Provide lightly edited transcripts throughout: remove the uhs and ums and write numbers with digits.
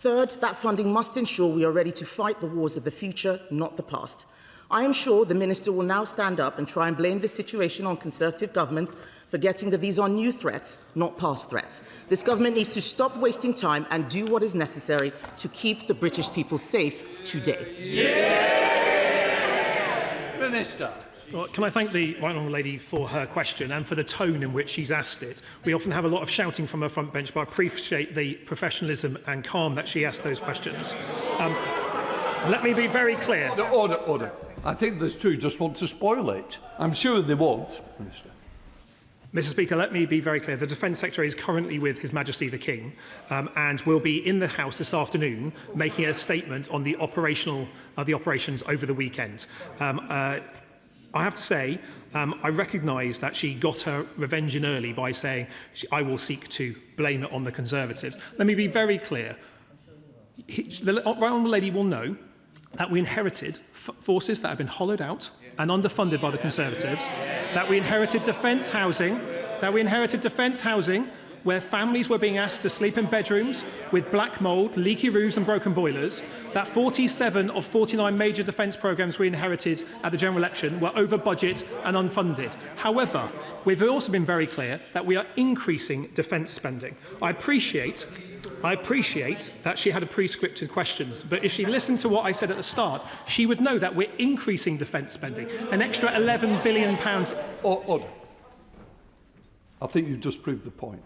Third, that funding must ensure we are ready to fight the wars of the future, not the past. I am sure the Minister will now stand up and try and blame this situation on Conservative governments, forgetting that these are new threats, not past threats. This government needs to stop wasting time and do what is necessary to keep the British people safe today. Yeah! Minister. Well, can I thank the right honourable lady for her question and for the tone in which she's asked it. We often have a lot of shouting from her front bench, but I appreciate the professionalism and calm that she asked those questions. Let me be very clear. Order. I think there's two just want to spoil it. I'm sure they won't, Minister. Mr Speaker, let me be very clear. The Defence Secretary is currently with His Majesty the King and will be in the House this afternoon making a statement on the operations over the weekend. I have to say, I recognise that she got her revenge in early by saying, I will seek to blame it on the Conservatives. Let me be very clear. The right honourable lady will know that we inherited forces that have been hollowed out and underfunded by the Conservatives, that we inherited defence housing, where families were being asked to sleep in bedrooms with black mould, leaky roofs and broken boilers, that 47 of 49 major defence programmes we inherited at the general election were over budget and unfunded. However, we've also been very clear that we are increasing defence spending. I appreciate that she had a pre-scripted questions, but if she listened to what I said at the start, she would know that we're increasing defence spending, an extra £11 billion. Order. I think you've just proved the point.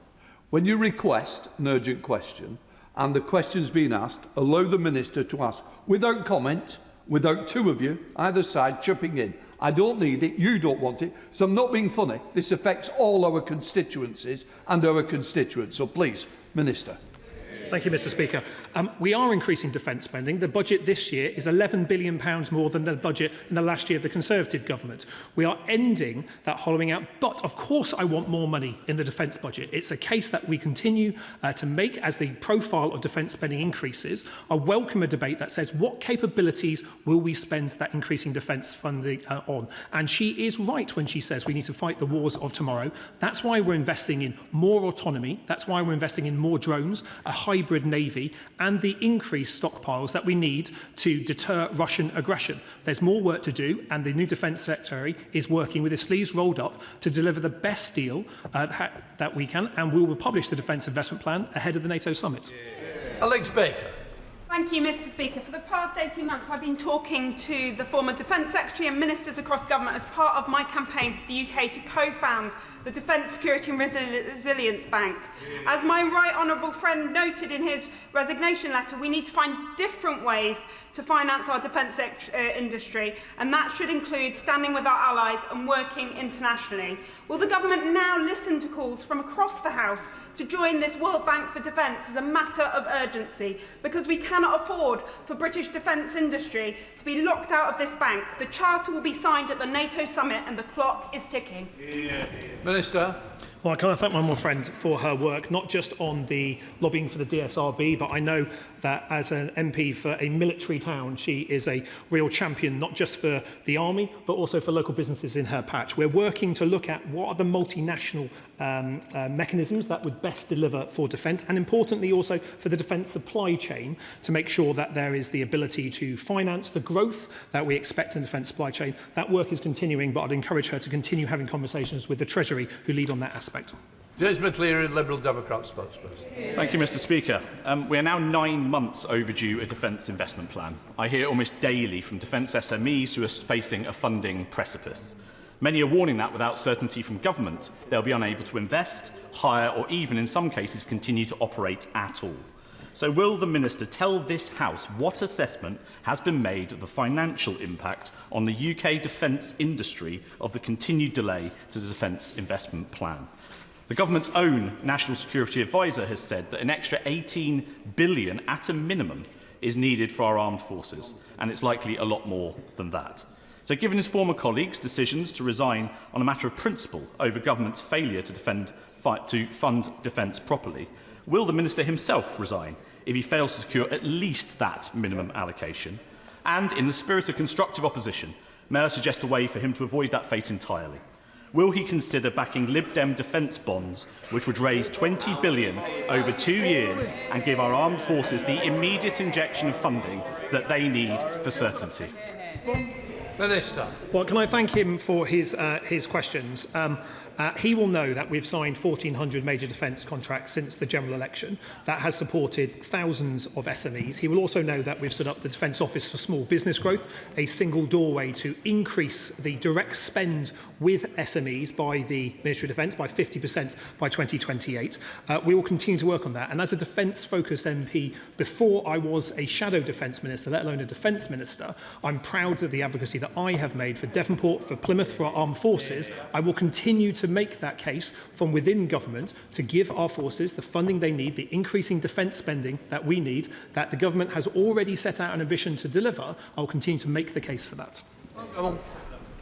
When you request an urgent question and the question's been asked, allow the Minister to ask without comment, without two of you, either side, chipping in. I don't need it, you don't want it, so I'm not being funny. This affects all our constituencies and our constituents, so please, Minister. Thank you, Mr Speaker. We are increasing defence spending. The budget this year is £11 billion more than the budget in the last year of the Conservative government. We are ending that hollowing out, but of course I want more money in the defence budget. It's a case that we continue to make as the profile of defence spending increases. I welcome a debate that says what capabilities will we spend that increasing defence funding on? And she is right when she says we need to fight the wars of tomorrow. That's why we're investing in more autonomy. That's why we're investing in more drones, a hybrid navy and the increased stockpiles that we need to deter Russian aggression. There's more work to do and the new Defence Secretary is working with his sleeves rolled up to deliver the best deal that we can, and we will publish the Defence Investment Plan ahead of the NATO summit. Alex Baker. Thank you, Mr Speaker. For the past 18 months, I've been talking to the former Defence Secretary and ministers across government as part of my campaign for the UK to co-found the Defence Security and Resilience Bank. As my right honourable friend noted in his resignation letter, we need to find different ways to finance our defence industry, and that should include standing with our allies and working internationally. Will the government now listen to calls from across the House to join this World Bank for Defence as a matter of urgency? Because we cannot afford for British defence industry to be locked out of this bank. The Charter will be signed at the NATO summit and the clock is ticking. Minister. Well, can I thank my more friend for her work, not just on the lobbying for the DSRB, but I know that as an MP for a military town, she is a real champion, not just for the army, but also for local businesses in her patch. We're working to look at what are the multinational mechanisms that would best deliver for defence, and importantly also for the defence supply chain, to make sure that there is the ability to finance the growth that we expect in the defence supply chain. That work is continuing, but I'd encourage her to continue having conversations with the Treasury, who lead on that aspect. James McLeary, Liberal Democrat spokesperson. Thank you, Mr Speaker. We are now 9 months overdue a defence investment plan. I hear almost daily from defence SMEs who are facing a funding precipice. Many are warning that without certainty from government, they'll be unable to invest, hire or even, in some cases, continue to operate at all. So will the Minister tell this House what assessment has been made of the financial impact on the UK defence industry of the continued delay to the Defence Investment Plan? The government's own National Security Advisor has said that an extra £18 billion at a minimum is needed for our armed forces, and it's likely a lot more than that. So given his former colleagues' decisions to resign on a matter of principle over government's failure to fund defence properly, will the Minister himself resign if he fails to secure at least that minimum allocation? And in the spirit of constructive opposition, may I suggest a way for him to avoid that fate entirely? will he consider backing Lib Dem defence bonds, which would raise £20 billion over 2 years and give our armed forces the immediate injection of funding that they need for certainty? Minister. Well, can I thank him for his questions? He will know that we've signed 1,400 major defence contracts since the general election. That has supported thousands of SMEs. He will also know that we've stood up the Defence Office for Small Business Growth, a single doorway to increase the direct spend with SMEs by the Ministry of Defence by 50% by 2028. We will continue to work on that. And as a defence-focused MP, before I was a shadow defence minister, let alone a defence minister, I'm proud of the advocacy that I have made for Devonport, for Plymouth, for our armed forces. I will continue to make that case from within government to give our forces the funding they need, the increasing defence spending that we need, that the government has already set out an ambition to deliver. I will continue to make the case for that.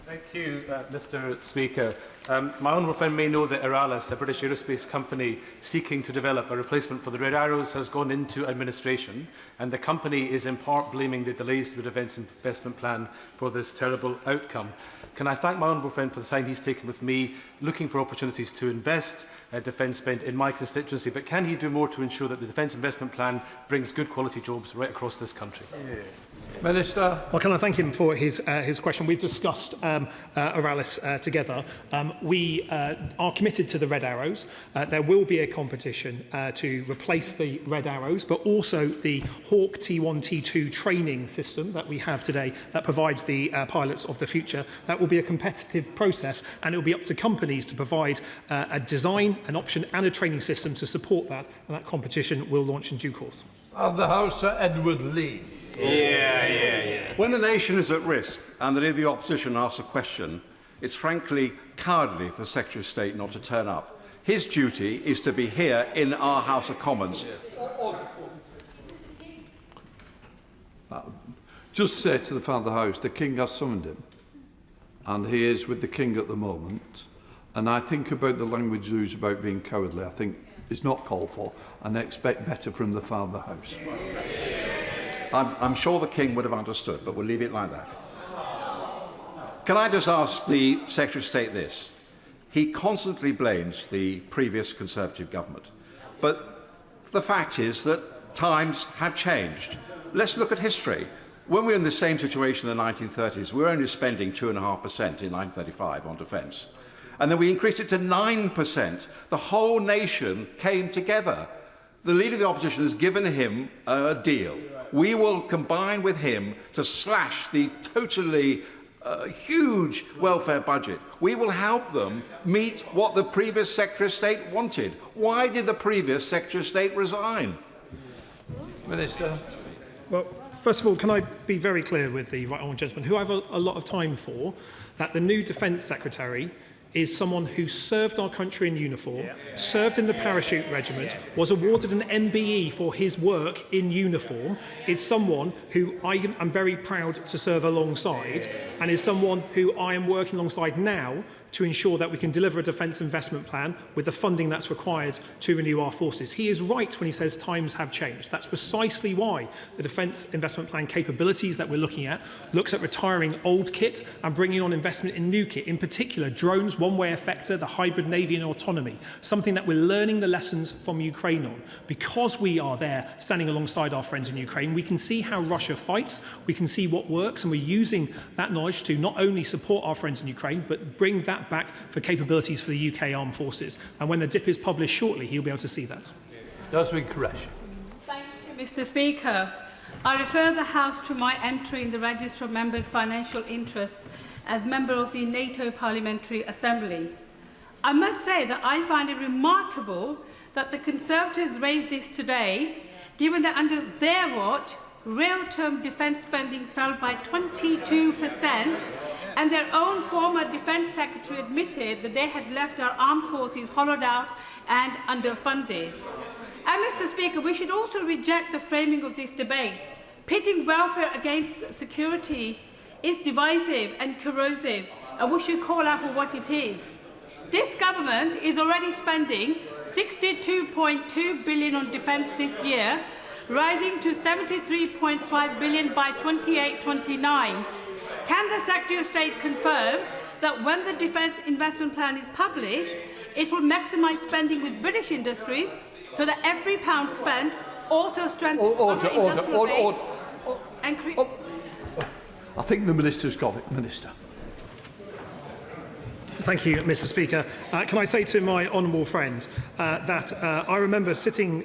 Thank you, Mr. Speaker. My honourable friend may know that Aralis, a British aerospace company seeking to develop a replacement for the Red Arrows, has gone into administration, and the company is in part blaming the delays to the Defence Investment Plan for this terrible outcome. Can I thank my honourable friend for the time he's taken with me, looking for opportunities to invest defence spend in my constituency, but can he do more to ensure that the Defence Investment Plan brings good quality jobs right across this country? Minister. Well, can I thank him for his question? We've discussed Aralis together. We are committed to the Red Arrows. There will be a competition to replace the Red Arrows, but also the Hawk T1, T2 training system that we have today that provides the pilots of the future. That will be a competitive process, and it will be up to companies to provide a design, an option and a training system to support that, and that competition will launch in due course. Of the House, Sir Edward Lee. When the nation is at risk and the Leader of the Opposition asks a question, it's frankly cowardly for the Secretary of State not to turn up. His duty is to be here in our House of Commons. Just say to the Father of the House, the King has summoned him, and he is with the King at the moment. And I think about the language used about being cowardly. I think it's not called for, and I expect better from the Father of the House. I'm sure the King would have understood, but we'll leave it like that. Can I just ask the Secretary of State this? He constantly blames the previous Conservative government, but the fact is that times have changed. Let's look at history. When we were in the same situation in the 1930s, we were only spending 2.5% in 1935 on defence. And then we increased it to 9%. The whole nation came together. The Leader of the Opposition has given him a deal. We will combine with him to slash the totally huge welfare budget. We will help them meet what the previous Secretary of State wanted. Why did the previous Secretary of State resign? Minister. Well, first of all, can I be very clear with the right honourable gentleman, who I have a lot of time for, that the new Defence Secretary is someone who served our country in uniform, served in the parachute regiment, was awarded an MBE for his work in uniform, is someone who I am very proud to serve alongside, and is someone who I am working alongside now to ensure that we can deliver a defence investment plan with the funding that's required to renew our forces. He is right when he says times have changed. That's precisely why the defence investment plan capabilities that we're looking at looks at retiring old kit and bringing on investment in new kit, in particular drones, one-way effector, the hybrid navy and autonomy, something that we're learning the lessons from Ukraine on. Because we are there standing alongside our friends in Ukraine, we can see how Russia fights, we can see what works, and we're using that knowledge to not only support our friends in Ukraine, but bring that back for capabilities for the UK Armed Forces. And when the DIP is published shortly, he'll be able to see that. Jasmine Koresh. Thank you, Mr. Speaker. I refer the House to my entry in the Register of Members' Financial Interest as member of the NATO Parliamentary Assembly. I must say that I find it remarkable that the Conservatives raised this today, given that under their watch, real-term defence spending fell by 22%, and their own former Defence Secretary admitted that they had left our armed forces hollowed out and underfunded. And, Mr. Speaker, we should also reject the framing of this debate. Pitting welfare against security is divisive and corrosive, and we should call out for what it is. This government is already spending £62.2 billion on defence this year, rising to £73.5 billion by 28-29. Can the Secretary of State confirm that when the Defence Investment Plan is published, it will maximise spending with British industries so that every pound spent also strengthens our industrial base. I think the Minister's got it. Minister. Thank you, Mr. Speaker. Can I say to my honourable friend that I remember sitting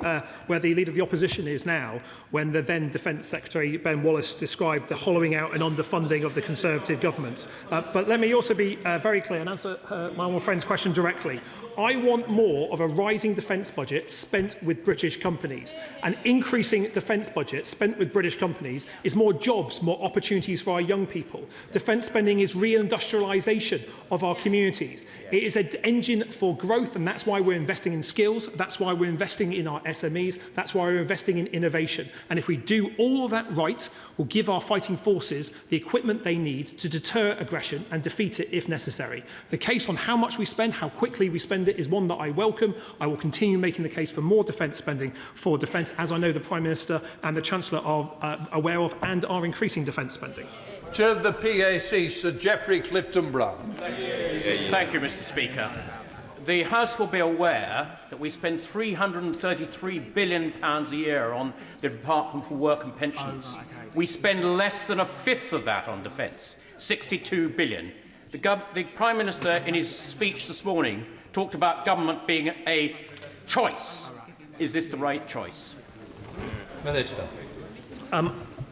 where the Leader of the Opposition is now when the then Defence Secretary Ben Wallace described the hollowing out and underfunding of the Conservative government. But let me also be very clear and answer my honourable friend's question directly. I want more of a rising defence budget spent with British companies. An increasing defence budget spent with British companies is more jobs, more opportunities for our young people. Defence spending is reindustrialisation of our communities. It is an engine for growth, and that's why we're investing in skills, that's why we're investing in our SMEs, that's why we're investing in innovation. And if we do all of that right, we'll give our fighting forces the equipment they need to deter aggression and defeat it if necessary. The case on how much we spend, how quickly we spend it, is one that I welcome. I will continue making the case for more defence spending for defence, as I know the Prime Minister and the Chancellor are aware of and are increasing defence spending. Chair of the PAC, Sir Geoffrey Clifton-Brown. Thank you, Mr. Speaker. The House will be aware that we spend £333 billion a year on the Department for Work and Pensions. We spend less than a fifth of that on defence, £62 billion. The Prime Minister, in his speech this morning, talked about government being a choice. Is this the right choice? Minister.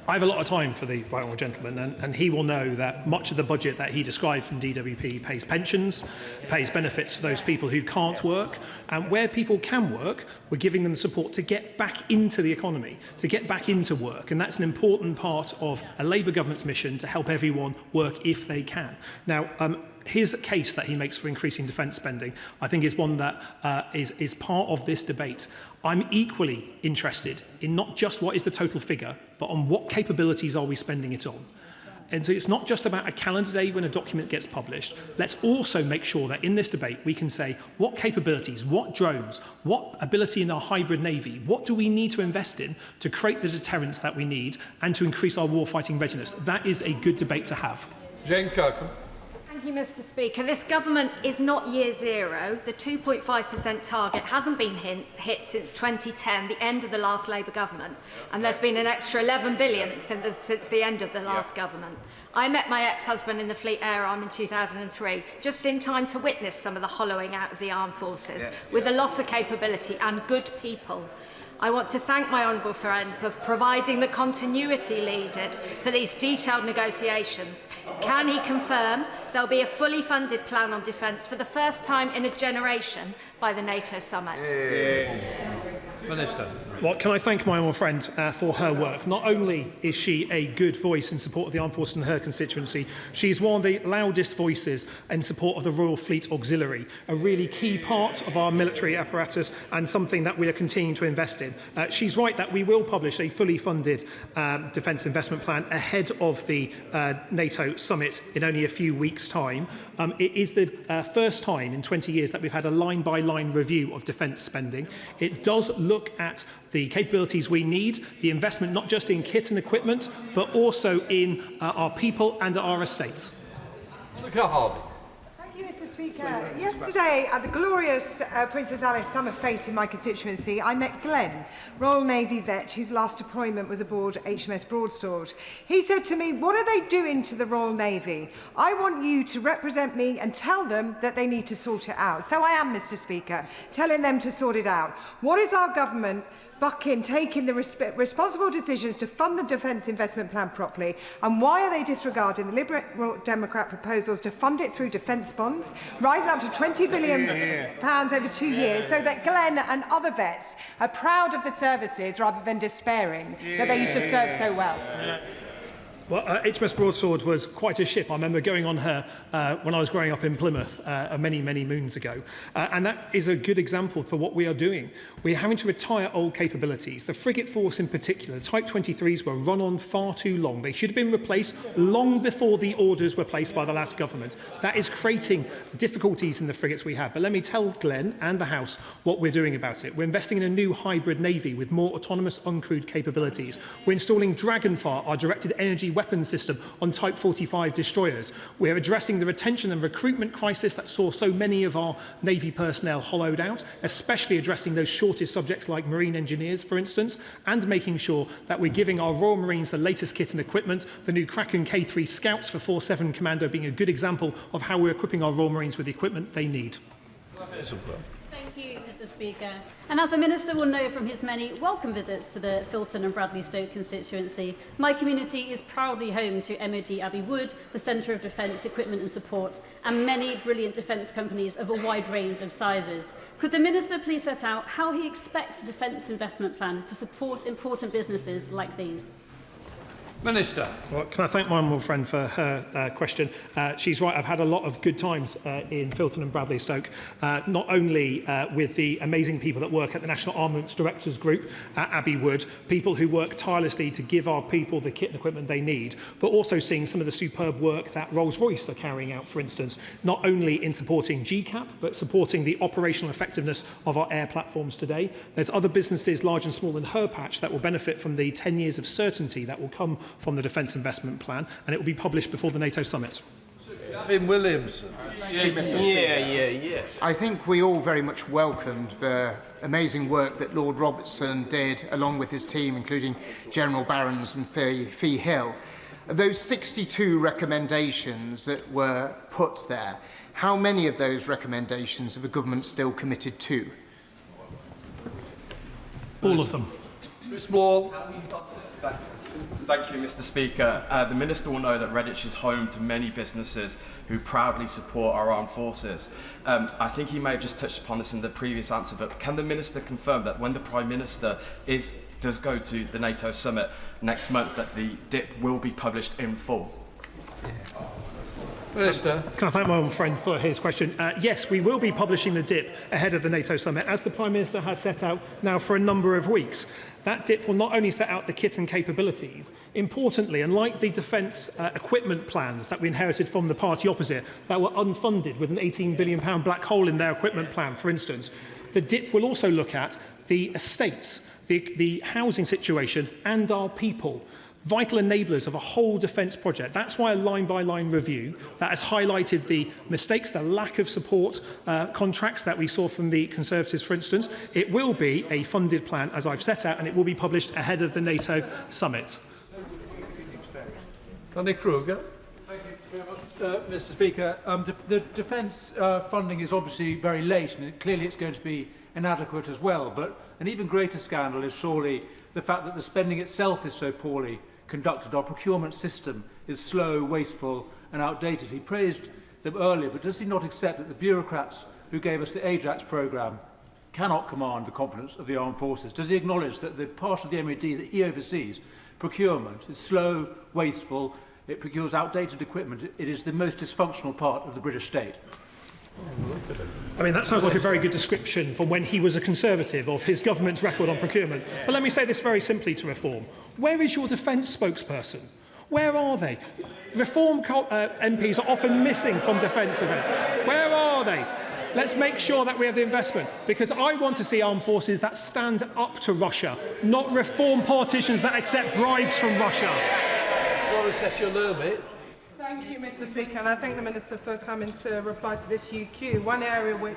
I have a lot of time for the right honourable gentleman, and he will know that much of the budget that he described from DWP pays pensions, pays benefits to those people who can't work, and where people can work, we're giving them the support to get back into the economy, to get back into work, and that's an important part of a Labour government's mission to help everyone work if they can. Now, his case that he makes for increasing defence spending, I think, is one that is part of this debate. I'm equally interested in not just what is the total figure, but on what capabilities are we spending it on. And so it's not just about a calendar day when a document gets published. Let's also make sure that in this debate we can say what capabilities, what drones, what ability in our hybrid navy, what do we need to invest in to create the deterrence that we need and to increase our warfighting readiness. That is a good debate to have. Jane Kirkham. Thank you, Mr. Speaker. This government is not year zero. The 2.5% target hasn't been hit since 2010, the end of the last Labour government, and there's been an extra £11 billion since the end of the last government. I met my ex-husband in the Fleet Air Arm in 2003, just in time to witness some of the hollowing out of the armed forces, with the loss of capability and good people. I want to thank my honourable friend for providing the continuity needed for these detailed negotiations. Can he confirm there will be a fully funded plan on defence for the first time in a generation by the NATO summit? Minister. Well, can I thank my honourable friend for her work. Not only is she a good voice in support of the armed forces in her constituency, she's one of the loudest voices in support of the Royal Fleet Auxiliary, a really key part of our military apparatus and something that we are continuing to invest in. She's right that we will publish a fully funded defence investment plan ahead of the NATO summit in only a few weeks' time. It is the first time in 20 years that we've had a line-by-line review of defence spending. It does look at the capabilities we need, the investment not just in kit and equipment, but also in our people and our estates. Monica Harvey. Thank you, Mr. Speaker. Yesterday, at the glorious Princess Alice Summer Fete in my constituency, I met Glenn, Royal Navy vet, whose last deployment was aboard HMS Broadsword. He said to me, "What are they doing to the Royal Navy? I want you to represent me and tell them that they need to sort it out." So I am, Mr. Speaker, telling them to sort it out. What is our government bucking, taking the responsible decisions to fund the Defence Investment Plan properly, and why are they disregarding the Liberal Democrat proposals to fund it through defence bonds, rising up to £20 billion over 2 years, so that Glenn and other vets are proud of the services rather than despairing that they used to serve so well? Well, HMS Broadsword was quite a ship. I remember going on her when I was growing up in Plymouth many, many moons ago. And that is a good example for what we are doing. We're having to retire old capabilities. The frigate force in particular, the Type 23s, were run on far too long. They should have been replaced long before the orders were placed by the last government. That is creating difficulties in the frigates we have. But let me tell Glenn and the House what we're doing about it. We're investing in a new hybrid navy with more autonomous uncrewed capabilities. We're installing Dragonfire, our directed energy weapons system on Type 45 destroyers. We're addressing the retention and recruitment crisis that saw so many of our Navy personnel hollowed out, especially addressing those shortage subjects like marine engineers, for instance, and making sure that we're giving our Royal Marines the latest kit and equipment, the new Kraken K3 Scouts for 4-7 Commando being a good example of how we're equipping our Royal Marines with the equipment they need. Thank you, Mr. Speaker. And as the Minister will know from his many welcome visits to the Filton and Bradley Stoke constituency, my community is proudly home to MOD Abbey Wood, the Centre of Defence Equipment and Support, and many brilliant defence companies of a wide range of sizes. Could the Minister please set out how he expects the Defence Investment Plan to support important businesses like these? Minister. Well, can I thank my honourable friend for her question? She's right, I've had a lot of good times in Filton and Bradley Stoke, not only with the amazing people that work at the National Armaments Directors Group at Abbey Wood, people who work tirelessly to give our people the kit and equipment they need, but also seeing some of the superb work that Rolls-Royce are carrying out, for instance, not only in supporting GCAP, but supporting the operational effectiveness of our air platforms today. There's other businesses, large and small, in her patch that will benefit from the 10 years of certainty that will come from the Defence Investment Plan, and it will be published before the NATO summit. Gavin Williamson. I think we all very much welcomed the amazing work that Lord Robertson did, along with his team, including General Barrons and Fee Hill. Those 62 recommendations that were put there, how many of those recommendations have the government still committed to? All of them. Chris Moore. Thank you, Mr. Speaker. The Minister will know that Redditch is home to many businesses who proudly support our armed forces. I think he may have just touched upon this in the previous answer, but can the Minister confirm that when the Prime Minister does go to the NATO summit next month, that the DIP will be published in full? Minister. Can I thank my own friend for his question? Yes, we will be publishing the DIP ahead of the NATO summit, as the Prime Minister has set out now for a number of weeks. That DIP will not only set out the kit and capabilities, importantly, unlike the defence equipment plans that we inherited from the party opposite that were unfunded with an £18 billion black hole in their equipment plan, for instance, the DIP will also look at the estates, the housing situation and our people. Vital enablers of a whole defence project. That's why a line-by-line review that has highlighted the mistakes, the lack of support contracts that we saw from the Conservatives, for instance. It will be a funded plan, as I've set out, and it will be published ahead of the NATO summit. Danny Kruger. Thank you very much, Mr. Speaker. The defence funding is obviously very late, and clearly it's going to be inadequate as well. But an even greater scandal is surely the fact that the spending itself is so poorly conducted. Our procurement system is slow, wasteful and outdated. He praised them earlier, but does he not accept that the bureaucrats who gave us the Ajax programme cannot command the confidence of the armed forces? Does he acknowledge that the part of the MOD that he oversees, procurement, is slow, wasteful, it procures outdated equipment, it is the most dysfunctional part of the British state? I mean, that sounds like a very good description from when he was a Conservative of his government's record on procurement. But let me say this very simply to Reform. Where is your defence spokesperson? Where are they? Reform MPs are often missing from defence events. Where are they? Let's make sure that we have the investment, because I want to see armed forces that stand up to Russia, not Reform politicians that accept bribes from Russia. Thank you, Mr. Speaker, and I thank the Minister for coming to reply to this UQ. One area which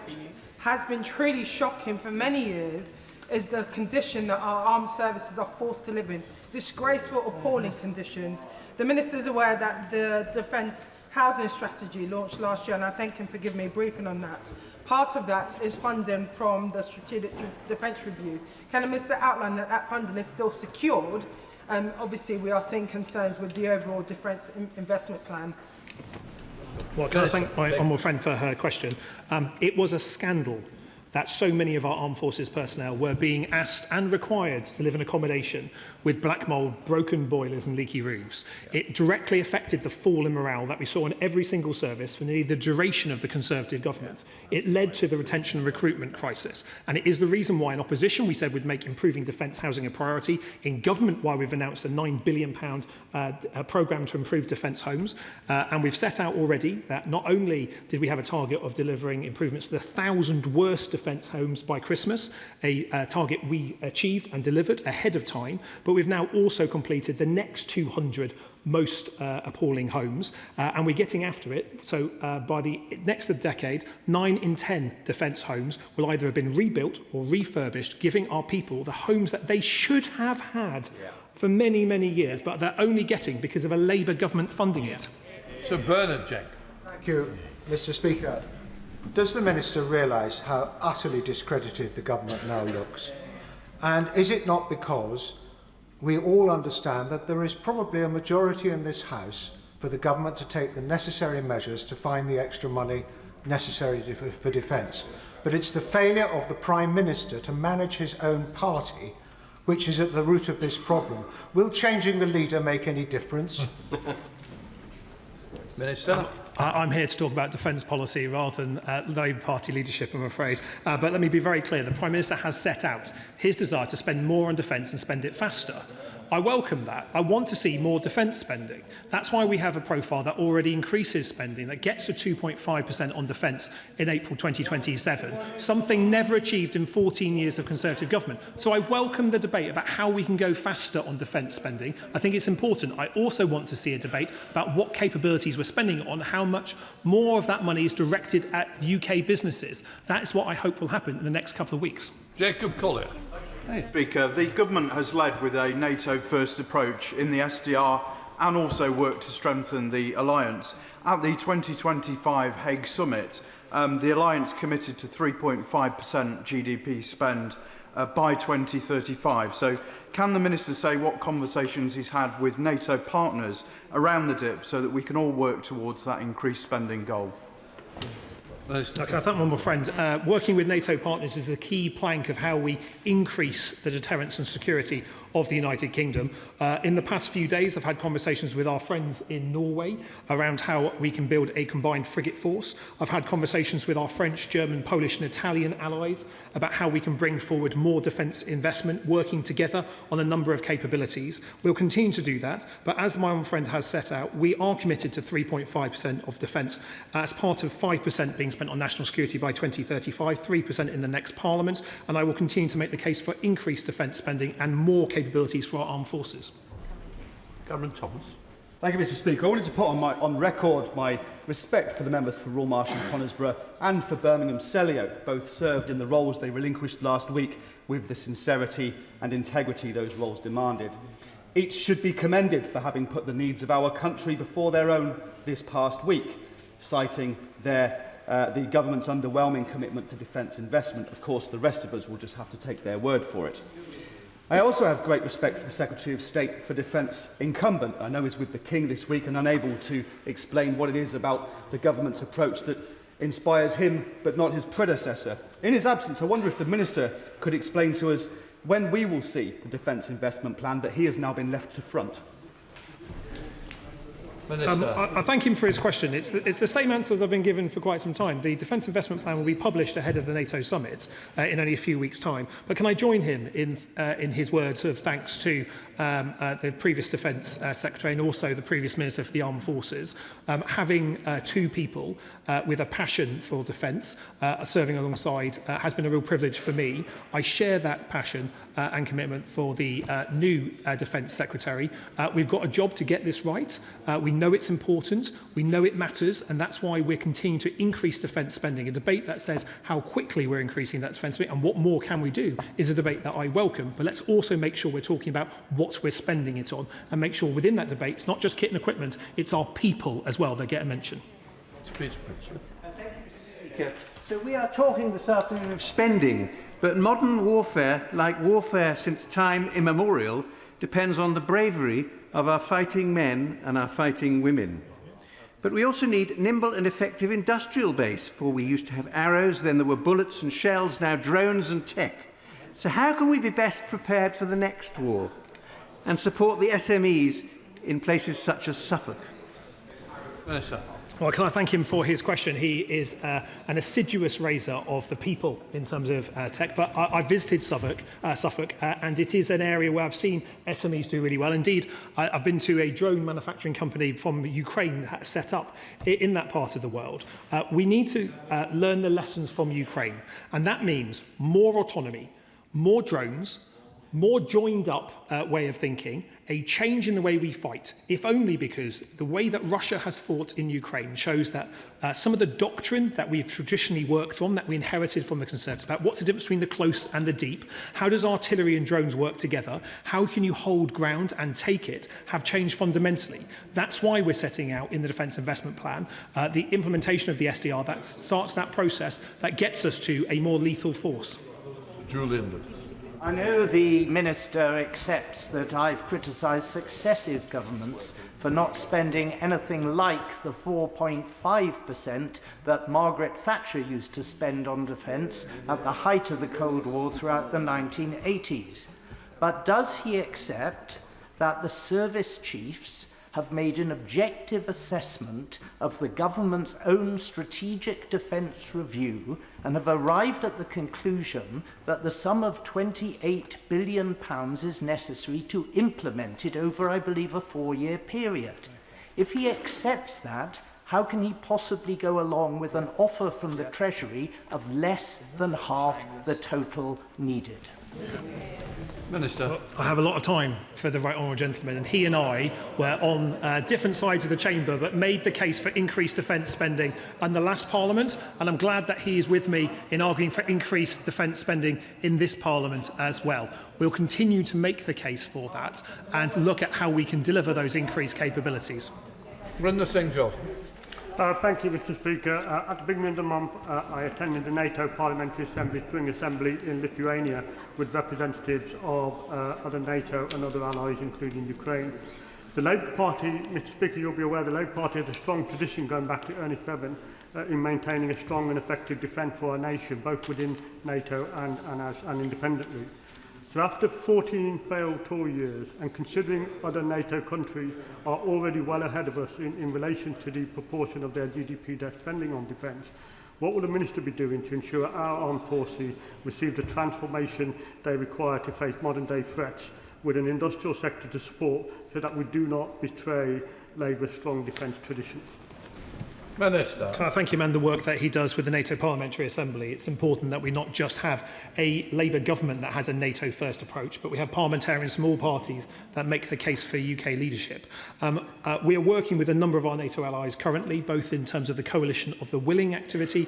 has been truly shocking for many years is the condition that our armed services are forced to live in. Disgraceful, appalling conditions. The Minister is aware that the Defence Housing Strategy launched last year, and I thank him for giving me a briefing on that. Part of that is funding from the Strategic Defence Review. Can the Minister outline that that funding is still secured? Obviously, we are seeing concerns with the overall defence investment plan. Well, can I thank my honourable friend for her question? It was a scandal that so many of our armed forces personnel were being asked and required to live in accommodation with black mould, broken boilers and leaky roofs. It directly affected the fall in morale that we saw in every single service for nearly the duration of the Conservative government. It led to the retention and recruitment crisis, and it is the reason why in opposition we said we'd make improving defence housing a priority, in government why we've announced a £9 billion programme to improve defence homes, and we've set out already that not only did we have a target of delivering improvements to the 1,000 worst defence homes by Christmas, a target we achieved and delivered ahead of time, but we've now also completed the next 200 most appalling homes, and we're getting after it. So by the next decade, 9 in 10 defence homes will either have been rebuilt or refurbished, giving our people the homes that they should have had for many, many years, but they're only getting because of a Labour government funding it. Sir Bernard Jenk. Thank you, Mr. Speaker. Does the Minister realise how utterly discredited the government now looks? And is it not because we all understand that there is probably a majority in this House for the government to take the necessary measures to find the extra money necessary for defence? But it's the failure of the Prime Minister to manage his own party which is at the root of this problem. Will changing the leader make any difference? Minister. I'm here to talk about defence policy rather than Labour Party leadership, I'm afraid. But let me be very clear. The Prime Minister has set out his desire to spend more on defence and spend it faster. I welcome that. I want to see more defence spending. That's why we have a profile that already increases spending, that gets to 2.5% on defence in April 2027, something never achieved in 14 years of Conservative government. So I welcome the debate about how we can go faster on defence spending. I think it's important. I also want to see a debate about what capabilities we're spending on, how much more of that money is directed at UK businesses. That's what I hope will happen in the next couple of weeks. Jacob Collier. Speaker, the government has led with a NATO-first approach in the SDR and also worked to strengthen the alliance. At the 2025 Hague Summit, the alliance committed to 3.5% GDP spend by 2035. So can the Minister say what conversations he's had with NATO partners around the DIP so that we can all work towards that increased spending goal? Okay, I thank my friend. Working with NATO partners is a key plank of how we increase the deterrence and security of the United Kingdom. In the past few days, I've had conversations with our friends in Norway around how we can build a combined frigate force. I've had conversations with our French, German, Polish and Italian allies about how we can bring forward more defence investment, working together on a number of capabilities. We'll continue to do that, but as my own friend has set out, we are committed to 3.5% of defence as part of 5% being spent on national security by 2035, 3% in the next Parliament, and I will continue to make the case for increased defence spending and more capabilities for our armed forces. Cameron Thomas. Thank you, Mr. Speaker. I wanted to put on record my respect for the members for Royal Marsh and Conisbrough and for Birmingham Selly-Oak. Both served in the roles they relinquished last week with the sincerity and integrity those roles demanded. Each should be commended for having put the needs of our country before their own this past week, citing the government's underwhelming commitment to defence investment. Of course, the rest of us will just have to take their word for it. I also have great respect for the Secretary of State for Defence incumbent. I know he's with the King this week and unable to explain what it is about the government's approach that inspires him but not his predecessor. In his absence, I wonder if the Minister could explain to us when we will see the defence investment plan that he has now been left to front. I thank him for his question. It's the same answers I've been given for quite some time. The Defence Investment Plan will be published ahead of the NATO summit in only a few weeks' time. But can I join him in his words of thanks to the previous Defence Secretary and also the previous Minister for the Armed Forces, having two people with a passion for defence serving alongside has been a real privilege for me. I share that passion and commitment for the new Defence Secretary. We've got a job to get this right. We know it's important, we know it matters, and that's why we're continuing to increase defence spending. A debate that says how quickly we're increasing that defence spending and what more can we do is a debate that I welcome. But let's also make sure we're talking about what we're spending it on and make sure within that debate it's not just kit and equipment, it's our people as well that get a mention. So we are talking this afternoon of spending, but modern warfare, like warfare since time immemorial, depends on the bravery of our fighting men and our fighting women. But we also need nimble and effective industrial base, for we used to have arrows, then there were bullets and shells, now drones and tech. So how can we be best prepared for the next war and support the SMEs in places such as Suffolk? Well, can I thank him for his question? He is an assiduous raiser of the people in terms of tech. But I visited Suffolk, and it is an area where I've seen SMEs do really well. Indeed, I've been to a drone manufacturing company from Ukraine set up in that part of the world. We need to learn the lessons from Ukraine, and that means more autonomy, more drones, more joined up way of thinking, a change in the way we fight, if only because the way that Russia has fought in Ukraine shows that some of the doctrine that we've traditionally worked on, that we inherited from the Conservatives, about what's the difference between the close and the deep, how does artillery and drones work together, how can you hold ground and take it, have changed fundamentally. That's why we're setting out in the Defence Investment Plan the implementation of the SDR that starts that process that gets us to a more lethal force. Julian. I know the Minister accepts that I've criticised successive governments for not spending anything like the 4.5% that Margaret Thatcher used to spend on defence at the height of the Cold War throughout the 1980s. But does he accept that the service chiefs have made an objective assessment of the government's own strategic defence review and have arrived at the conclusion that the sum of £28 billion is necessary to implement it over, I believe, a 4-year period? If he accepts that, how can he possibly go along with an offer from the Treasury of less than half the total needed? Minister. Well, I have a lot of time for the right honourable gentleman, and he and I were on different sides of the chamber but made the case for increased defence spending in the last Parliament, and I'm glad that he is with me in arguing for increased defence spending in this Parliament as well. We'll continue to make the case for that and look at how we can deliver those increased capabilities. Brenda St George. Thank you, Mr. Speaker. At the beginning of the month, I attended the NATO Parliamentary Assembly Spring Assembly in Lithuania with representatives of other NATO and other allies, including Ukraine. The Labour Party, Mr. Speaker, you'll be aware the Labour Party has a strong tradition going back to Ernest Bevin in maintaining a strong and effective defence for our nation, both within NATO and independently. So after 14 failed Tory years, and considering other NATO countries are already well ahead of us in relation to the proportion of their GDP they're spending on defence, what will the Minister be doing to ensure our armed forces receive the transformation they require to face modern-day threats, with an industrial sector to support, so that we do not betray Labour's strong defence tradition? Minister. Can I thank him and the work that he does with the NATO Parliamentary Assembly? It's important that we not just have a Labour government that has a NATO-first approach, but we have parliamentarians from all parties that make the case for UK leadership. We are working with a number of our NATO allies currently, both in terms of the coalition of the willing activity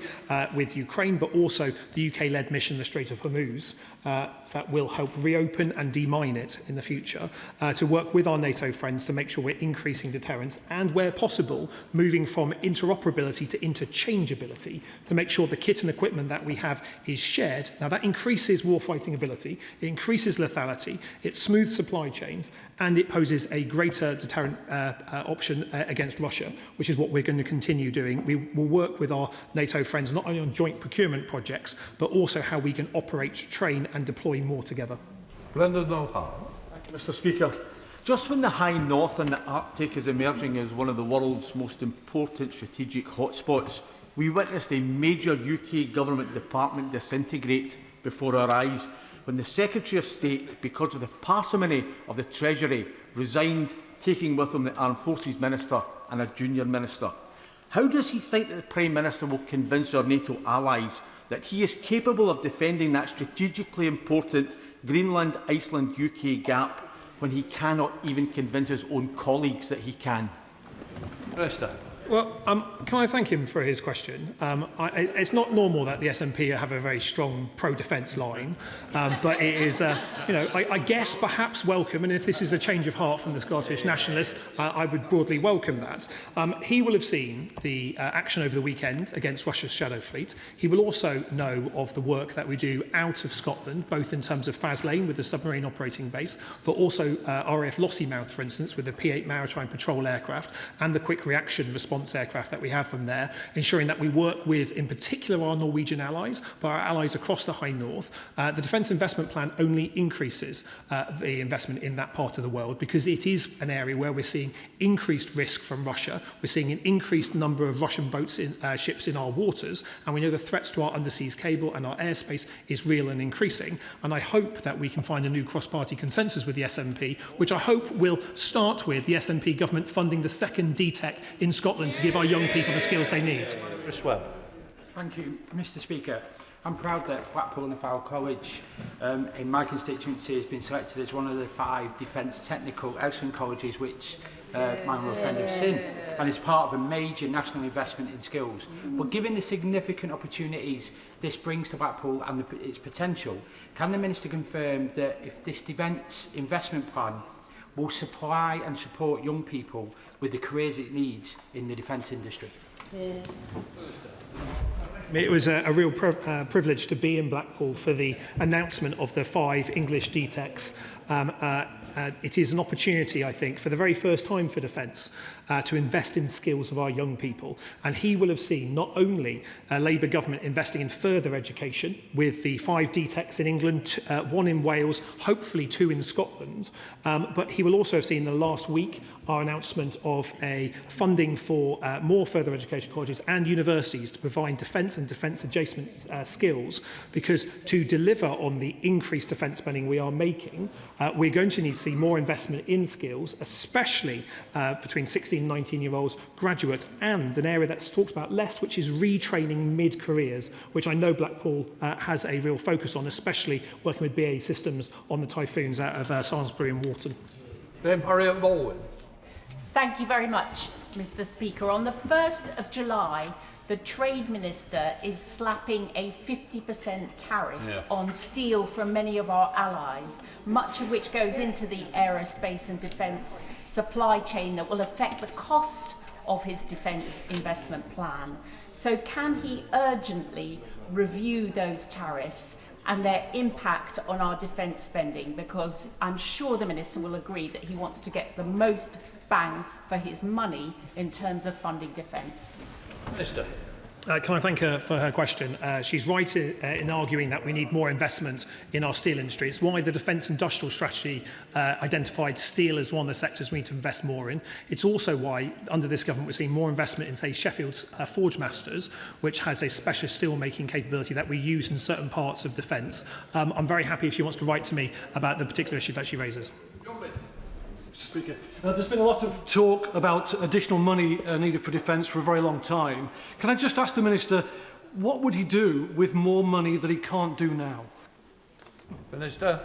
with Ukraine, but also the UK-led mission, the Strait of Hormuz, that will help reopen and demine it in the future, to work with our NATO friends to make sure we're increasing deterrence and, where possible, moving from interoperability to interchangeability to make sure the kit and equipment that we have is shared. Now, that increases warfighting ability, it increases lethality, it smooths supply chains, and it poses a greater deterrent option against Russia, which is what we're going to continue doing. We will work with our NATO friends not only on joint procurement projects, but also how we can operate, train and deploy more together. Brendan O'Hara. Thank you, Mr. Speaker. Just when the High North and the Arctic is emerging as one of the world's most important strategic hotspots, we witnessed a major UK government department disintegrate before our eyes when the Secretary of State, because of the parsimony of the Treasury, resigned, taking with him the Armed Forces Minister and a junior minister. How does he think that the Prime Minister will convince our NATO allies that he is capable of defending that strategically important Greenland-Iceland-UK gap when he cannot even convince his own colleagues that he can? Minister. Well, can I thank him for his question? It's not normal that the SNP have a very strong pro-defence line, but it is, I guess perhaps welcome, and if this is a change of heart from the Scottish nationalists, I would broadly welcome that. He will have seen the action over the weekend against Russia's Shadow Fleet. He will also know of the work that we do out of Scotland, both in terms of Faslane with the submarine operating base, but also RAF Lossiemouth, for instance, with the P-8 maritime patrol aircraft and the quick reaction response response aircraft that we have from there, ensuring that we work with, in particular, our Norwegian allies, but our allies across the High North. The Defence Investment Plan only increases the investment in that part of the world because it is an area where we're seeing increased risk from Russia. We're seeing an increased number of Russian boats ships in our waters, and we know the threats to our underseas cable and our airspace is real and increasing. And I hope that we can find a new cross-party consensus with the SNP, which I hope will start with the SNP government funding the second DTEC in Scotland to give our young people the skills they need. Thank you, Mr. Speaker. I'm proud that Blackpool and Fowl College in my constituency has been selected as one of the 5 Defence Technical Excellent Colleges which my honourable friend have seen, and is part of a major national investment in skills. But given the significant opportunities this brings to Blackpool and its potential, can the Minister confirm that if this Defence Investment Plan will supply and support young people with the careers it needs in the defence industry? It was a real privilege to be in Blackpool for the announcement of the 5 English DTECs. It is an opportunity, I think, for the very first time for Defence to invest in skills of our young people. And he will have seen not only a Labour government investing in further education with the 5 DTECs in England, 1 in Wales, hopefully 2 in Scotland, but he will also have seen the last week our announcement of a funding for more further education colleges and universities to provide defence and defence adjacent skills, because to deliver on the increased defence spending we are making, we're going to need to see more investment in skills, especially between 16 and 19-year-olds, graduates, and an area that's talked about less, which is retraining mid-careers, which I know Blackpool has a real focus on, especially working with BAE Systems on the Typhoons out of Salisbury and Wharton. Harriet Baldwin. Thank you very much, Mr. Speaker. On the 1st of July, the Trade Minister is slapping a 50% tariff on steel from many of our allies, much of which goes into the aerospace and defence supply chain that will affect the cost of his defence investment plan. So can he urgently review those tariffs and their impact on our defence spending? Because I'm sure the Minister will agree that he wants to get the most bang for his money in terms of funding defence. Minister. Can I thank her for her question? She's right in arguing that we need more investment in our steel industry. It's why the Defence Industrial Strategy identified steel as one of the sectors we need to invest more in. It's also why, under this government, we're seeing more investment in, say, Sheffield's Forge Masters, which has a specialist steel-making capability that we use in certain parts of defence. I'm very happy if she wants to write to me about the particular issue that she raises. Mr. Speaker, there's been a lot of talk about additional money needed for defence for a very long time. Can I just ask the Minister, what would he do with more money that he can't do now? Minister.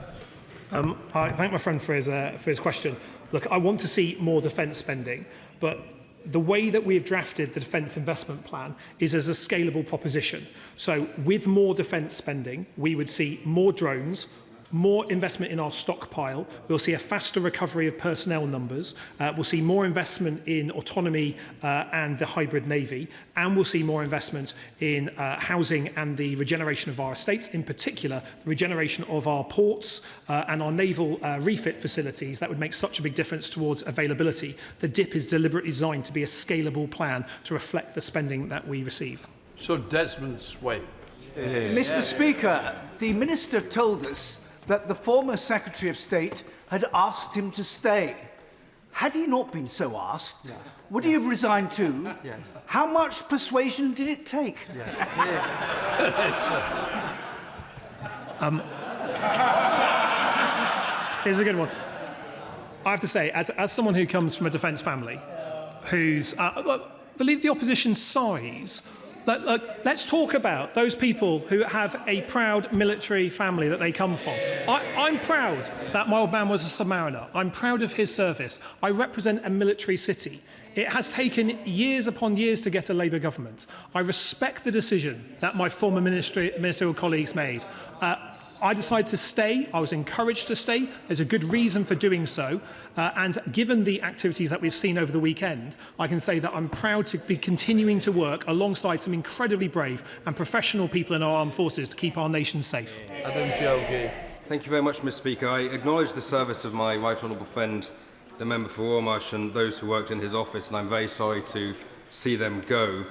I thank my friend for his question. Look, I want to see more defence spending, but the way that we've drafted the Defence Investment Plan is as a scalable proposition. So with more defence spending, we would see more drones, more investment in our stockpile. We'll see a faster recovery of personnel numbers. We'll see more investment in autonomy and the hybrid navy. And we'll see more investment in housing and the regeneration of our estates, in particular, the regeneration of our ports and our naval refit facilities. That would make such a big difference towards availability. The DIP is deliberately designed to be a scalable plan to reflect the spending that we receive. So Desmond Sway. Mr. Speaker, the Minister told us that the former Secretary of State had asked him to stay. Had he not been so asked, would he have resigned too? Yes. How much persuasion did it take? Yes. Here's a good one. I have to say, as someone who comes from a defence family, who's believe the opposition's size. Let's talk about those people who have a proud military family that they come from. I'm proud that my old man was a submariner. I'm proud of his service. I represent a military city. It has taken years upon years to get a Labour government. I respect the decision that my former ministerial colleagues made. I decided to stay. I was encouraged to stay. There's a good reason for doing so. And given the activities that we've seen over the weekend, I can say that I'm proud to be continuing to work alongside some incredibly brave and professional people in our armed forces to keep our nation safe. Adam Jogi. Thank you very much, Mr. Speaker. I acknowledge the service of my right honourable friend, the member for Romarsh, and those who worked in his office, and I'm very sorry to see them go.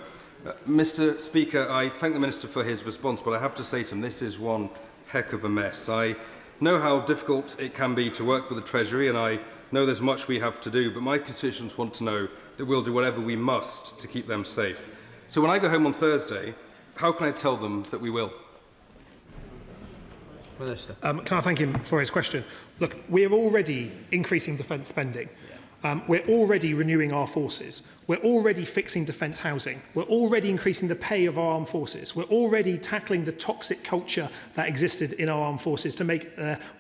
Mr. Speaker, I thank the Minister for his response, but I have to say to him, this is one heck of a mess. I know how difficult it can be to work with the Treasury, and I know there's much we have to do, but my constituents want to know that we'll do whatever we must to keep them safe. So when I go home on Thursday, how can I tell them that we will? Minister. Can I thank him for his question? Look, we're already increasing defence spending. We're already renewing our forces. We're already fixing defence housing. We're already increasing the pay of our armed forces. We're already tackling the toxic culture that existed in our armed forces to make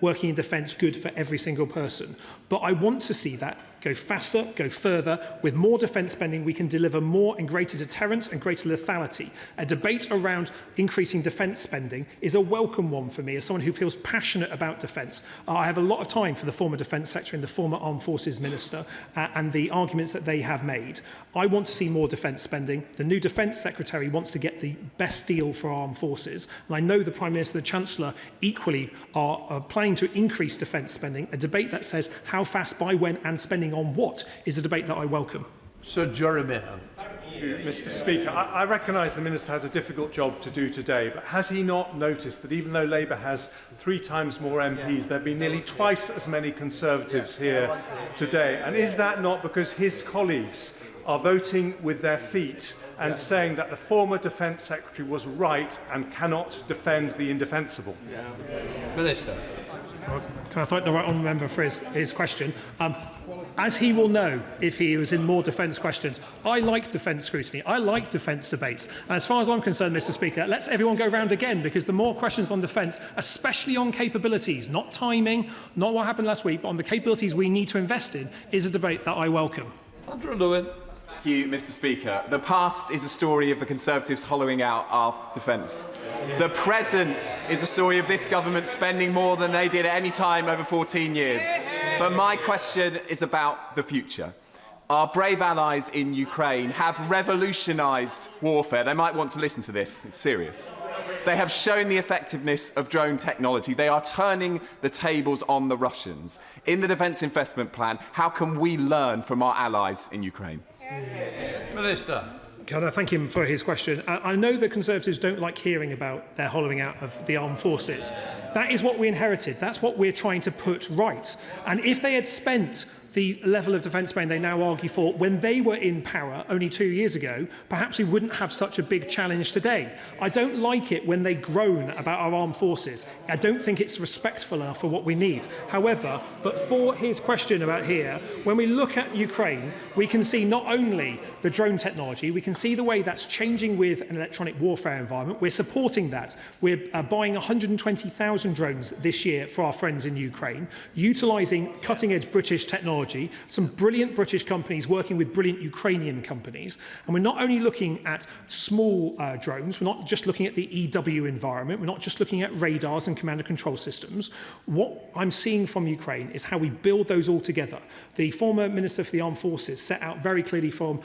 working in defence good for every single person. But I want to see that go faster, go further. With more defence spending, we can deliver more and greater deterrence and greater lethality. A debate around increasing defence spending is a welcome one for me as someone who feels passionate about defence. I have a lot of time for the former Defence Secretary and the former Armed Forces Minister and the arguments that they have made. I want to see more defence spending. The new Defence Secretary wants to get the best deal for our armed forces. And I know the Prime Minister and the Chancellor equally are planning to increase defence spending. A debate that says how fast, by when and spending on what is a debate that I welcome. Sir Jeremy Hunt. Mr. Speaker, I recognise the Minister has a difficult job to do today, but has he not noticed that even though Labour has 3 times more MPs, there have been nearly twice as many Conservatives here today? And is that not because his colleagues are voting with their feet and saying that the former Defence Secretary was right and cannot defend the indefensible? Minister. Can I thank the right honourable member for his question? As he will know if he was in more defence questions, I like defence scrutiny. I like defence debates. And as far as I'm concerned, Mr. Speaker, let's everyone go round again, because the more questions on defence, especially on capabilities, not timing, not what happened last week, but on the capabilities we need to invest in, is a debate that I welcome. Andrew Lewin. Thank you, Mr. Speaker. The past is a story of the Conservatives hollowing out our defence. The present is a story of this government spending more than they did at any time over 14 years. But my question is about the future. Our brave allies in Ukraine have revolutionised warfare. They might want to listen to this. It's serious. They have shown the effectiveness of drone technology. They are turning the tables on the Russians. In the Defence Investment Plan, how can we learn from our allies in Ukraine? Minister. Can I thank him for his question? I know the Conservatives don't like hearing about their hollowing out of the armed forces. That is what we inherited. That's what we're trying to put right. And if they had spent the level of defence spending they now argue for when they were in power only 2 years ago, perhaps we wouldn't have such a big challenge today. I don't like it when they groan about our armed forces. I don't think it's respectful enough for what we need. However, but for his question about here, when we look at Ukraine, we can see not only the drone technology, we can see the way that's changing with an electronic warfare environment. We're supporting that. We're buying 120,000 drones this year for our friends in Ukraine, utilising cutting-edge British technology, some brilliant British companies working with brilliant Ukrainian companies. And we're not only looking at small drones, we're not just looking at the EW environment, we're not just looking at radars and command and control systems. What I'm seeing from Ukraine is how we build those all together. The former Minister for the Armed Forces set out very clearly from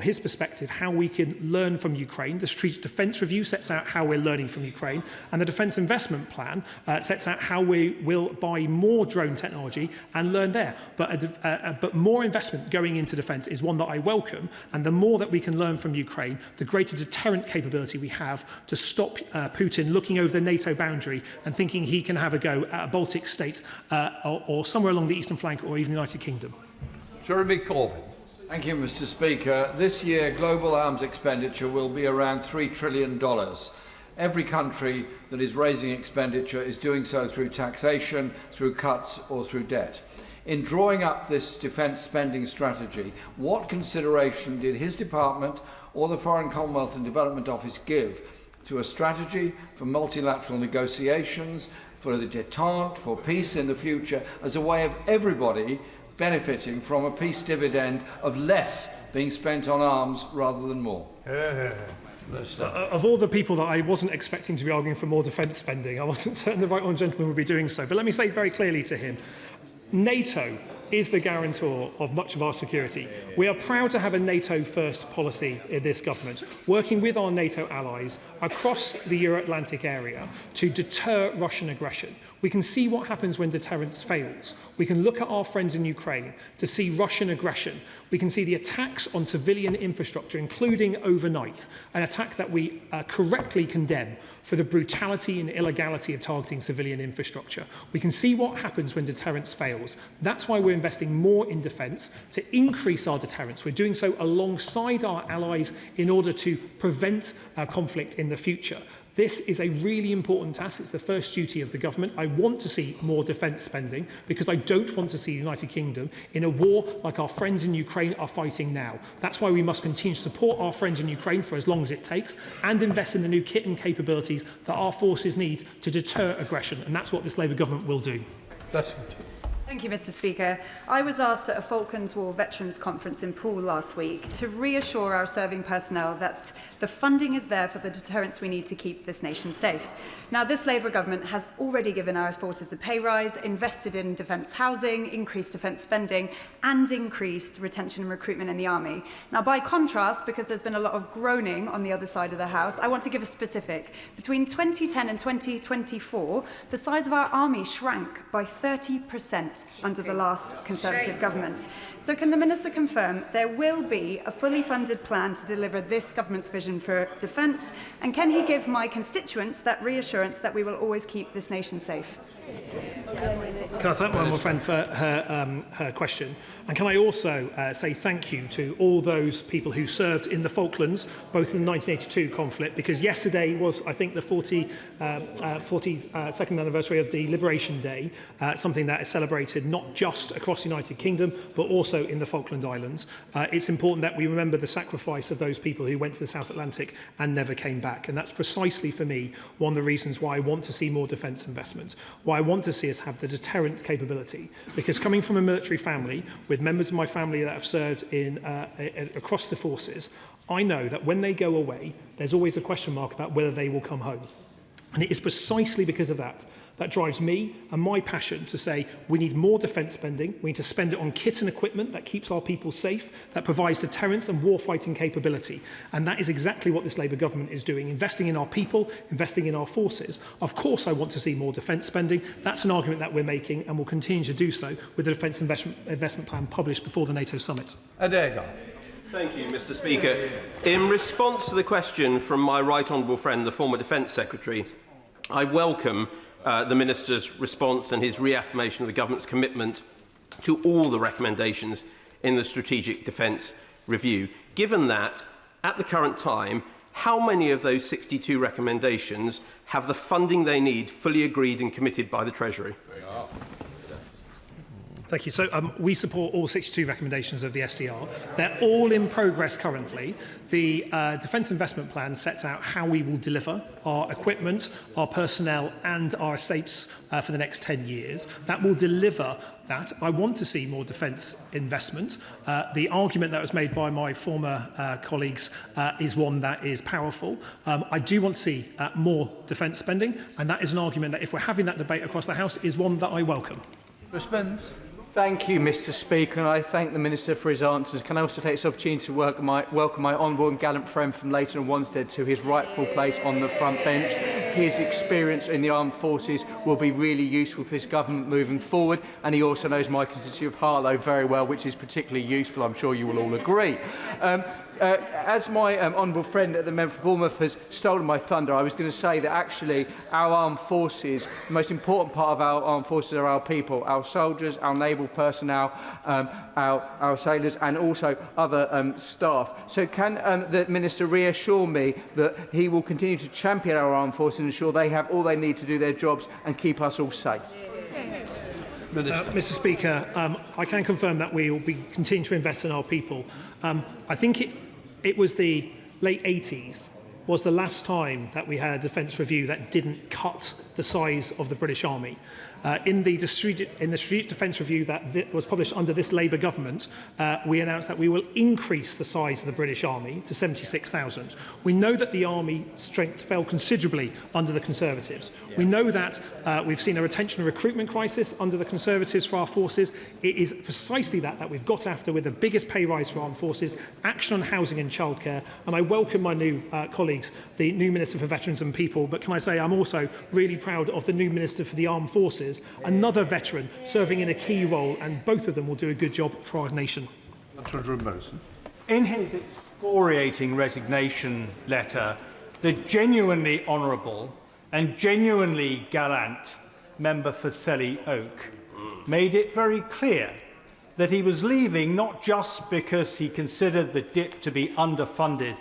his perspective how we can learn from Ukraine. The Strategic Defence Review sets out how we're learning from Ukraine, and the Defence Investment Plan sets out how we will buy more drone technology and learn there. But more investment going into defence is one that I welcome, and the more that we can learn from Ukraine, the greater deterrent capability we have to stop Putin looking over the NATO boundary and thinking he can have a go at a Baltic state or somewhere along the eastern flank or even the United Kingdom. Jeremy Corbyn. Thank you, Mr. Speaker. This year, global arms expenditure will be around $3 trillion. Every country that is raising expenditure is doing so through taxation, through cuts or through debt. In drawing up this defence spending strategy, what consideration did his department or the Foreign Commonwealth and Development Office give to a strategy for multilateral negotiations, for the détente, for peace in the future, as a way of everybody benefiting from a peace dividend of less being spent on arms rather than more? Of all the people that I wasn't expecting to be arguing for more defence spending, I wasn't certain the right honourable gentleman would be doing so. But let me say very clearly to him, NATO is the guarantor of much of our security. We are proud to have a NATO-first policy in this government, working with our NATO allies across the Euro-Atlantic area to deter Russian aggression. We can see what happens when deterrence fails. We can look at our friends in Ukraine to see Russian aggression. We can see the attacks on civilian infrastructure, including overnight, an attack that we correctly condemn for the brutality and illegality of targeting civilian infrastructure. We can see what happens when deterrence fails. That's why we're investing more in defence to increase our deterrence. We're doing so alongside our allies in order to prevent conflict in the future. This is a really important task. It's the first duty of the government. I want to see more defence spending because I don't want to see the United Kingdom in a war like our friends in Ukraine are fighting now. That's why we must continue to support our friends in Ukraine for as long as it takes and invest in the new kit and capabilities that our forces need to deter aggression. And that's what this Labour government will do. Thank you, Mr. Speaker. I was asked at a Falklands War Veterans Conference in Poole last week to reassure our serving personnel that the funding is there for the deterrence we need to keep this nation safe. Now, this Labour government has already given our forces a pay rise, invested in defence housing, increased defence spending, and increased retention and recruitment in the army. Now, by contrast, because there's been a lot of groaning on the other side of the House, I want to give a specific. Between 2010 and 2024, the size of our army shrank by 30%. Under the last Conservative government. So can the Minister confirm there will be a fully funded plan to deliver this government's vision for defence? And can he give my constituents that reassurance that we will always keep this nation safe? Can I thank my more friend for her question? And can I also say thank you to all those people who served in the Falklands, both in the 1982 conflict, because yesterday was, I think, the 42nd anniversary of the Liberation Day, something that is celebrated not just across the United Kingdom, but also in the Falkland Islands. It's important that we remember the sacrifice of those people who went to the South Atlantic and never came back. And that's precisely, for me, one of the reasons why I want to see more defence investment, why I want to see us have the deterrent capability. Because coming from a military family, with members of my family that have served in across the forces, I know that when they go away, there's always a question mark about whether they will come home. And it is precisely because of that that drives me and my passion to say we need more defence spending, we need to spend it on kit and equipment that keeps our people safe, that provides deterrence and war-fighting capability. And that is exactly what this Labour government is doing, investing in our people, investing in our forces. Of course I want to see more defence spending. That's an argument that we're making and will continue to do so with the Defence Investment Plan published before the NATO summit. Thank you, Mr. Speaker. In response to the question from my right honourable friend, the former Defence Secretary, I welcome the Minister's response and his reaffirmation of the Government's commitment to all the recommendations in the Strategic Defence Review. Given that, at the current time, how many of those 62 recommendations have the funding they need fully agreed and committed by the Treasury? Thank you. So we support all 62 recommendations of the SDR. They're all in progress currently. The Defence Investment Plan sets out how we will deliver our equipment, our personnel and our estates for the next 10 years. That will deliver that. I want to see more defence investment. The argument that was made by my former colleagues is one that is powerful. I do want to see more defence spending, and that is an argument that, if we're having that debate across the House, is one that I welcome. Thank you, Mr. Speaker, and I thank the Minister for his answers. Can I also take this opportunity to welcome my honourable and gallant friend from Leighton and Wanstead to his rightful place on the front bench. His experience in the armed forces will be really useful for this government moving forward, and he also knows my constituency of Harlow very well, which is particularly useful. I'm sure you will all agree. As my honourable friend at the member for Bournemouth has stolen my thunder, I was going to say that actually our armed forces, the most important part of our armed forces are our people, our soldiers, our naval personnel, our sailors and also other staff. So can the Minister reassure me that he will continue to champion our armed forces and ensure they have all they need to do their jobs and keep us all safe? Mr. Speaker, I can confirm that we will be continuing to invest in our people. I think it was the late 80s was the last time that we had a defence review that didn't cut the size of the British Army. In the Strategic Defence Review that was published under this Labour government, we announced that we will increase the size of the British Army to 76,000. We know that the Army strength fell considerably under the Conservatives. We know that we've seen a retention and recruitment crisis under the Conservatives for our forces. It is precisely that we've got after with the biggest pay rise for armed forces, action on housing and childcare, and I welcome my new colleagues, the new Minister for Veterans and People, but can I say I'm also really proud of the new Minister for the Armed Forces, another veteran serving in a key role, and both of them will do a good job for our nation. In his excoriating resignation letter, the genuinely honourable and genuinely gallant member for Selly Oak made it very clear that he was leaving not just because he considered the DIP to be underfunded,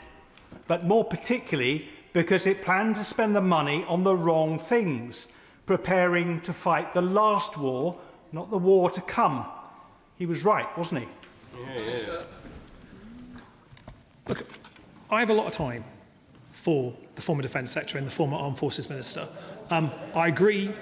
but more particularly because it planned to spend the money on the wrong things, preparing to fight the last war, not the war to come. He was right, wasn't he? Yeah. Look, I have a lot of time for the former Defence Secretary and the former Armed Forces Minister. I agree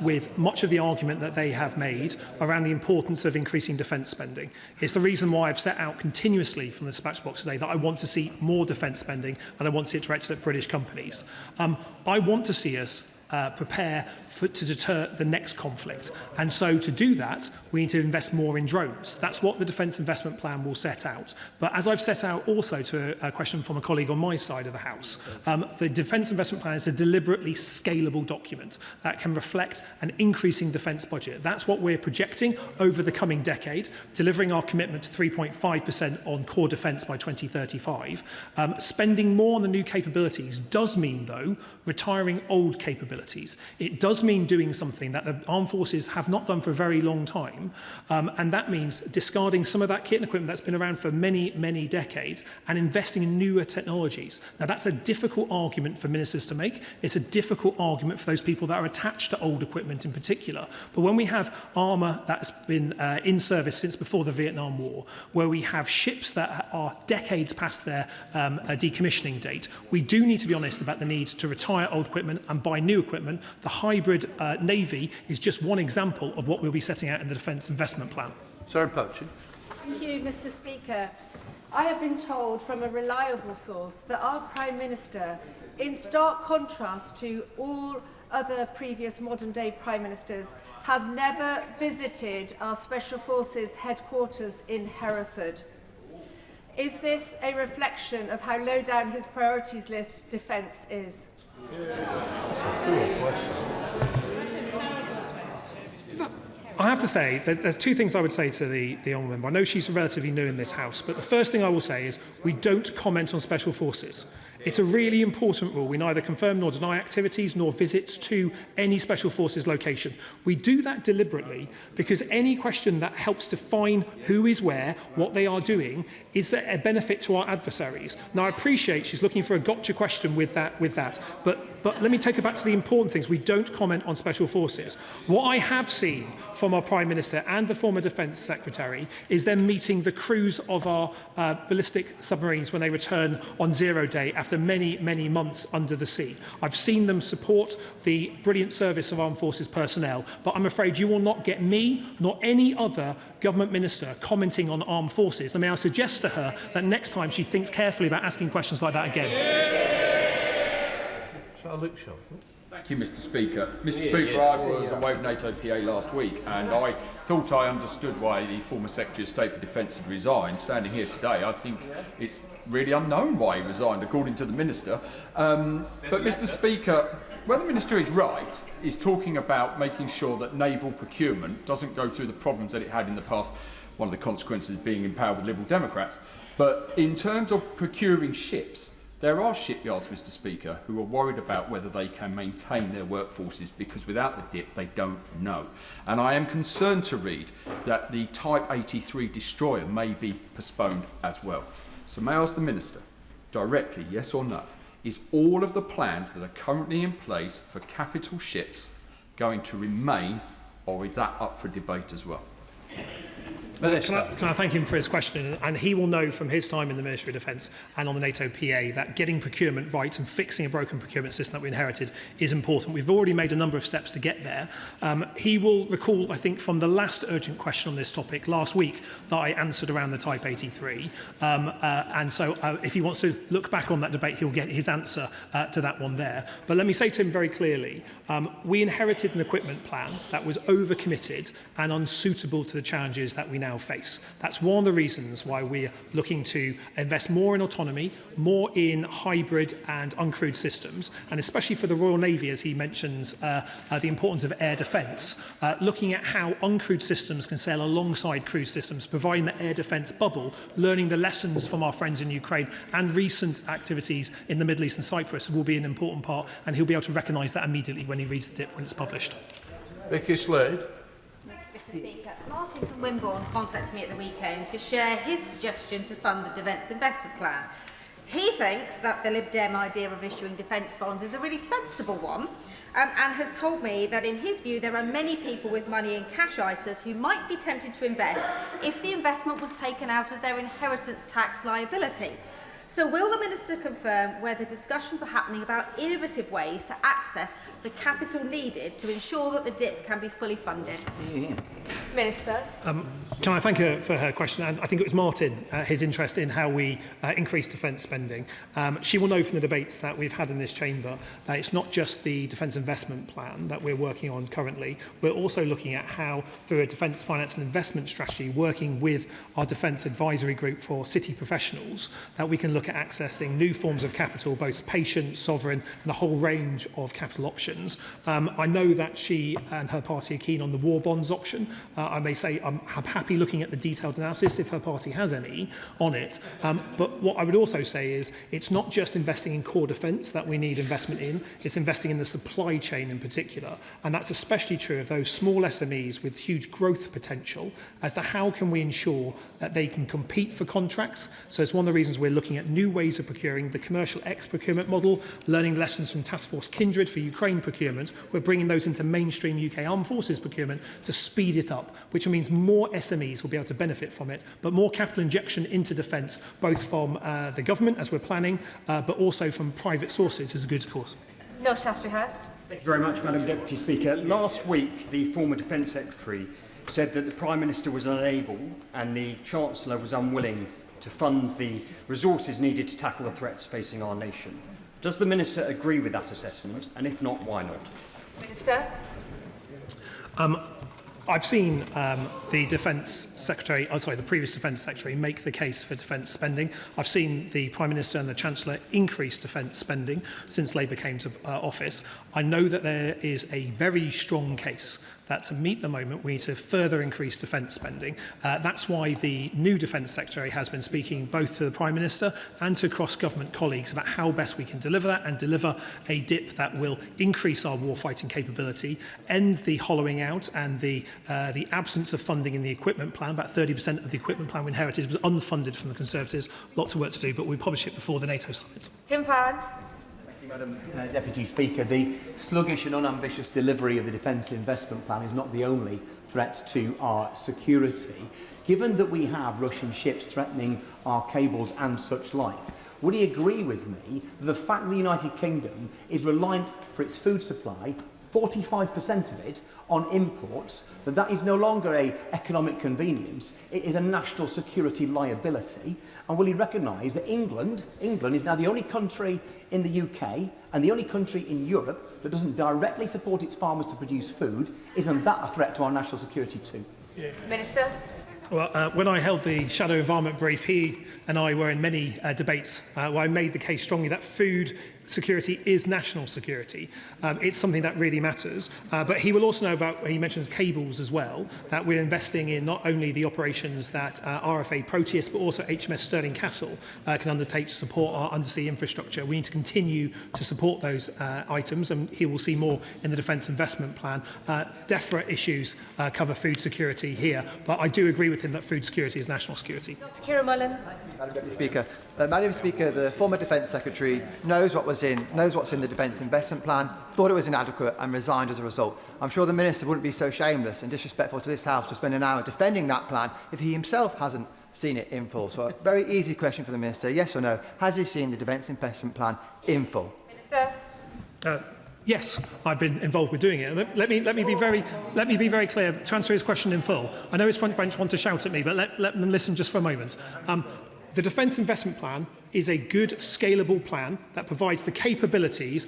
with much of the argument that they have made around the importance of increasing defence spending. It's the reason why I've set out continuously from the dispatch box today that I want to see more defence spending and I want to see it directed at British companies. I want to see us prepare to deter the next conflict. And so to do that, we need to invest more in drones. That's what the Defence Investment Plan will set out. But as I've set out also to a question from a colleague on my side of the House, the Defence Investment Plan is a deliberately scalable document that can reflect an increasing defence budget. That's what we're projecting over the coming decade, delivering our commitment to 3.5% on core defence by 2035. Spending more on the new capabilities does mean, though, retiring old capabilities. It does mean doing something that the armed forces have not done for a very long time, and that means discarding some of that kit and equipment that's been around for many, many decades and investing in newer technologies. Now, that's a difficult argument for ministers to make. It's a difficult argument for those people that are attached to old equipment in particular. But when we have armour that's been in service since before the Vietnam War, where we have ships that are decades past their decommissioning date, we do need to be honest about the need to retire old equipment and buy new equipment. The hybrid Navy is just one example of what we'll be setting out in the Defence Investment Plan. Sarah Poachin. Thank you, Mr. Speaker. I have been told from a reliable source that our Prime Minister, in stark contrast to all other previous modern-day Prime Ministers, has never visited our Special Forces headquarters in Hereford. Is this a reflection of how low down his priorities list defence is? That's a cool question. I have to say, there's two things I would say to the honourable member. I know she's relatively new in this House, but the first thing I will say is we don't comment on special forces. It's a really important rule. We neither confirm nor deny activities nor visits to any special forces location. We do that deliberately because any question that helps define who is where, what they are doing, is a benefit to our adversaries. Now, I appreciate she's looking for a gotcha question with that, but let me take her back to the important things. We don't comment on special forces. What I have seen from our Prime Minister and the former Defence Secretary is them meeting the crews of our ballistic submarines when they return on zero day after many, many months under the sea. I've seen them support the brilliant service of armed forces personnel, but I'm afraid you will not get me nor any other government minister commenting on armed forces. I mean, I'll suggest to her that next time she thinks carefully about asking questions like that again. Thank you, Mr. Speaker. Mr. Speaker, I was away with NATO PA last week, and I thought I understood why the former Secretary of State for Defence had resigned. Standing here today, I think it's really unknown why he resigned, according to the Minister. But, Mr. Speaker, where the Minister is right, is talking about making sure that naval procurement doesn't go through the problems that it had in the past, one of the consequences being in power with Liberal Democrats. But in terms of procuring ships, there are shipyards, Mr. Speaker, who are worried about whether they can maintain their workforces because without the DIP, they don't know. And I am concerned to read that the Type 83 destroyer may be postponed as well. So may I ask the Minister, directly, yes or no, is all of the plans that are currently in place for capital ships going to remain, or is that up for debate as well? Can I thank him for his question? And he will know from his time in the Ministry of Defence and on the NATO PA that getting procurement right and fixing a broken procurement system that we inherited is important. We've already made a number of steps to get there. He will recall, I think, from the last urgent question on this topic last week that I answered around the Type 83. And so if he wants to look back on that debate, he'll get his answer to that one there. But let me say to him very clearly, we inherited an equipment plan that was overcommitted and unsuitable to the challenges that we now face. That's one of the reasons why we're looking to invest more in autonomy, more in hybrid and uncrewed systems, and especially for the Royal Navy, as he mentions, the importance of air defence, looking at how uncrewed systems can sail alongside crewed systems, providing the air defence bubble, learning the lessons from our friends in Ukraine and recent activities in the Middle East and Cyprus will be an important part, and he'll be able to recognise that immediately when he reads the tip when it's published. Vicky Slade. Mr. Speaker, Martin from Wimborne contacted me at the weekend to share his suggestion to fund the Defence Investment Plan. He thinks that the Lib Dem idea of issuing defence bonds is a really sensible one, and has told me that in his view there are many people with money in cash ISAs who might be tempted to invest if the investment was taken out of their inheritance tax liability. So will the Minister confirm whether discussions are happening about innovative ways to access the capital needed to ensure that the DIP can be fully funded? Minister. Can I thank her for her question? And I think it was Martin, his interest in how we increase defence spending. She will know from the debates that we've had in this chamber that it's not just the Defence Investment Plan that we're working on currently. We're also looking at how, through a Defence Finance and Investment Strategy, working with our Defence Advisory Group for City Professionals, that we can look at accessing new forms of capital, both patient, sovereign, and a whole range of capital options. I know that she and her party are keen on the war bonds option. I may say I'm happy looking at the detailed analysis if her party has any on it. But what I would also say is it's not just investing in core defence that we need investment in, it's investing in the supply chain in particular. And that's especially true of those small SMEs with huge growth potential as to how can we ensure that they can compete for contracts. So it's one of the reasons we're looking at new ways of procuring, the commercial procurement model, learning lessons from Task Force Kindred for Ukraine procurement. We're bringing those into mainstream UK Armed Forces procurement to speed it up, which means more SMEs will be able to benefit from it, but more capital injection into defence, both from the government, as we're planning, but also from private sources is a good course. No, Shastrihurst. Thank you very much, Madam Deputy Speaker. Last week, the former Defence Secretary said that the Prime Minister was unable and the Chancellor was unwilling to fund the resources needed to tackle the threats facing our nation. Does the Minister agree with that assessment, and if not, why not? Minister. I've seen the Defence Secretary, the previous Defence Secretary, make the case for defence spending. I've seen the Prime Minister and the Chancellor increase defence spending since Labour came to office. I know that there is a very strong case that to meet the moment we need to further increase defence spending. That's why the new Defence Secretary has been speaking both to the Prime Minister and to cross-government colleagues about how best we can deliver that and deliver a DIP that will increase our warfighting capability, end the hollowing out and the absence of funding in the equipment plan. About 30% of the equipment plan we inherited was unfunded from the Conservatives. Lots of work to do, but we publish it before the NATO summit. Tim Farron. Madam Deputy Speaker, the sluggish and unambitious delivery of the Defence Investment Plan is not the only threat to our security. Given that we have Russian ships threatening our cables and such like, would he agree with me that the fact that the United Kingdom is reliant for its food supply, 45% of it, on imports, that is no longer an economic convenience, it is a national security liability? And will he recognise that England is now the only country in the UK and the only country in Europe that doesn't directly support its farmers to produce food? Isn't that a threat to our national security too? Yeah. Minister. Well, when I held the Shadow Environment brief, he and I were in many debates where I made the case strongly that food security is national security. It's something that really matters. But he will also know about, he mentions cables as well, that we're investing in not only the operations that RFA Proteus, but also HMS Stirling Castle can undertake to support our undersea infrastructure. We need to continue to support those items, and he will see more in the Defence Investment Plan. DEFRA issues cover food security here, but I do agree with him that food security is national security. Dr. Keir Mullen. Madam Deputy Speaker, the former Defence Secretary knows what was knows what's in the Defence Investment Plan, thought it was inadequate and resigned as a result. I'm sure the Minister wouldn't be so shameless and disrespectful to this House to spend an hour defending that plan if he himself hasn't seen it in full. So a very easy question for the Minister, yes or no, has he seen the Defence Investment Plan in full? Minister. Yes, I've been involved with doing it. Let me be very clear to answer his question in full. I know his front bench want to shout at me, but let them listen just for a moment. The Defence Investment Plan is a good, scalable plan that provides the capabilities.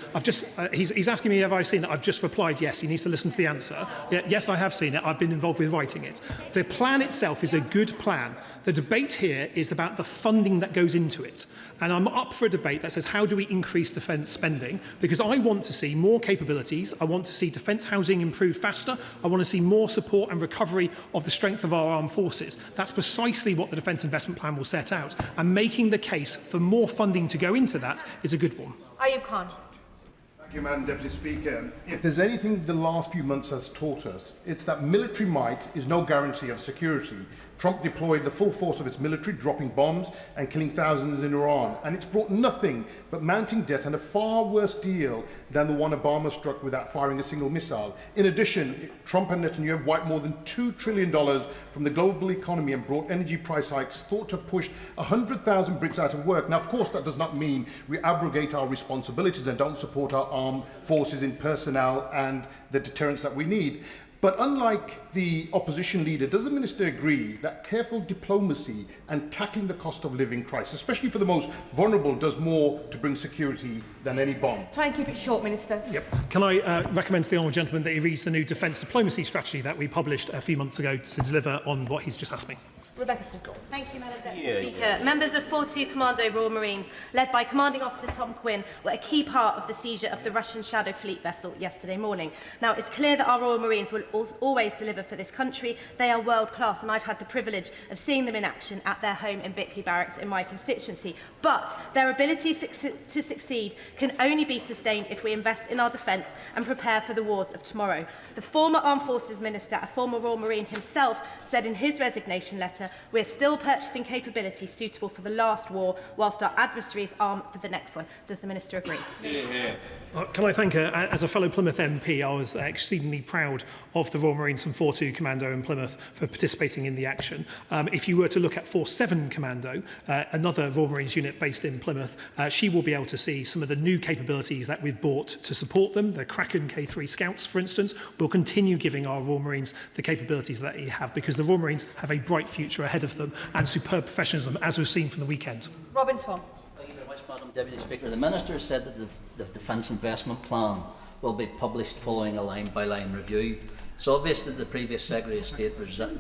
He's asking me have I seen it. I've just replied yes. He needs to listen to the answer. Yes, I have seen it. I've been involved with writing it. The plan itself is a good plan. The debate here is about the funding that goes into it. And I'm up for a debate that says how do we increase defence spending? Because I want to see more capabilities. I want to see defence housing improve faster. I want to see more support and recovery of the strength of our armed forces. That's precisely what the Defence Investment Plan will set out. And making the case for more funding to go into that is a good one. Ayub Khan. Thank you, Madam Deputy Speaker. If there's anything the last few months has taught us, it's that military might is no guarantee of security. Trump deployed the full force of its military, dropping bombs and killing thousands in Iran. And it's brought nothing but mounting debt and a far worse deal than the one Obama struck without firing a single missile. In addition, Trump and Netanyahu have wiped more than $2 trillion from the global economy and brought energy price hikes thought to have pushed 100,000 Brits out of work. Now, of course, that does not mean we abrogate our responsibilities and don't support our armed forces in personnel and the deterrence that we need. But unlike the opposition leader, does the Minister agree that careful diplomacy and tackling the cost of living crisis, especially for the most vulnerable, does more to bring security than any bomb? Try and keep it short, Minister. Yep. Can I recommend to the honourable gentleman that he reads the new defence diplomacy strategy that we published a few months ago to deliver on what he's just asked me? Rebecca. Thank you, Madam Deputy Speaker. Members of 42 Commando Royal Marines, led by Commanding Officer Tom Quinn, were a key part of the seizure of the Russian Shadow Fleet vessel yesterday morning. Now, it's clear that our Royal Marines will always deliver for this country. They are world class, and I've had the privilege of seeing them in action at their home in Bickley Barracks in my constituency. But their ability to succeed can only be sustained if we invest in our defence and prepare for the wars of tomorrow. The former Armed Forces Minister, a former Royal Marine himself, said in his resignation letter, "We're still purchasing capability suitable for the last war, whilst our adversaries arm for the next one." Does the Minister agree? Can I thank her? As a fellow Plymouth MP, I was exceedingly proud of the Royal Marines from 4-2 Commando in Plymouth for participating in the action. If you were to look at 4-7 Commando, another Royal Marines unit based in Plymouth, she will be able to see some of the new capabilities that we've bought to support them. The Kraken K3 Scouts, for instance, will continue giving our Royal Marines the capabilities that they have, because the Royal Marines have a bright future ahead of them and superb professionalism, as we've seen from the weekend. Robin Swan. Thank you very much, Madam Deputy Speaker. The Minister said that the Defence Investment Plan will be published following a line-by-line review. It's obvious that the previous Secretary of State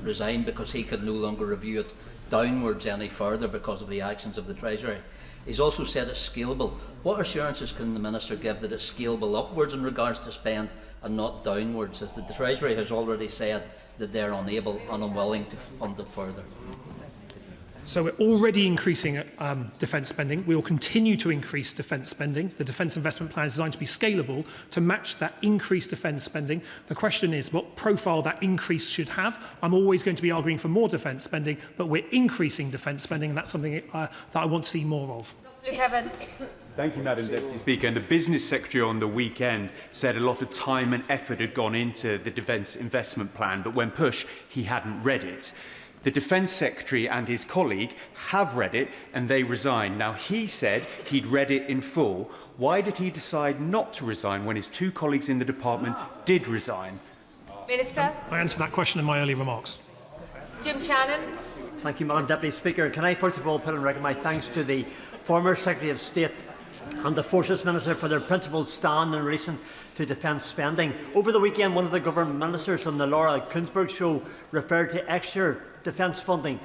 resigned because he could no longer review it downwards any further because of the actions of the Treasury. He's also said it's scalable. What assurances can the Minister give that it's scalable upwards in regards to spend and not downwards, as the Treasury has already said that they're unable and unwilling to fund it further? So we're already increasing defence spending. We will continue to increase defence spending. The Defence Investment Plan is designed to be scalable to match that increased defence spending. The question is what profile that increase should have. I'm always going to be arguing for more defence spending, but we're increasing defence spending, and that's something that I want to see more of. Kevin. Thank you, Madam Deputy Speaker. And the Business Secretary on the weekend said a lot of time and effort had gone into the Defence Investment Plan, but when pushed, he hadn't read it. The Defence Secretary and his colleague have read it and they resigned. Now, he said he'd read it in full. Why did he decide not to resign when his two colleagues in the department did resign? Minister. I answered that question in my early remarks. Jim Shannon. Thank you, Madam Deputy Speaker. Can I first of all put on record my thanks to the former Secretary of State and the Forces Minister for their principled stand in relation to defence spending. Over the weekend, one of the government ministers on the Laura Kuenssberg show referred to extra defence funding.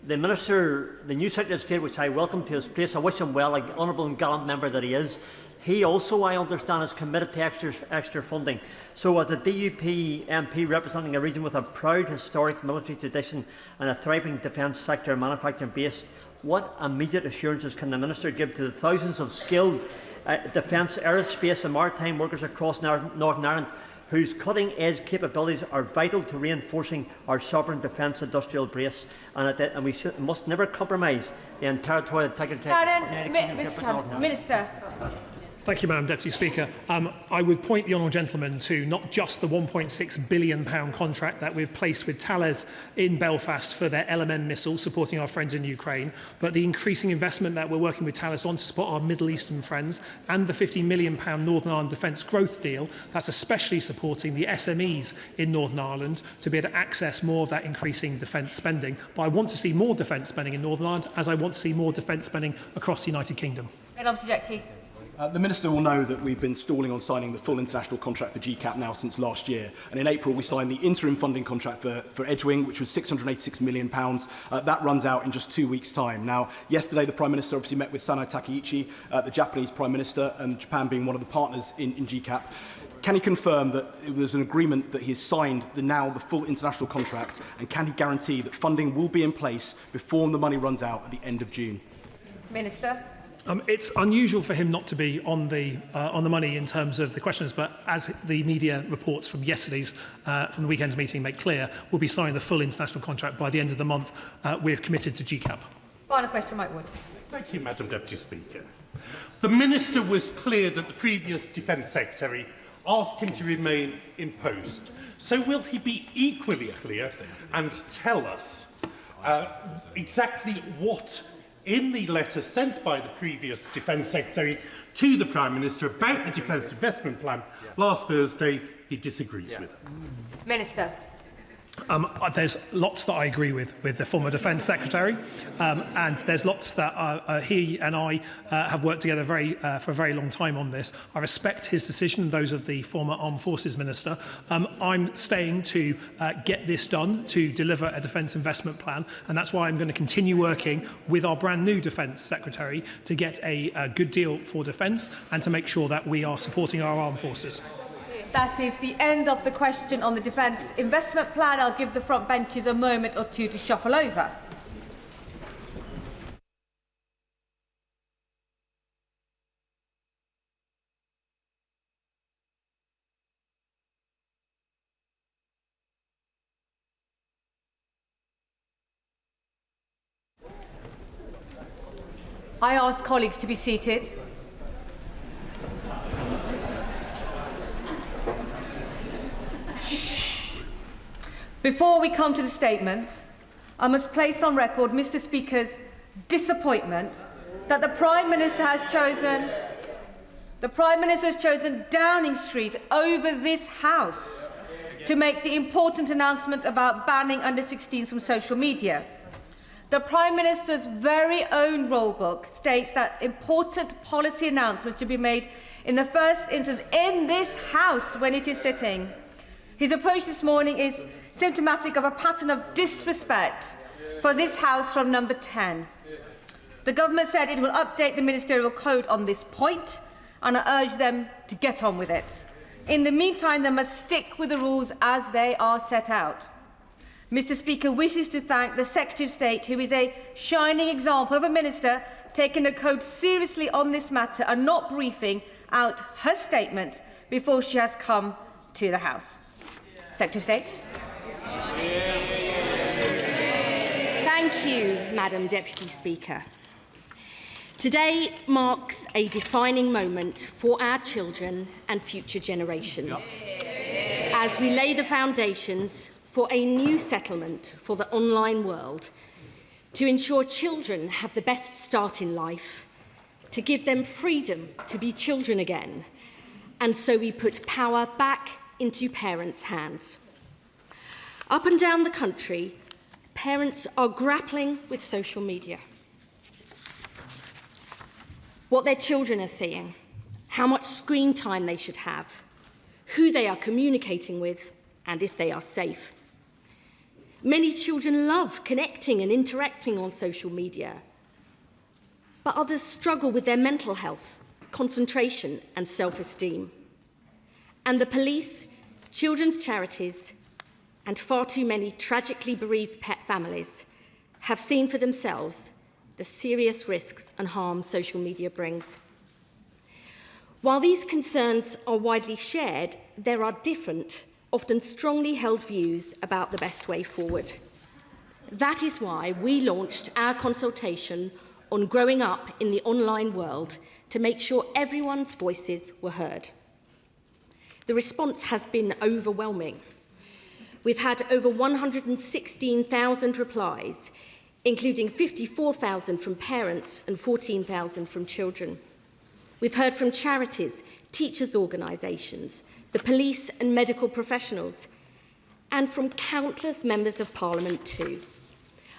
The Minister, the new Secretary of State, which I welcome to his place, I wish him well, like honourable and gallant member that he is. He also, I understand, is committed to extra funding. So as a DUP MP representing a region with a proud historic military tradition and a thriving defence sector and manufacturing base, what immediate assurances can the Minister give to the thousands of skilled defence, aerospace and maritime workers across Northern Ireland whose cutting-edge capabilities are vital to reinforcing our sovereign defence industrial base, and we must never compromise the territorial integrity. Mr. Minister. Thank you, Madam Deputy Speaker. I would point the honourable gentleman to not just the £1.6 billion contract that we've placed with Thales in Belfast for their LMM missile, supporting our friends in Ukraine, but the increasing investment that we're working with Thales on to support our Middle Eastern friends, and the £50 million Northern Ireland Defence Growth Deal, that's especially supporting the SMEs in Northern Ireland to be able to access more of that increasing defence spending. But I want to see more defence spending in Northern Ireland, as I want to see more defence spending across the United Kingdom. The Minister will know that we've been stalling on signing the full international contract for GCAP now since last year. And in April, we signed the interim funding contract for Edgewing, which was £686 million. That runs out in just 2 weeks' time. Now, yesterday, the Prime Minister obviously met with Sano Takaichi, the Japanese Prime Minister, and Japan being one of the partners in GCAP. Can he confirm that it was an agreement that he has signed the full international contract? And can he guarantee that funding will be in place before the money runs out at the end of June? Minister. It's unusual for him not to be on the money in terms of the questions, but as the media reports from yesterday's, from the weekend's meeting make clear, we'll be signing the full international contract by the end of the month. We're committed to GCAP. Final question, Mike Wood. Thank you, Madam Deputy Speaker. The Minister was clear that the previous Defence Secretary asked him to remain in post. So will he be equally clear and tell us exactly what in the letter sent by the previous Defence Secretary to the Prime Minister about the Defence Investment Plan last Thursday he disagrees with? Minister. There's lots that I agree with the former Defence Secretary, and there's lots that he and I have worked together for a very long time on this. I respect his decision and those of the former Armed Forces Minister. I'm staying to get this done, to deliver a Defence Investment Plan, and that's why I'm going to continue working with our brand new Defence Secretary to get a good deal for defence and to make sure that we are supporting our armed forces. That is the end of the question on the Defence Investment Plan. I'll give the front benches a moment or two to shuffle over. I ask colleagues to be seated. Before we come to the statements, I must place on record Mr. Speaker's disappointment that the Prime Minister has chosen Downing Street over this House to make the important announcement about banning under-16s from social media. The Prime Minister's very own rulebook states that important policy announcements should be made in the first instance in this House when it is sitting. His approach this morning is symptomatic of a pattern of disrespect for this House from number 10. The government said it will update the ministerial code on this point, and I urge them to get on with it. In the meantime, they must stick with the rules as they are set out. Mr. Speaker wishes to thank the Secretary of State, who is a shining example of a minister taking the code seriously on this matter and not briefing out her statement before she has come to the House. Secretary of State. Thank you, Madam Deputy Speaker. Today marks a defining moment for our children and future generations as we lay the foundations for a new settlement for the online world to ensure children have the best start in life, to give them freedom to be children again, and so we put power back into parents' hands. Up and down the country, parents are grappling with social media. What their children are seeing, how much screen time they should have, who they are communicating with, and if they are safe. Many children love connecting and interacting on social media, but others struggle with their mental health, concentration, and self-esteem. And the police, children's charities, and far too many tragically bereaved pet families have seen for themselves the serious risks and harm social media brings. While these concerns are widely shared, there are different, often strongly held views about the best way forward. That is why we launched our consultation on growing up in the online world to make sure everyone's voices were heard. The response has been overwhelming. We've had over 116,000 replies, including 54,000 from parents and 14,000 from children. We've heard from charities, teachers' organisations, the police and medical professionals, and from countless members of Parliament too.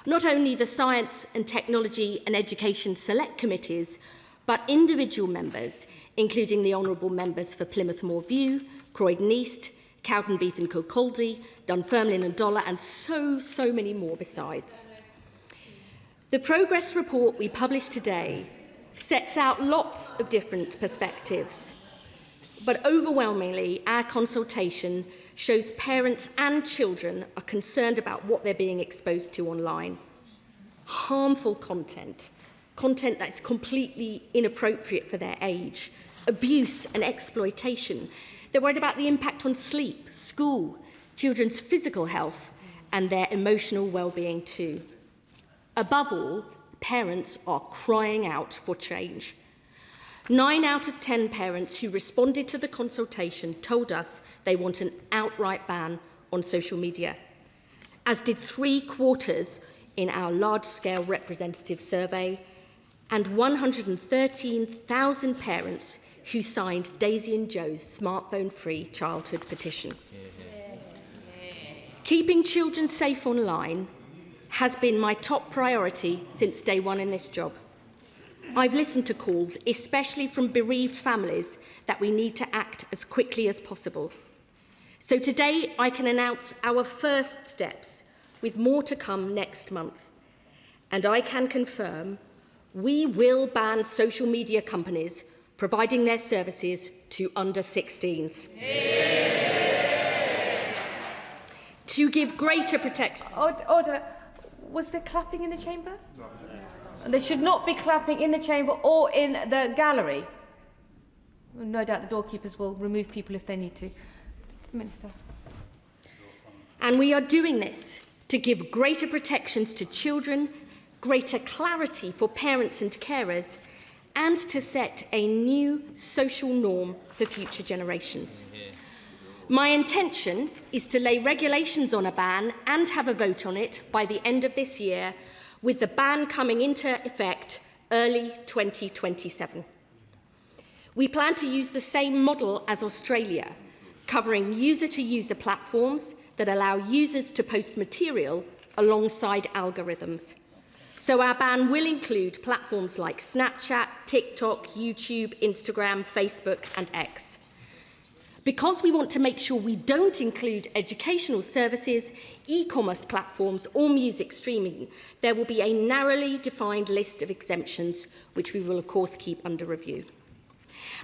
Not only the Science and Technology and Education Select Committees, but individual members, including the honourable members for Plymouth Moor View, Croydon East, Cowdenbeath and Kirkcaldy, Dunfermline and Dollar, and so many more besides. The progress report we published today sets out lots of different perspectives, but overwhelmingly our consultation shows parents and children are concerned about what they're being exposed to online. Harmful content, content that's completely inappropriate for their age, abuse and exploitation. They're worried about the impact on sleep, school, children's physical health, and their emotional well-being too. Above all, parents are crying out for change. 9 out of 10 parents who responded to the consultation told us they want an outright ban on social media, as did 3/4 in our large-scale representative survey, and 113,000 parents who signed Daisy and Joe's smartphone-free childhood petition. Keeping children safe online has been my top priority since day one in this job. I've listened to calls, especially from bereaved families, that we need to act as quickly as possible. So today I can announce our first steps, with more to come next month. And I can confirm we will ban social media companies providing their services to under-16s. To give greater protection. Order. Was there clapping in the chamber? There should not be clapping in the chamber or in the gallery. No doubt the doorkeepers will remove people if they need to. Minister. And we are doing this to give greater protections to children, greater clarity for parents and carers, and to set a new social norm for future generations. My intention is to lay regulations on a ban and have a vote on it by the end of this year, with the ban coming into effect early 2027. We plan to use the same model as Australia, covering user-to-user platforms that allow users to post material alongside algorithms. So our ban will include platforms like Snapchat, TikTok, YouTube, Instagram, Facebook and X. Because we want to make sure we don't include educational services, e-commerce platforms or music streaming, there will be a narrowly defined list of exemptions, which we will of course keep under review.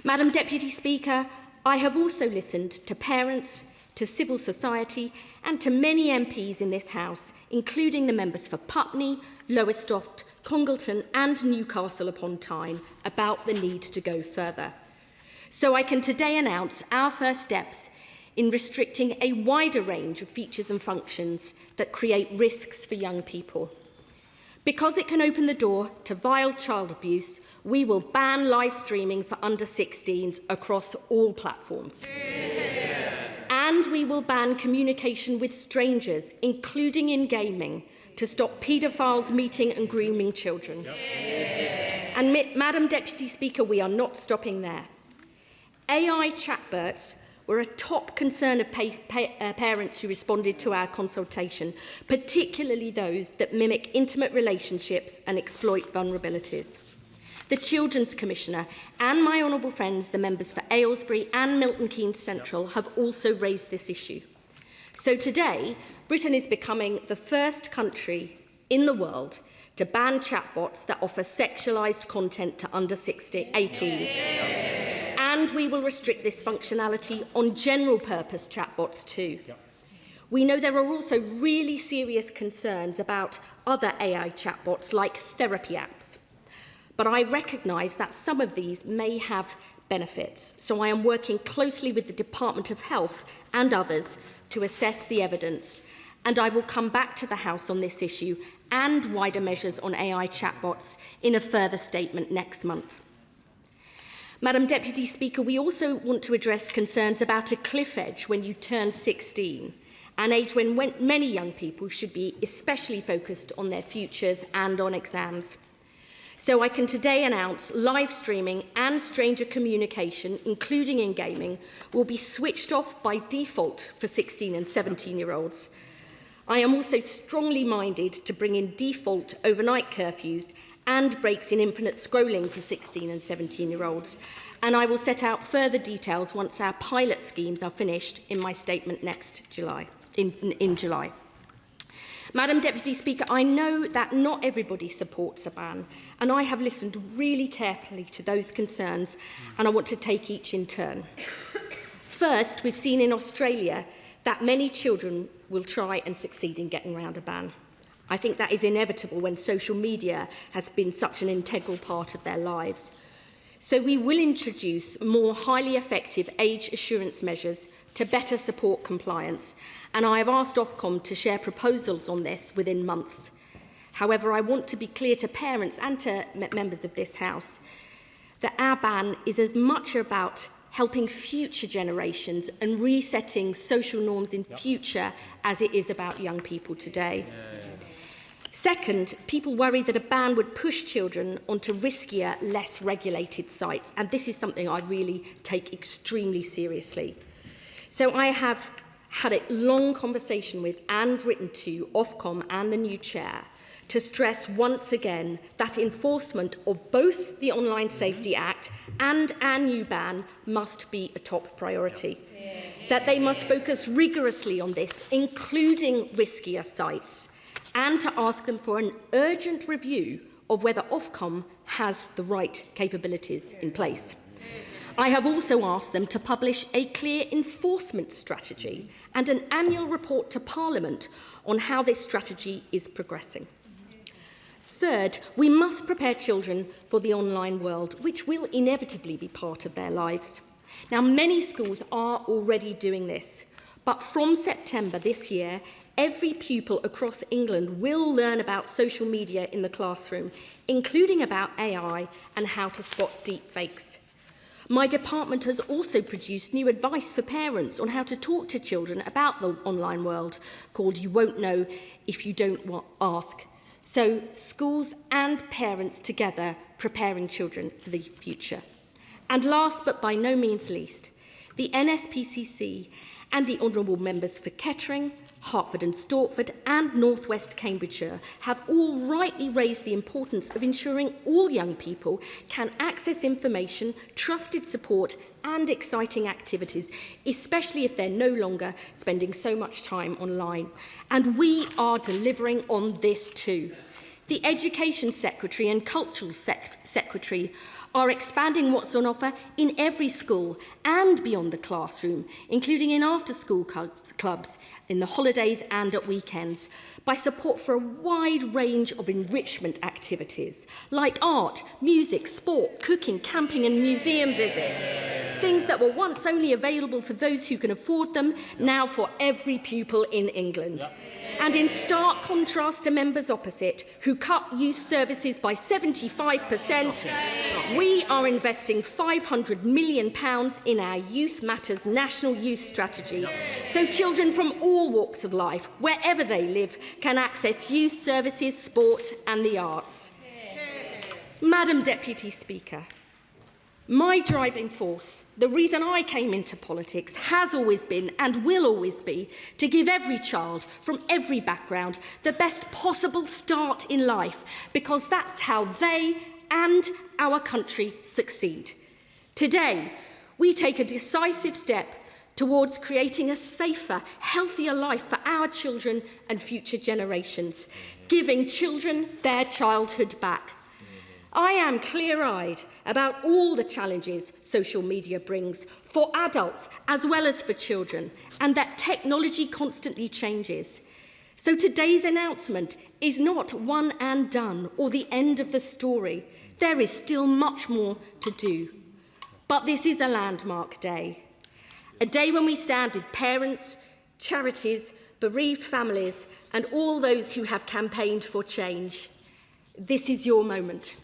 Madam Deputy Speaker, I have also listened to parents, to civil society and to many MPs in this House, including the members for Putney, Lowestoft, Congleton and Newcastle upon Tyne, about the need to go further. So I can today announce our first steps in restricting a wider range of features and functions that create risks for young people. Because it can open the door to vile child abuse, we will ban live streaming for under-16s across all platforms. And we will ban communication with strangers, including in gaming, to stop paedophiles meeting and grooming children. And Madam Deputy Speaker, we are not stopping there. AI chatbots were a top concern of parents who responded to our consultation, particularly those that mimic intimate relationships and exploit vulnerabilities. The Children's Commissioner and my honourable friends, the members for Aylesbury and Milton Keynes Central, have also raised this issue. So today, Britain is becoming the first country in the world to ban chatbots that offer sexualised content to under-18s. And we will restrict this functionality on general-purpose chatbots too. We know there are also really serious concerns about other AI chatbots like therapy apps. But I recognise that some of these may have benefits, so I am working closely with the Department of Health and others to assess the evidence and I will come back to the House on this issue and wider measures on AI chatbots in a further statement next month. Madam Deputy Speaker, we also want to address concerns about a cliff edge when you turn 16, an age when many young people should be especially focused on their futures and on exams. So I can today announce live streaming and stranger communication, including in gaming, will be switched off by default for 16 and 17-year-olds. I am also strongly minded to bring in default overnight curfews and breaks in infinite scrolling for 16 and 17-year-olds, and I will set out further details once our pilot schemes are finished in my statement next July, in July. Madam Deputy Speaker, I know that not everybody supports a ban, and I have listened really carefully to those concerns, and I want to take each in turn. First, we've seen in Australia that many children will try and succeed in getting around a ban. I think that is inevitable when social media has been such an integral part of their lives. So we will introduce more highly effective age assurance measures to better support compliance, and I have asked Ofcom to share proposals on this within months. However, I want to be clear to parents and to members of this House that our ban is as much about helping future generations and resetting social norms in future as it is about young people today. Second, people worry that a ban would push children onto riskier, less regulated sites, and this is something I really take extremely seriously. So I have had a long conversation with and written to Ofcom and the new chair to stress once again that enforcement of both the Online Safety Act and our new ban must be a top priority. That they must focus rigorously on this, including riskier sites, and to ask them for an urgent review of whether Ofcom has the right capabilities in place. I have also asked them to publish a clear enforcement strategy and an annual report to Parliament on how this strategy is progressing. Third, we must prepare children for the online world, which will inevitably be part of their lives. Now, many schools are already doing this, but from September this year, every pupil across England will learn about social media in the classroom, including about AI and how to spot deepfakes. My department has also produced new advice for parents on how to talk to children about the online world, called You Won't Know If You Don't Ask. So schools and parents together preparing children for the future. And last but by no means least, the NSPCC and the honourable members for Kettering, Hertford and Stortford and North West Cambridgeshire have all rightly raised the importance of ensuring all young people can access information, trusted support and exciting activities, especially if they're no longer spending so much time online. And we are delivering on this too. The Education Secretary and Cultural Secretary are expanding what's on offer in every school and beyond the classroom, including in after-school clubs, in the holidays and at weekends, by support for a wide range of enrichment activities, like art, music, sport, cooking, camping and museum visits. Things that were once only available for those who can afford them, now for every pupil in England. And in stark contrast to members opposite, who cut youth services by 75%, we are investing £500 million in our Youth Matters National Youth Strategy, so children from all walks of life, wherever they live, can access youth services, sport and the arts. Madam Deputy Speaker, my driving force, the reason I came into politics, has always been and will always be to give every child from every background the best possible start in life, because that's how they and our country succeed. Today, we take a decisive step towards creating a safer, healthier life for our children and future generations, giving children their childhood back. I am clear-eyed about all the challenges social media brings for adults as well as for children, and that technology constantly changes. So today's announcement is not one and done or the end of the story. There is still much more to do. But this is a landmark day. A day when we stand with parents, charities, bereaved families, and all those who have campaigned for change. This is your moment.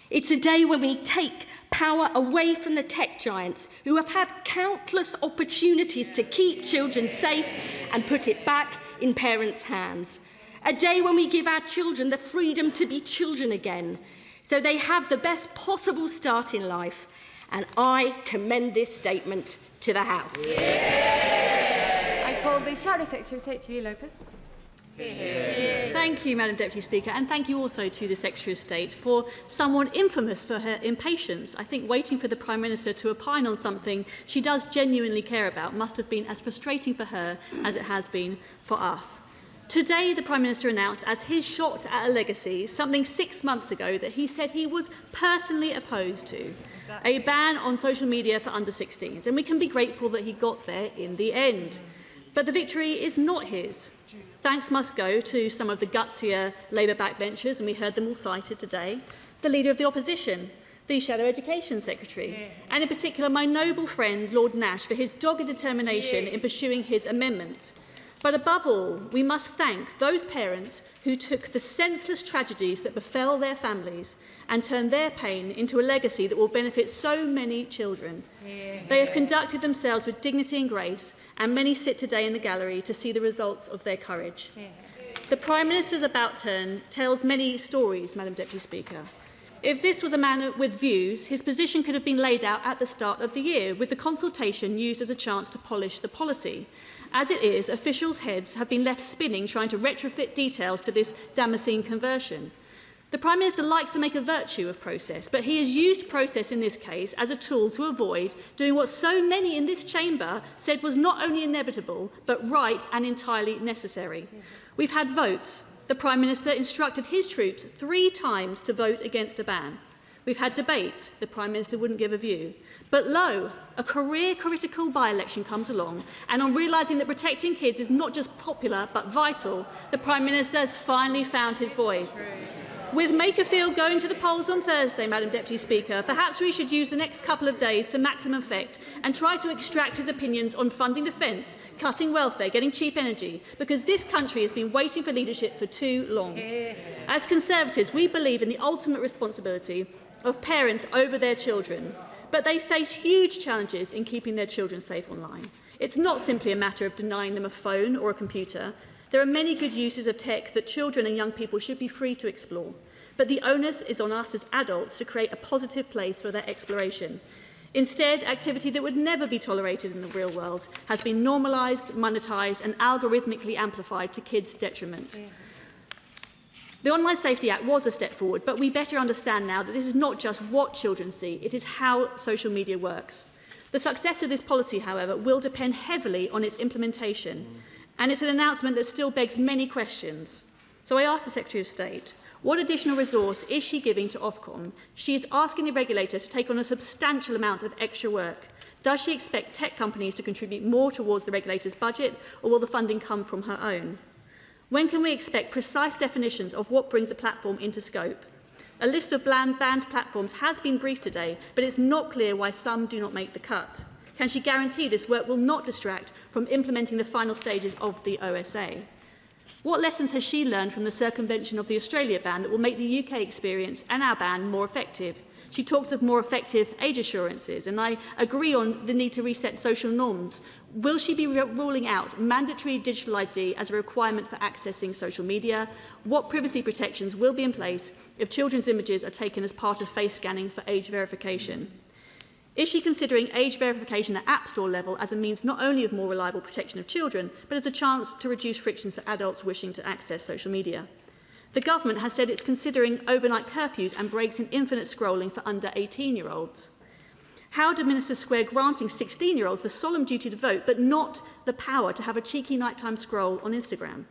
It's a day when we take power away from the tech giants who have had countless opportunities to keep children safe and put it back in parents' hands. A day when we give our children the freedom to be children again, so they have the best possible start in life. And I commend this statement to the House. I call the Shadow Secretary, Secretary Lopez. Thank you, Madam Deputy Speaker, and thank you also to the Secretary of State for someone infamous for her impatience. I think waiting for the Prime Minister to opine on something she does genuinely care about must have been as frustrating for her as it has been for us. Today, the Prime Minister announced as his shot at a legacy something 6 months ago that he said he was personally opposed to, a ban on social media for under-16s, and we can be grateful that he got there in the end. But the victory is not his. Thanks must go to some of the gutsier Labour backbenchers, and we heard them all cited today, the Leader of the Opposition, the Shadow Education Secretary, and in particular my noble friend Lord Nash for his dogged determination in pursuing his amendments. But above all, we must thank those parents who took the senseless tragedies that befell their families and turned their pain into a legacy that will benefit so many children. They have conducted themselves with dignity and grace, and many sit today in the gallery to see the results of their courage. The Prime Minister's about turn tells many stories, Madam Deputy Speaker. If this was a man with views, his position could have been laid out at the start of the year, with the consultation used as a chance to polish the policy. As it is, officials' heads have been left spinning trying to retrofit details to this Damascene conversion. The Prime Minister likes to make a virtue of process, but he has used process in this case as a tool to avoid doing what so many in this chamber said was not only inevitable, but right and entirely necessary. We've had votes. The Prime Minister instructed his troops 3 times to vote against a ban. We've had debates. The Prime Minister wouldn't give a view. But lo, a career-critical by-election comes along, and on realising that protecting kids is not just popular but vital, the Prime Minister has finally found his voice. With Makerfield going to the polls on Thursday, Madam Deputy Speaker, perhaps we should use the next couple of days to maximum effect and try to extract his opinions on funding defence, cutting welfare, getting cheap energy, because this country has been waiting for leadership for too long. As Conservatives, we believe in the ultimate responsibility of parents over their children, but they face huge challenges in keeping their children safe online. It's not simply a matter of denying them a phone or a computer. There are many good uses of tech that children and young people should be free to explore, but the onus is on us as adults to create a positive place for their exploration. Instead, activity that would never be tolerated in the real world has been normalised, monetised and algorithmically amplified to kids' detriment. The Online Safety Act was a step forward, but we better understand now that this is not just what children see, it is how social media works. The success of this policy, however, will depend heavily on its implementation, and it's an announcement that still begs many questions. So I asked the Secretary of State, what additional resource is she giving to Ofcom? She is asking the regulator to take on a substantial amount of extra work. Does she expect tech companies to contribute more towards the regulator's budget, or will the funding come from her own? When can we expect precise definitions of what brings a platform into scope? A list of banned platforms has been briefed today, but it's not clear why some do not make the cut. Can she guarantee this work will not distract from implementing the final stages of the OSA? What lessons has she learned from the circumvention of the Australia ban that will make the UK experience and our ban more effective? She talks of more effective age assurances, and I agree on the need to reset social norms. Will she be ruling out mandatory digital ID as a requirement for accessing social media? What privacy protections will be in place if children's images are taken as part of face scanning for age verification? Is she considering age verification at App Store level as a means not only of more reliable protection of children, but as a chance to reduce frictions for adults wishing to access social media? The government has said it's considering overnight curfews and breaks in infinite scrolling for under 18-year-olds. How do ministers square granting 16-year-olds the solemn duty to vote, but not the power to have a cheeky nighttime scroll on Instagram?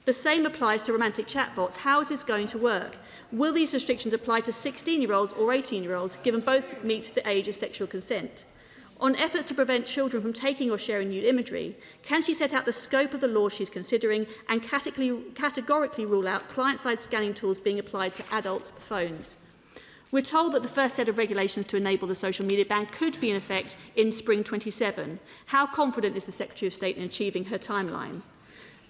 The same applies to romantic chatbots. How is this going to work? Will these restrictions apply to 16-year-olds or 18-year-olds, given both meet the age of sexual consent? On efforts to prevent children from taking or sharing nude imagery, can she set out the scope of the law she's considering and categorically rule out client-side scanning tools being applied to adults' phones? We're told that the first set of regulations to enable the social media ban could be in effect in spring 27. How confident is the Secretary of State in achieving her timeline?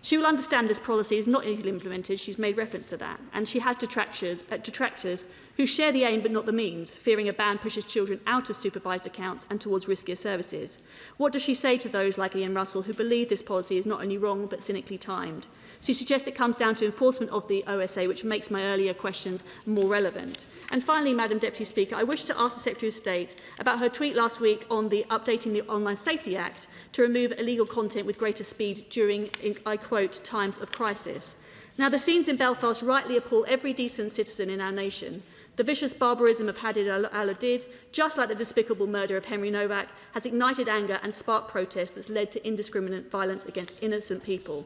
She will understand this policy is not easily implemented, she's made reference to that, and she has detractors who share the aim but not the means, fearing a ban pushes children out of supervised accounts and towards riskier services. What does she say to those like Ian Russell who believe this policy is not only wrong but cynically timed? She suggests it comes down to enforcement of the OSA, which makes my earlier questions more relevant. And finally, Madam Deputy Speaker, I wish to ask the Secretary of State about her tweet last week on the updating the Online Safety Act to remove illegal content with greater speed during, I quote, times of crisis. Now, the scenes in Belfast rightly appall every decent citizen in our nation. The vicious barbarism of Hadid al-Adid, just like the despicable murder of Henry Novak, has ignited anger and sparked protest that's led to indiscriminate violence against innocent people.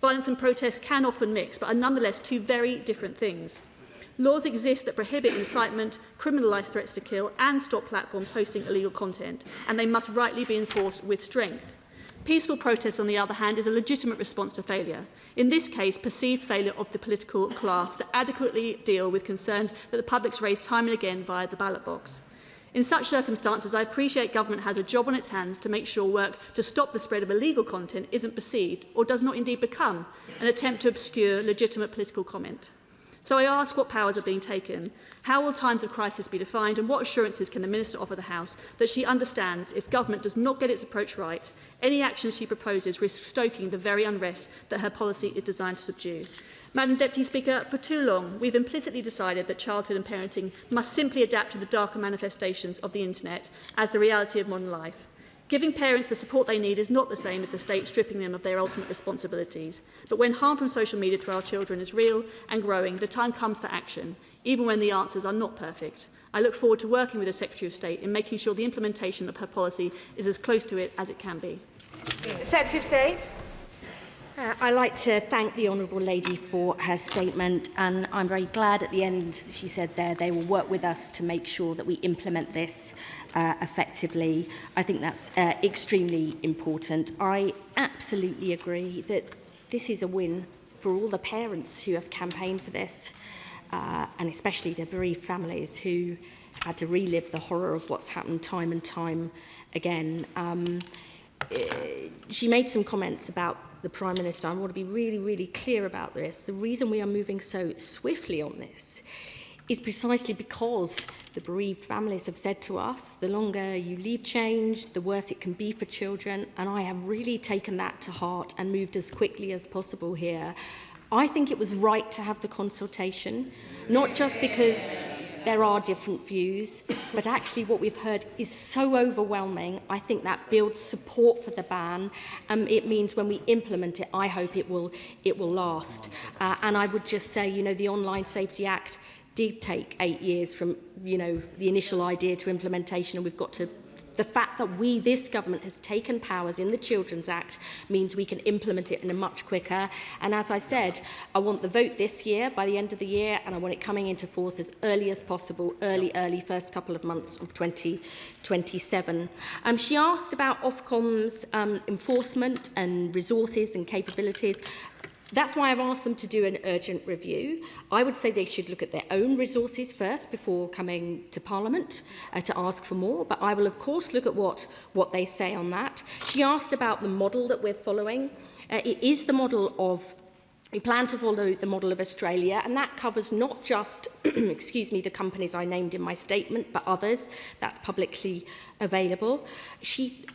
Violence and protest can often mix, but are nonetheless two very different things. Laws exist that prohibit incitement, criminalise threats to kill, and stop platforms hosting illegal content, and they must rightly be enforced with strength. Peaceful protest, on the other hand, is a legitimate response to failure. In this case, perceived failure of the political class to adequately deal with concerns that the public's raised time and again via the ballot box. In such circumstances, I appreciate government has a job on its hands to make sure work to stop the spread of illegal content isn't perceived, or does not indeed become, an attempt to obscure legitimate political comment. So I ask what powers are being taken, how will times of crisis be defined, and what assurances can the Minister offer the House that she understands if government does not get its approach right, any action she proposes risks stoking the very unrest that her policy is designed to subdue. Madam Deputy Speaker, for too long we've implicitly decided that childhood and parenting must simply adapt to the darker manifestations of the internet as the reality of modern life. Giving parents the support they need is not the same as the state stripping them of their ultimate responsibilities. But when harm from social media to our children is real and growing, the time comes for action, even when the answers are not perfect. I look forward to working with the Secretary of State in making sure the implementation of her policy is as close to it as it can be. Secretary of State. I'd like to thank the Honourable Lady for her statement, and I'm very glad at the end that she said there they will work with us to make sure that we implement this effectively. I think that's extremely important. I absolutely agree that this is a win for all the parents who have campaigned for this, and especially the bereaved families who had to relive the horror of what's happened time and time again. She made some comments about the Prime Minister. I want to be really, really clear about this. The reason we are moving so swiftly on this is precisely because the bereaved families have said to us, the longer you leave change, the worse it can be for children, and I have really taken that to heart and moved as quickly as possible here. I think it was right to have the consultation, not just because there are different views, but actually what we've heard is so overwhelming. I think that builds support for the ban. It means when we implement it, I hope it will last. And I would just say, you know, the Online Safety Act did take 8 years from, you know, the initial idea to implementation, and we've got to. The fact that this government has taken powers in the Children's Act means we can implement it in a much quicker. And as I said, I want the vote this year, by the end of the year, and I want it coming into force as early as possible, early first couple of months of 2027. She asked about Ofcom's enforcement and resources and capabilities. That's why I've asked them to do an urgent review. I would say they should look at their own resources first before coming to Parliament to ask for more, but I will of course look at what they say on that. She asked about the model that we're following. It is the model of We plan to follow the model of Australia, and that covers not just excuse me, the companies I named in my statement, but others. That's publicly available. She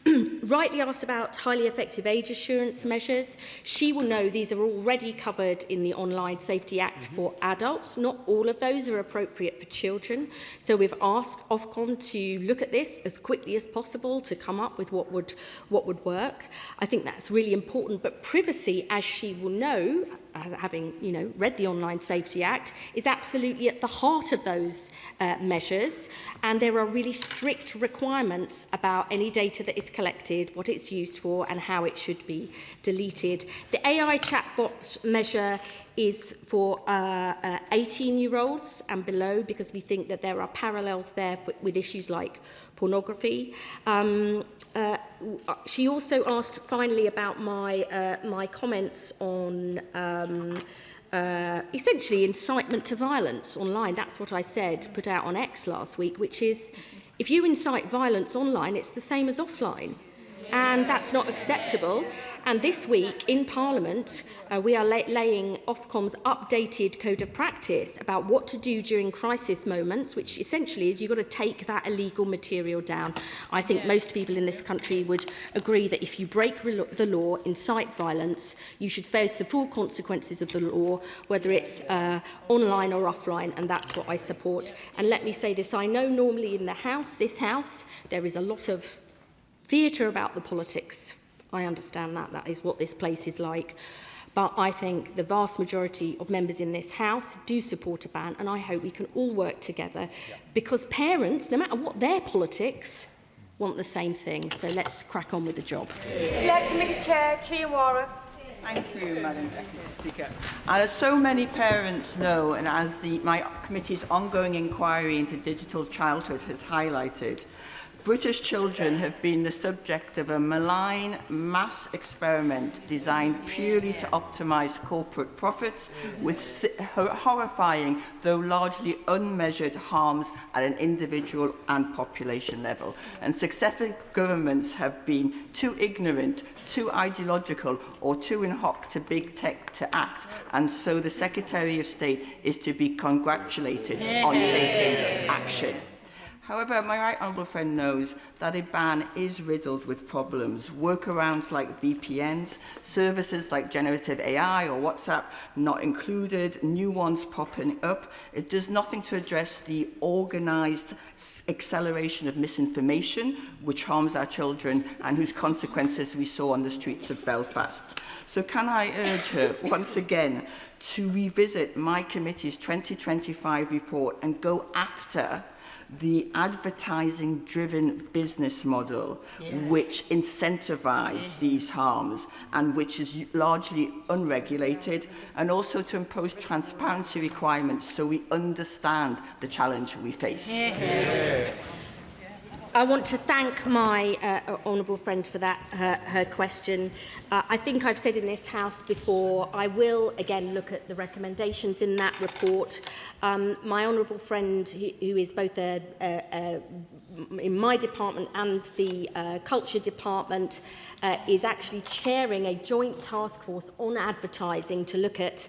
rightly asked about highly effective age assurance measures. She will know these are already covered in the Online Safety Act for adults. Not all of those are appropriate for children. So we've asked Ofcom to look at this as quickly as possible to come up with what would work. I think that's really important. But privacy, as she will know, having read the Online Safety Act, is absolutely at the heart of those measures, and there are really strict requirements about any data that is collected, what it's used for, and how it should be deleted. The AI chatbot measure is for 18-year-olds and below, because we think that there are parallels there with issues like pornography. She also asked finally about my comments on essentially incitement to violence online. That's what I said, put out on X last week, which is if you incite violence online, it's the same as offline. And that's not acceptable. And this week in Parliament, we are laying Ofcom's updated code of practice about what to do during crisis moments, which essentially is you've got to take that illegal material down. I think most people in this country would agree that if you break the law, incite violence, you should face the full consequences of the law, whether it's online or offline, and that's what I support. And let me say this, I know normally in this House, there is a lot of theatre about the politics. I understand that. That is what this place is like. But I think the vast majority of members in this House do support a ban, and I hope we can all work together because parents, no matter what their politics, want the same thing. So let's crack on with the job. Select Committee Chair, Chiawara. Thank you, Madam Deputy Speaker. And as so many parents know, and as my committee's ongoing inquiry into digital childhood has highlighted, British children have been the subject of a malign mass experiment designed purely to optimise corporate profits with horrifying, though largely unmeasured, harms at an individual and population level. And successive governments have been too ignorant, too ideological or too in hock to big tech to act. And so the Secretary of State is to be congratulated on taking action. However, my right honourable friend knows that a ban is riddled with problems. Workarounds like VPNs, services like generative AI or WhatsApp not included, new ones popping up. It does nothing to address the organised acceleration of misinformation, which harms our children and whose consequences we saw on the streets of Belfast. So can I urge her once again to revisit my committee's 2025 report and go after the advertising-driven business model, which incentivises these harms and which is largely unregulated, and also to impose transparency requirements so we understand the challenge we face. I want to thank my honourable friend for that, her question. I think I've said in this House before, I will again look at the recommendations in that report. My honourable friend, who is both in my department and the Culture Department, is actually chairing a joint task force on advertising to look at,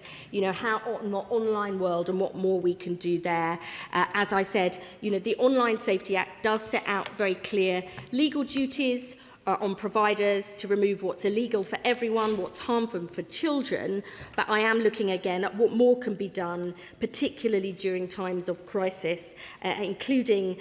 how in the online world and what more we can do there. As I said, the Online Safety Act does set out very clear legal duties on providers to remove what's illegal for everyone, what's harmful for children, but I am looking again at what more can be done, particularly during times of crisis, including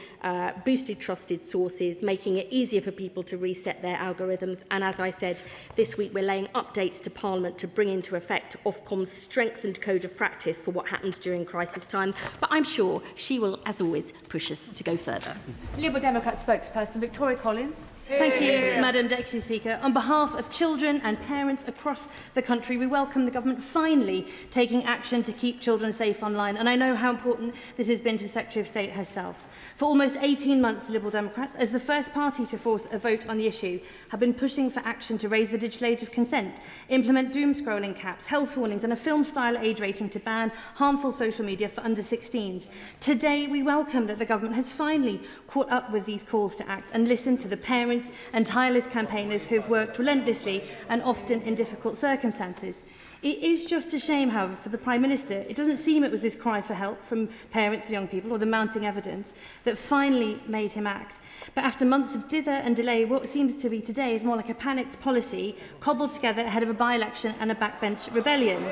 boosted trusted sources, making it easier for people to reset their algorithms. And as I said, this week we're laying updates to Parliament to bring into effect Ofcom's strengthened code of practice for what happens during crisis time. But I'm sure she will, as always, push us to go further. Liberal Democrat spokesperson Victoria Collins. Thank you, Madam Deputy Speaker. On behalf of children and parents across the country, we welcome the government finally taking action to keep children safe online. And I know how important this has been to Secretary of State herself. For almost 18 months, the Liberal Democrats, as the first party to force a vote on the issue, have been pushing for action to raise the digital age of consent, implement doom scrolling caps, health warnings and a film-style age rating to ban harmful social media for under-16s. Today, we welcome that the government has finally caught up with these calls to act and listened to the parents and tireless campaigners who have worked relentlessly and often in difficult circumstances. It is just a shame, however, for the Prime Minister. It doesn't seem it was this cry for help from parents and young people or the mounting evidence that finally made him act. But after months of dither and delay, what seems to be today is more like a panicked policy cobbled together ahead of a by-election and a backbench rebellion.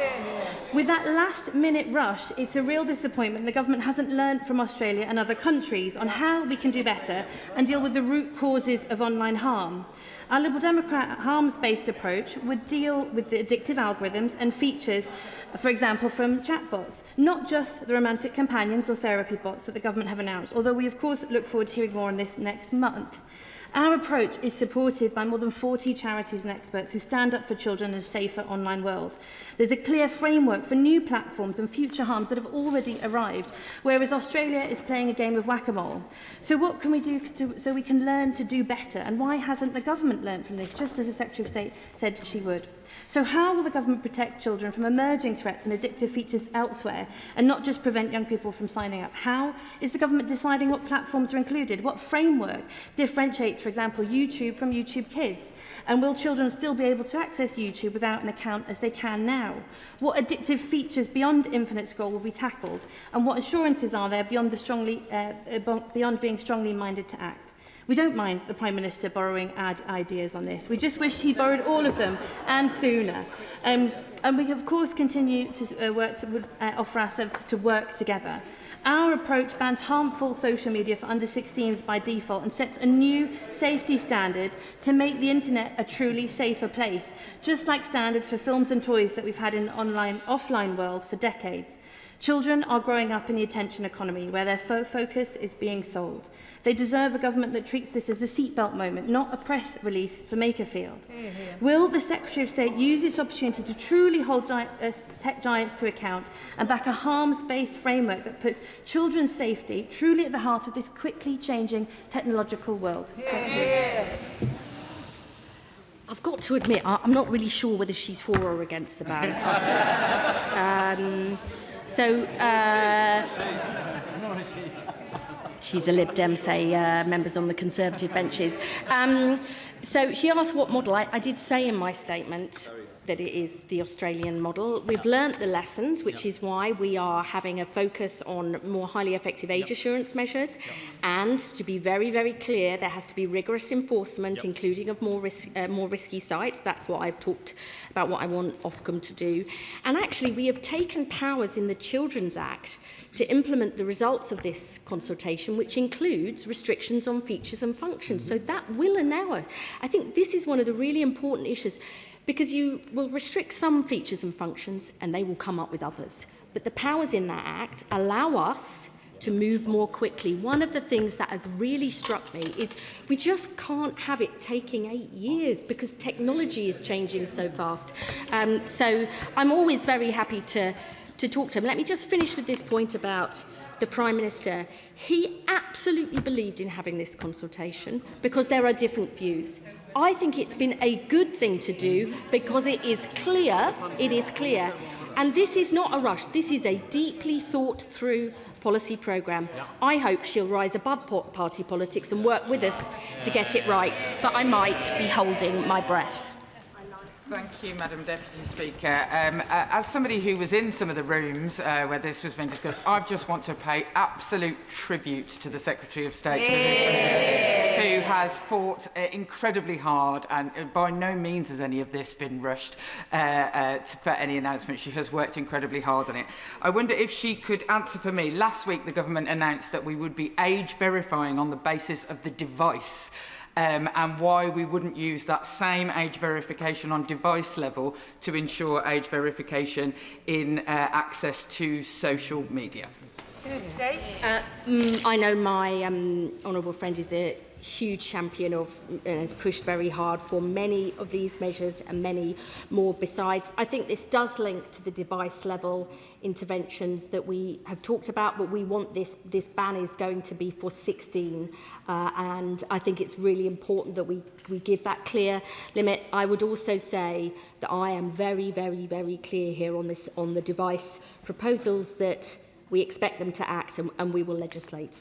With that last-minute rush, it's a real disappointment the government hasn't learned from Australia and other countries on how we can do better and deal with the root causes of online harm. Our Liberal Democrat harms-based approach would deal with the addictive algorithms and features, for example, from chatbots, not just the romantic companions or therapy bots that the government have announced, although we, of course, look forward to hearing more on this next month. Our approach is supported by more than 40 charities and experts who stand up for children in a safer online world. There's a clear framework for new platforms and future harms that have already arrived, whereas Australia is playing a game of whack-a-mole. So what can we do so we can learn to do better? And why hasn't the government learned from this, just as the Secretary of State said she would? So how will the government protect children from emerging threats and addictive features elsewhere, and not just prevent young people from signing up? How is the government deciding what platforms are included? What framework differentiates, for example, YouTube from YouTube Kids? And will children still be able to access YouTube without an account as they can now? What addictive features beyond infinite scroll will be tackled? And what assurances are there beyond being strongly minded to act? We don't mind the Prime Minister borrowing ideas on this. We just wish he borrowed all of them, and sooner. And we, of course, continue to offer our services to work together. Our approach bans harmful social media for under-16s by default and sets a new safety standard to make the internet a truly safer place, just like standards for films and toys that we've had in the offline world for decades. Children are growing up in the attention economy, where their focus is being sold. They deserve a government that treats this as a seatbelt moment, not a press release for Makerfield. Will the Secretary of State use this opportunity to truly hold tech giants to account and back a harms-based framework that puts children's safety truly at the heart of this quickly changing technological world? I've got to admit, I'm not really sure whether she's for or against the ban. She's a Lib Dem, say members on the Conservative benches. So she asked what model. I did say in my statement that it is the Australian model. We've learnt the lessons, which is why we are having a focus on more highly effective age assurance measures. And to be very, very clear, there has to be rigorous enforcement, including of more risky sites. That's what I've talked about, what I want Ofcom to do. And actually, we have taken powers in the Children's Act to implement the results of this consultation, which includes restrictions on features and functions. So that will allow us. I think this is one of the really important issues, because you will restrict some features and functions and they will come up with others. But the powers in that Act allow us to move more quickly. One of the things that has really struck me is we just can't have it taking 8 years because technology is changing so fast. So I'm always very happy to talk to him. Let me just finish with this point about the Prime Minister. He absolutely believed in having this consultation because there are different views. I think it's been a good thing to do because it is clear, and this is not a rush. This is a deeply thought through policy programme. I hope she'll rise above party politics and work with us to get it right, but I might be holding my breath. Thank you, Madam Deputy Speaker. As somebody who was in some of the rooms where this was being discussed, I just want to pay absolute tribute to the Secretary of State, who has fought incredibly hard, and by no means has any of this been rushed for any announcement. She has worked incredibly hard on it. I wonder if she could answer for me. Last week, the government announced that we would be age verifying on the basis of the device. And why we wouldn't use that same age verification on device level to ensure age verification in access to social media. I know my honourable friend is a huge champion of and has pushed very hard for many of these measures and many more besides. I think this does link to the device level interventions that we have talked about, but we want this ban is going to be for 16, and I think it's really important that we give that clear limit. I would also say that I am very, very, very clear here on the device proposals that we expect them to act, and we will legislate.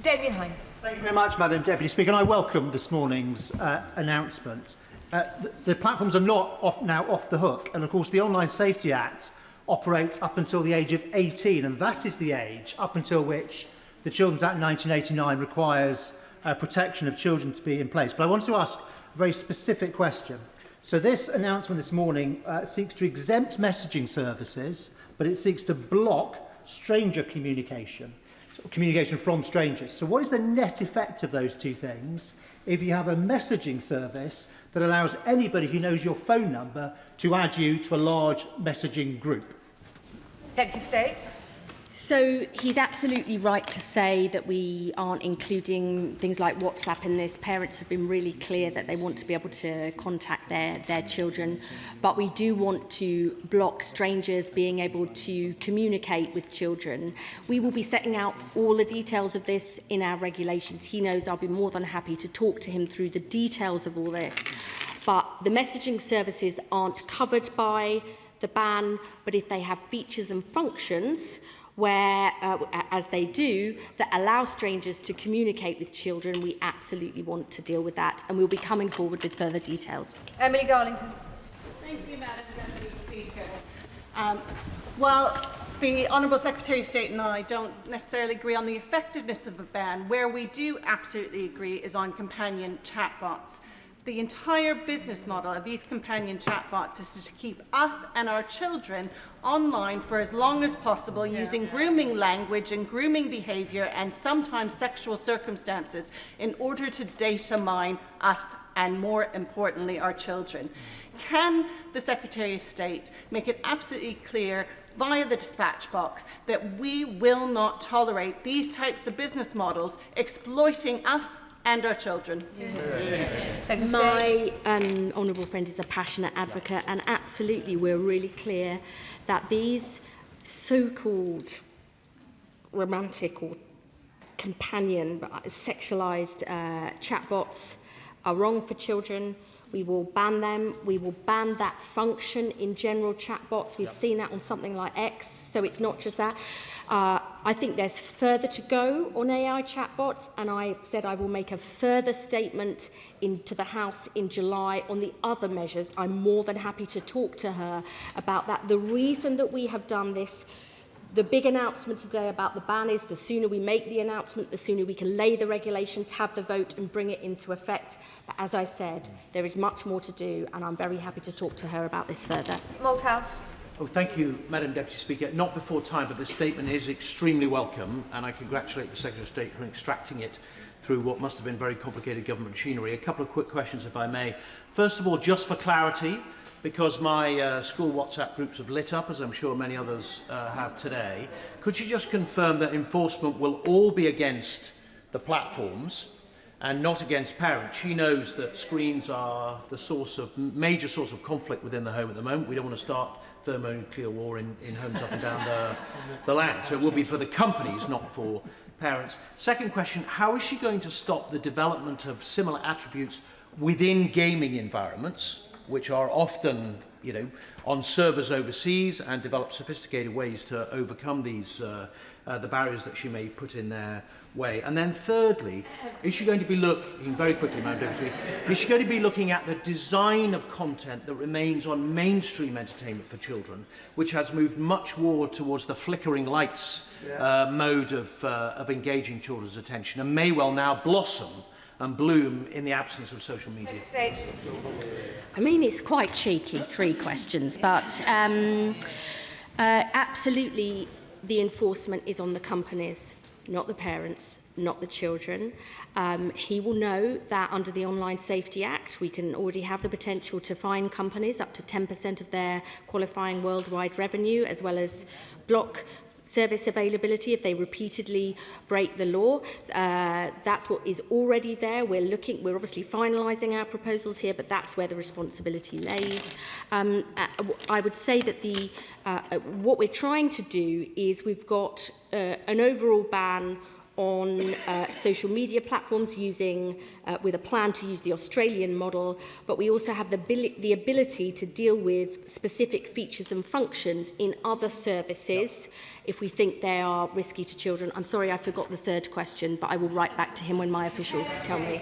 Damien Hines. Thank you very much, Madam Deputy Speaker, and I welcome this morning's announcement. The platforms are not now off the hook, and of course the Online Safety Act operates up until the age of 18, and that is the age up until which the Children's Act 1989 requires protection of children to be in place. But I want to ask a very specific question. So this announcement this morning seeks to exempt messaging services, but it seeks to block stranger communication from strangers. So what is the net effect of those two things if you have a messaging service that allows anybody who knows your phone number to add you to a large messaging group? Secretary of State. So he's absolutely right to say that we aren't including things like WhatsApp in this. Parents have been really clear that they want to be able to contact their children, but we do want to block strangers being able to communicate with children. We will be setting out all the details of this in our regulations. He knows I'll be more than happy to talk to him through the details of all this. But the messaging services aren't covered by the ban, but if they have features and functions where, as they do, that allow strangers to communicate with children, we absolutely want to deal with that, and we'll be coming forward with further details. Emily Darlington. Thank you, Madam Deputy Speaker. Well, the Honourable Secretary of State and I don't necessarily agree on the effectiveness of a ban. Where we do absolutely agree is on companion chatbots. The entire business model of these companion chatbots is to keep us and our children online for as long as possible, using grooming language and grooming behaviour and sometimes sexual circumstances in order to data mine us and, more importantly, our children. Can the Secretary of State make it absolutely clear via the dispatch box that we will not tolerate these types of business models exploiting us and our children? My honourable friend is a passionate advocate, and absolutely we're really clear that these so-called romantic or companion sexualised chatbots are wrong for children. We will ban them. We will ban that function in general chatbots. We've seen that on something like X, so it's not just that. I think there's further to go on AI chatbots, and I've said I will make a further statement to the House in July on the other measures. I'm more than happy to talk to her about that. The reason that we have done this, the big announcement today about the ban, is the sooner we make the announcement, the sooner we can lay the regulations, have the vote and bring it into effect. But as I said, there is much more to do, and I'm very happy to talk to her about this further. Malthouse. Oh, thank you, Madam Deputy Speaker. Not before time, but the statement is extremely welcome, and I congratulate the Secretary of State for extracting it through what must have been very complicated government machinery. A couple of quick questions, if I may. First of all, just for clarity, because my school WhatsApp groups have lit up, as I'm sure many others have today, could you just confirm that enforcement will all be against the platforms and not against parents? She knows that screens are the major source of conflict within the home at the moment. We don't want to start thermonuclear war in homes up and down the land. So it will be for the companies, not for parents. Second question, how is she going to stop the development of similar attributes within gaming environments, which are often, on servers overseas, and develop sophisticated ways to overcome these the barriers that she may put in their way? And then thirdly, is she going to be looking, very quickly, Madam Deputy, is she going to be looking at the design of content that remains on mainstream entertainment for children, which has moved much more towards the flickering lights mode of engaging children's attention, and may well now blossom and bloom in the absence of social media? I mean, it's quite cheeky, 3 questions, but absolutely the enforcement is on the companies, not the parents, not the children. He will know that under the Online Safety Act, we can already have the potential to fine companies up to 10% of their qualifying worldwide revenue, as well as block service availability if they repeatedly break the law. That's what is already there. We're obviously finalising our proposals here, but that's where the responsibility lays. I would say that what we're trying to do is we've got an overall ban on social media platforms with a plan to use the Australian model, but we also have the ability to deal with specific features and functions in other services if we think they are risky to children. I'm sorry, I forgot the third question, but I will write back to him when my officials tell me.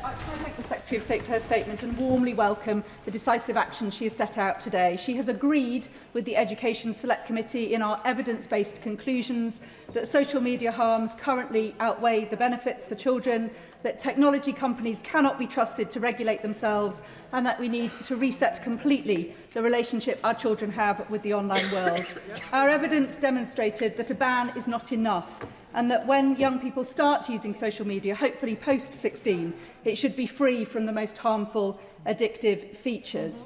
I thank the Secretary of State for her statement and warmly welcome the decisive action she has set out today. She has agreed with the Education Select Committee in our evidence-based conclusions that social media harms currently outweigh the benefits for children, that technology companies cannot be trusted to regulate themselves, and that we need to reset completely the relationship our children have with the online world. Our evidence demonstrated that a ban is not enough, and that when young people start using social media, hopefully post-16, it should be free from the most harmful, addictive features.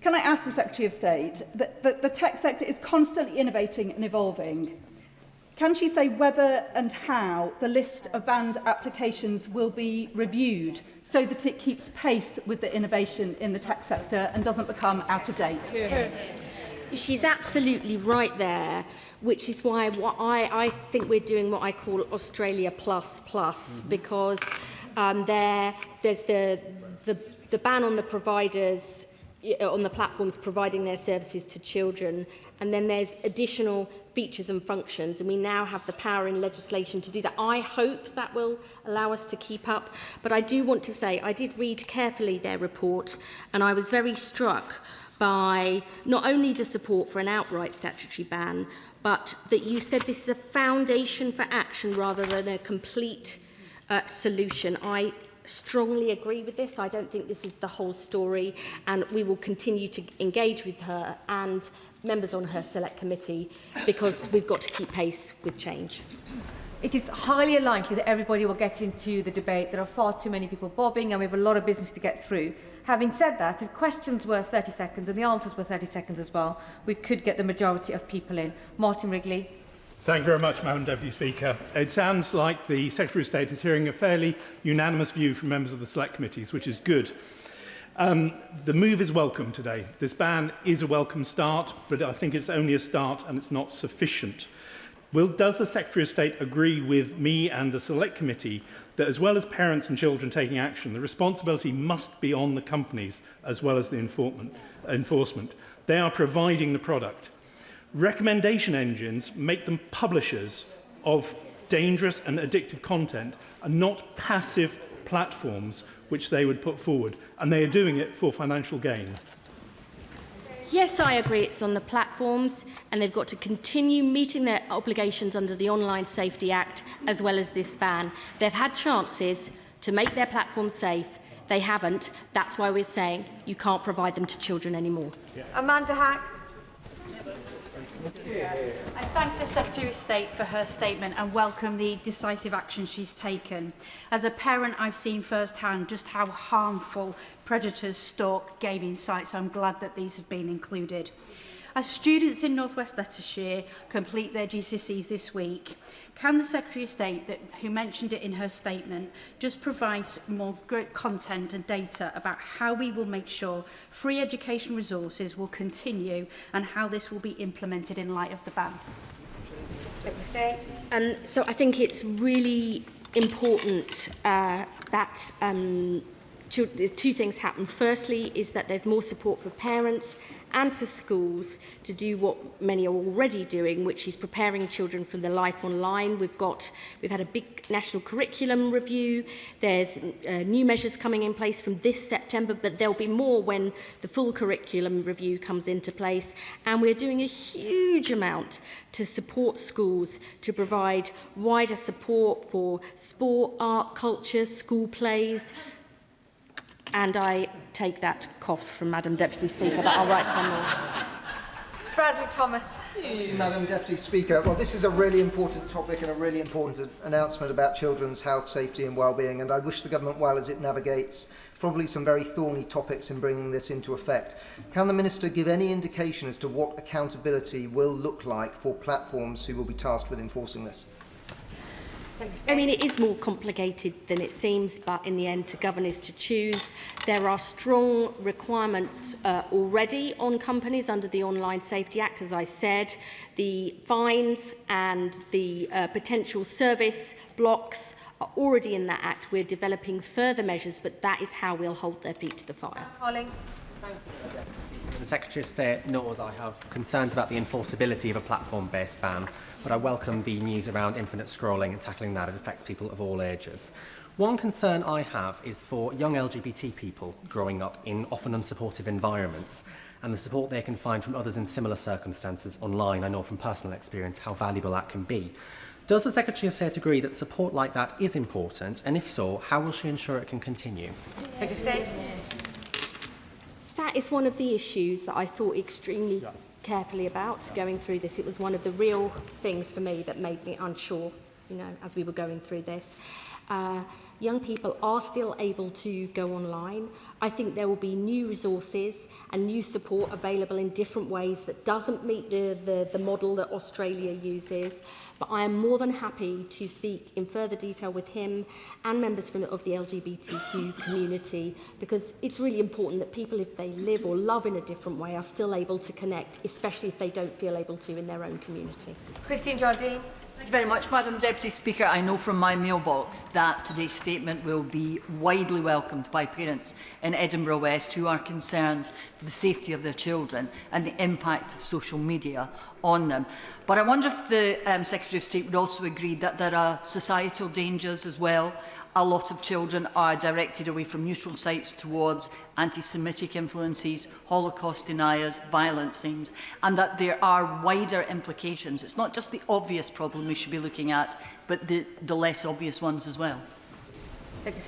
Can I ask the Secretary of State that the tech sector is constantly innovating and evolving? Can she say whether and how the list of banned applications will be reviewed so that it keeps pace with the innovation in the tech sector and doesn't become out of date? She's absolutely right there, which is why I think we're doing what I call Australia Plus, because there's the ban on the providers, on the platforms providing their services to children, and then there's additional features and functions, and we now have the power in legislation to do that. I hope that will allow us to keep up, but I do want to say I did read carefully their report, and I was very struck by not only the support for an outright statutory ban, but that you said this is a foundation for action rather than a complete solution. I strongly agree with this. I don't think this is the whole story, and we will continue to engage with her and members on her select committee because we've got to keep pace with change. It is highly unlikely that everybody will get into the debate. There are far too many people bobbing and we have a lot of business to get through. Having said that, if questions were 30 seconds and the answers were 30 seconds as well, we could get the majority of people in. Martin Wrigley. Thank you very much, Madam Deputy Speaker. It sounds like the Secretary of State is hearing a fairly unanimous view from members of the select committees, which is good. The move is welcome today. This ban is a welcome start, but I think it's only a start and it's not sufficient. Does the Secretary of State agree with me and the Select Committee that as well as parents and children taking action, the responsibility must be on the companies as well as the enforcement? They are providing the product. Recommendation engines make them publishers of dangerous and addictive content and not passive platforms which they would put forward, and they are doing it for financial gain. Yes, I agree it's on the platforms, and they've got to continue meeting their obligations under the Online Safety Act as well as this ban. They've had chances to make their platforms safe. They haven't. That's why we're saying you can't provide them to children anymore. Amanda Hack. I thank the Secretary of State for her statement and welcome the decisive action she's taken. As a parent, I've seen firsthand just how harmful predators stalk gaming sites. I'm glad that these have been included. As students in North West Leicestershire complete their GCSEs this week, can the Secretary of State, who mentioned it in her statement, just provide more great content and data about how we will make sure free education resources will continue and how this will be implemented in light of the ban? So I think it's really important that two things happen. Firstly is that there's more support for parents and for schools to do what many are already doing, which is preparing children for their life online. We've had a big national curriculum review. There's new measures coming in place from this September, but there'll be more when the full curriculum review comes into place. And we're doing a huge amount to support schools to provide wider support for sport, art, culture, school plays. And I take that cough from Madam Deputy Speaker that I'll write some more. Bradley Thomas. Madam Deputy Speaker, well, this is a really important topic and a really important announcement about children's health, safety and well-being, and I wish the government well as it navigates probably some very thorny topics in bringing this into effect. Can the Minister give any indication as to what accountability will look like for platforms who will be tasked with enforcing this? I mean, it is more complicated than it seems, but in the end, to govern is to choose. There are strong requirements already on companies under the Online Safety Act, as I said. The fines and the potential service blocks are already in that Act. We're developing further measures, but that is how we'll hold their feet to the fire. Colin. The Secretary of State knows I have concerns about the enforceability of a platform-based ban, but I welcome the news around infinite scrolling and tackling that. It affects people of all ages. One concern I have is for young LGBT people growing up in often unsupportive environments and the support they can find from others in similar circumstances online. I know from personal experience how valuable that can be. Does the Secretary of State agree that support like that is important, and if so, how will she ensure it can continue? Secretary of State. That is one of the issues that I thought extremely carefully about going through this. It was one of the real things for me that made me unsure, as we were going through this. young people are still able to go online. I think there will be new resources and new support available in different ways that doesn't meet the model that Australia uses. But I am more than happy to speak in further detail with him and members of the LGBTQ community, because it's really important that people, if they live or love in a different way, are still able to connect, especially if they don't feel able to in their own community. Christine Jardine. Thank you very much, Madam Deputy Speaker. I know from my mailbox that today's statement will be widely welcomed by parents in Edinburgh West who are concerned for the safety of their children and the impact of social media on them. But I wonder if the Secretary of State would also agree that there are societal dangers as well. A lot of children are directed away from neutral sites towards anti-Semitic influences, Holocaust deniers, violent things, and that there are wider implications. It's not just the obvious problem we should be looking at, but the less obvious ones as well.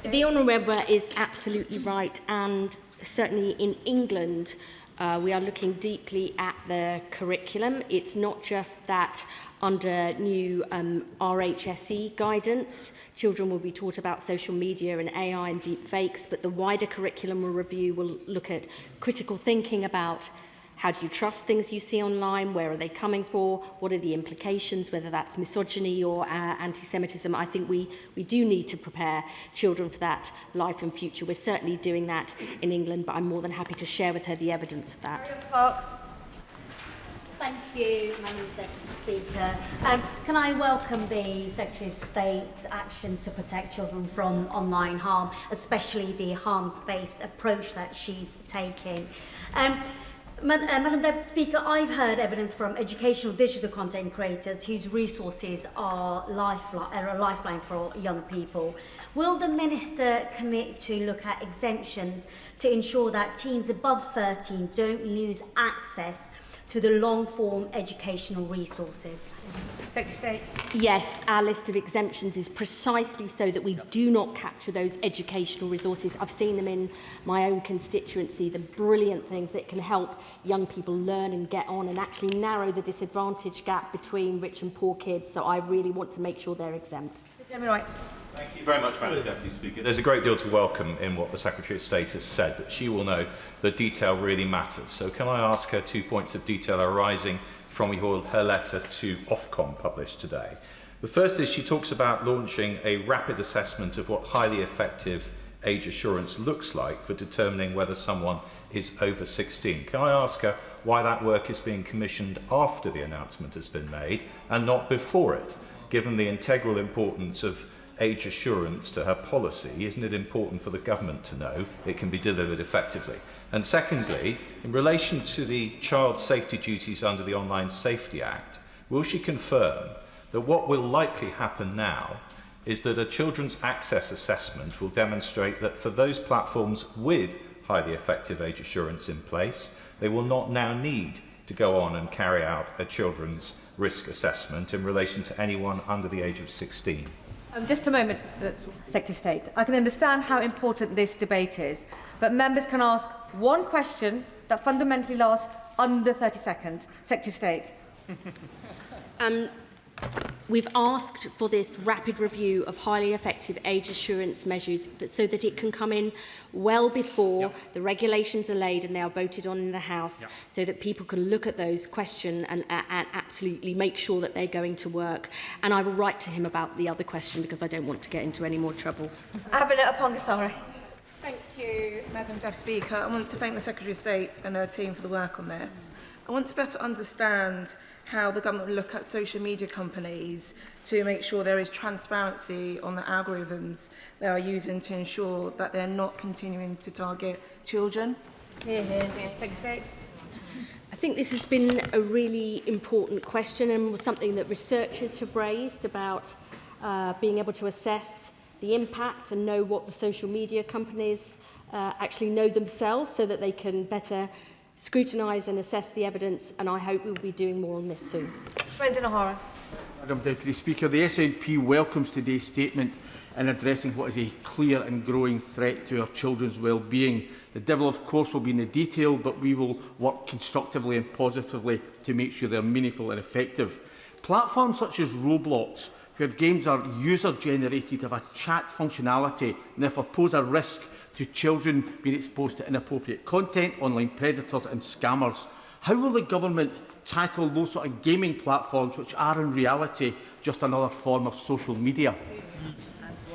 The Honourable Member is absolutely right, and certainly in England, we are looking deeply at the curriculum. It's not just that under new RHSE guidance, children will be taught about social media and AI and deep fakes, but the wider curriculum review will look at critical thinking about how do you trust things you see online, where are they coming for, what are the implications, whether that's misogyny or anti-Semitism. I think we do need to prepare children for that life and future. We're certainly doing that in England, but I'm more than happy to share with her the evidence of that. Thank you, Madam Deputy Speaker. Can I welcome the Secretary of State's actions to protect children from online harm, especially the harms-based approach that she's taking. Madam Deputy Speaker, I've heard evidence from educational digital content creators whose resources are a lifeline for young people. Will the Minister commit to look at exemptions to ensure that teens above 13 don't lose access to the long-form educational resources? Secretary of State. Yes, our list of exemptions is precisely so that we do not capture those educational resources. I've seen them in my own constituency, the brilliant things that can help young people learn and get on and actually narrow the disadvantage gap between rich and poor kids. So I really want to make sure they're exempt. Right. Thank you very much, Madam Deputy Speaker. There's a great deal to welcome in what the Secretary of State has said, but she will know that detail really matters. So can I ask her 2 points of detail arising from her letter to Ofcom published today? The first is she talks about launching a rapid assessment of what highly effective age assurance looks like for determining whether someone is over 16. Can I ask her why that work is being commissioned after the announcement has been made and not before it? Given the integral importance of age assurance to her policy, isn't it important for the government to know it can be delivered effectively? And secondly, in relation to the child safety duties under the Online Safety Act, will she confirm that what will likely happen now is that a children's access assessment will demonstrate that for those platforms with highly effective age assurance in place, they will not now need to go on and carry out a children's risk assessment in relation to anyone under the age of 16? Just a moment, Secretary of State. I can understand how important this debate is, but members can ask one question that fundamentally lasts under 30 seconds. Secretary of State. We've asked for this rapid review of highly effective age assurance measures so that it can come in well before the regulations are laid and they are voted on in the House, so that people can look at those, question and absolutely make sure that they're going to work. And I will write to him about the other question because I don't want to get into any more trouble. Abinat Apongasari. Thank you, Madam Deputy Speaker. I want to thank the Secretary of State and her team for the work on this. I want to better understand how the government will look at social media companies to make sure there is transparency on the algorithms they are using to ensure that they're not continuing to target children. I think this has been a really important question and was something that researchers have raised about being able to assess the impact and know what the social media companies actually know themselves so that they can better scrutinise and assess the evidence, and I hope we'll be doing more on this soon. Brendan O'Hara. Madam Deputy Speaker, the SNP welcomes today's statement in addressing what is a clear and growing threat to our children's well-being. The devil, of course, will be in the detail, but we will work constructively and positively to make sure they are meaningful and effective. Platforms such as Roblox, where games are user-generated, have a chat functionality and therefore pose a risk to children being exposed to inappropriate content, online predators and scammers. How will the government tackle those sort of gaming platforms which are in reality just another form of social media?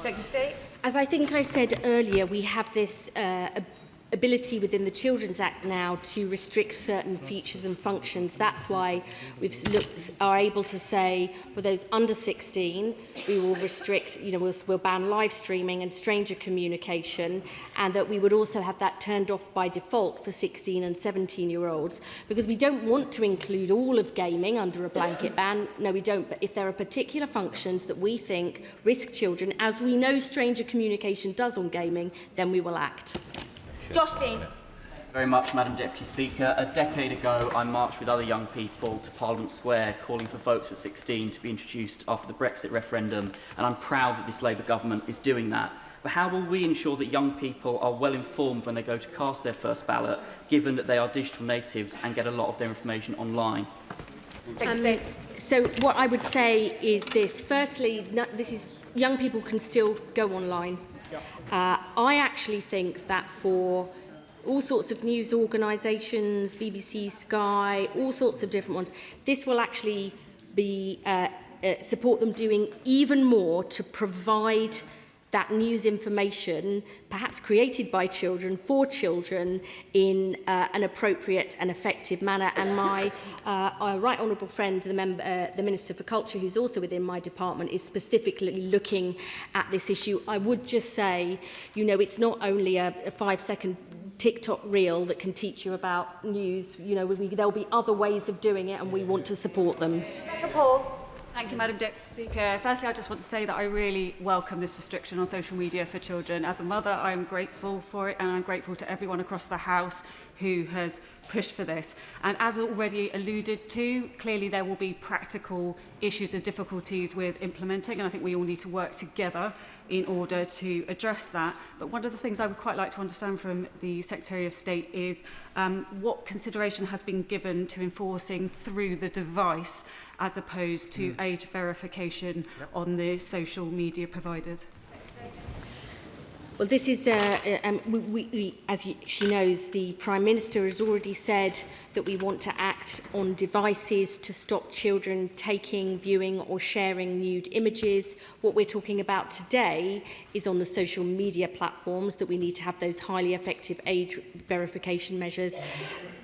Secretary of State. As I think I said earlier, we have this ability within the Children's Act now to restrict certain features and functions. That's why we are able to say for those under 16, we will restrict, we'll ban live streaming and stranger communication, and that we would also have that turned off by default for 16 and 17-year-olds, because we don't want to include all of gaming under a blanket ban. No, we don't. But if there are particular functions that we think risk children, as we know stranger communication does on gaming, then we will act. Josh Dean. Thank you very much, Madam Deputy Speaker. A decade ago, I marched with other young people to Parliament Square calling for votes at 16 to be introduced after the Brexit referendum, and I'm proud that this Labour government is doing that. But how will we ensure that young people are well informed when they go to cast their first ballot, given that they are digital natives and get a lot of their information online? So what I would say is this. Firstly, young people can still go online. I actually think that for all sorts of news organisations, BBC, Sky, all sorts of different ones, this will actually be support them doing even more to provide that news information, perhaps created by children, for children, in an appropriate and effective manner. And my right honourable friend, the Minister for Culture, who's also within my department, is specifically looking at this issue. I would just say, it's not only a 5-second TikTok reel that can teach you about news. There'll be other ways of doing it, and we want to support them. Paul. Thank you, Madam Deputy Speaker. Firstly, I just want to say that I really welcome this restriction on social media for children. As a mother, I'm grateful for it, and I'm grateful to everyone across the House who has pushed for this. And as already alluded to, clearly there will be practical issues and difficulties with implementing, and I think we all need to work together in order to address that. But one of the things I would quite like to understand from the Secretary of State is what consideration has been given to enforcing through the device as opposed to age verification on the social media providers. Well, this is, as she knows, the Prime Minister has already said that we want to act on devices to stop children taking, viewing or sharing nude images. What we're talking about today is on the social media platforms, that we need to have those highly effective age verification measures.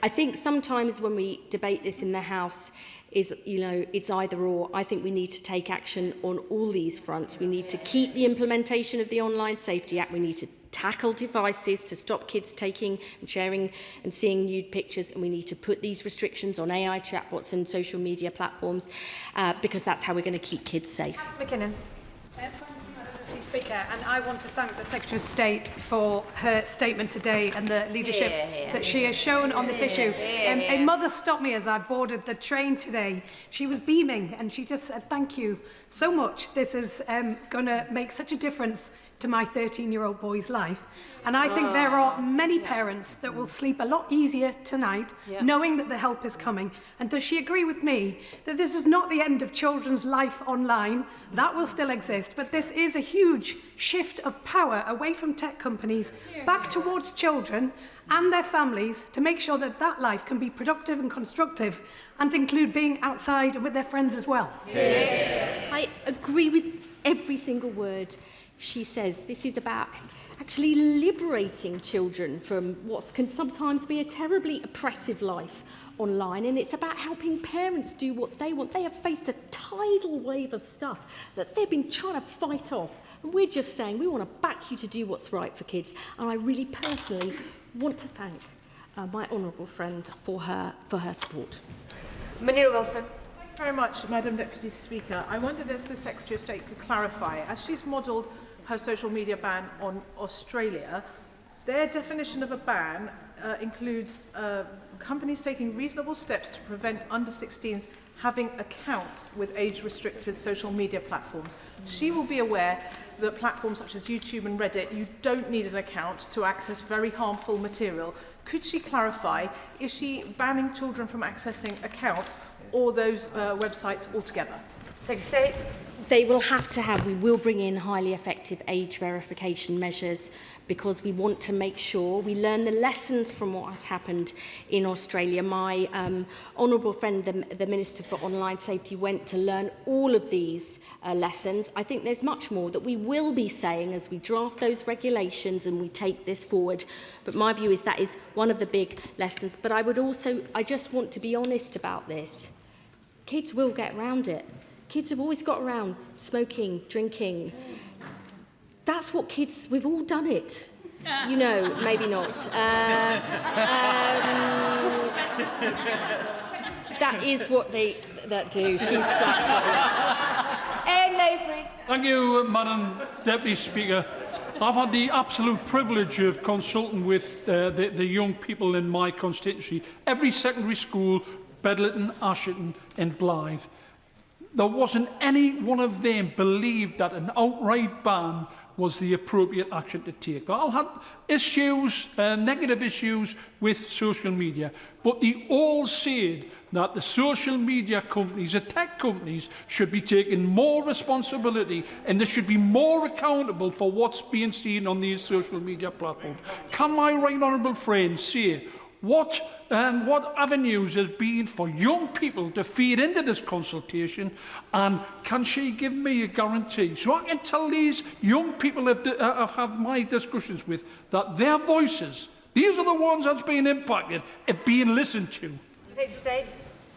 I think sometimes when we debate this in the House, it's either or. I think we need to take action on all these fronts. We need to keep the implementation of the Online Safety Act. We need to tackle devices to stop kids taking and sharing and seeing nude pictures, and we need to put these restrictions on AI chatbots and social media platforms because that's how we're going to keep kids safe. McKinnon. Speaker, and I want to thank the Secretary of State for her statement today and the leadership that she has shown on this issue. A mother stopped me as I boarded the train today. She was beaming and she just said, "Thank you so much. This is going to make such a difference to my 13-year-old boy's life." And I think there are many parents that will sleep a lot easier tonight knowing that the help is coming. And does she agree with me that this is not the end of children's life online? That will still exist, but this is a huge shift of power away from tech companies back towards children and their families to make sure that that life can be productive and constructive and include being outside and with their friends as well. I agree with every single word she says. This is about actually liberating children from what can sometimes be a terribly oppressive life online, and it's about helping parents do what they want. They have faced a tidal wave of stuff that they've been trying to fight off, and we're just saying we want to back you to do what's right for kids. And I really personally want to thank my honourable friend for her support. Munira Wilson. Thank you very much, Madam Deputy Speaker. I wondered if the Secretary of State could clarify, as she's modelled her social media ban on Australia, their definition of a ban includes companies taking reasonable steps to prevent under-16s having accounts with age-restricted social media platforms. She will be aware that platforms such as YouTube and Reddit, you don't need an account to access very harmful material. Could she clarify, is she banning children from accessing accounts, all those websites altogether? Secretary. They will have to have, we will bring in highly effective age verification measures because we want to make sure we learn the lessons from what has happened in Australia. My honourable friend, the Minister for Online Safety, went to learn all of these lessons. I think there's much more that we will be saying as we draft those regulations and we take this forward. But my view is that is one of the big lessons. But I just want to be honest about this. Kids will get around it. Kids have always got around smoking, drinking. That's what kids, we've all done it. You know, maybe not. That is what they do. That's what Thank you, Madam Deputy Speaker. I've had the absolute privilege of consulting with the young people in my constituency, every secondary school, Bedlington, Asherton and Blythe. There wasn't any one of them believed that an outright ban was the appropriate action to take. They all had issues, negative issues with social media, but they all said that the social media companies, the tech companies, should be taking more responsibility and they should be more accountable for what's being seen on these social media platforms. Can my right honourable friend say what avenues has been for young people to feed into this consultation, and can she give me a guarantee so I can tell these young people I've had my discussions with that their voices, these are the ones that's been impacted, are being listened to?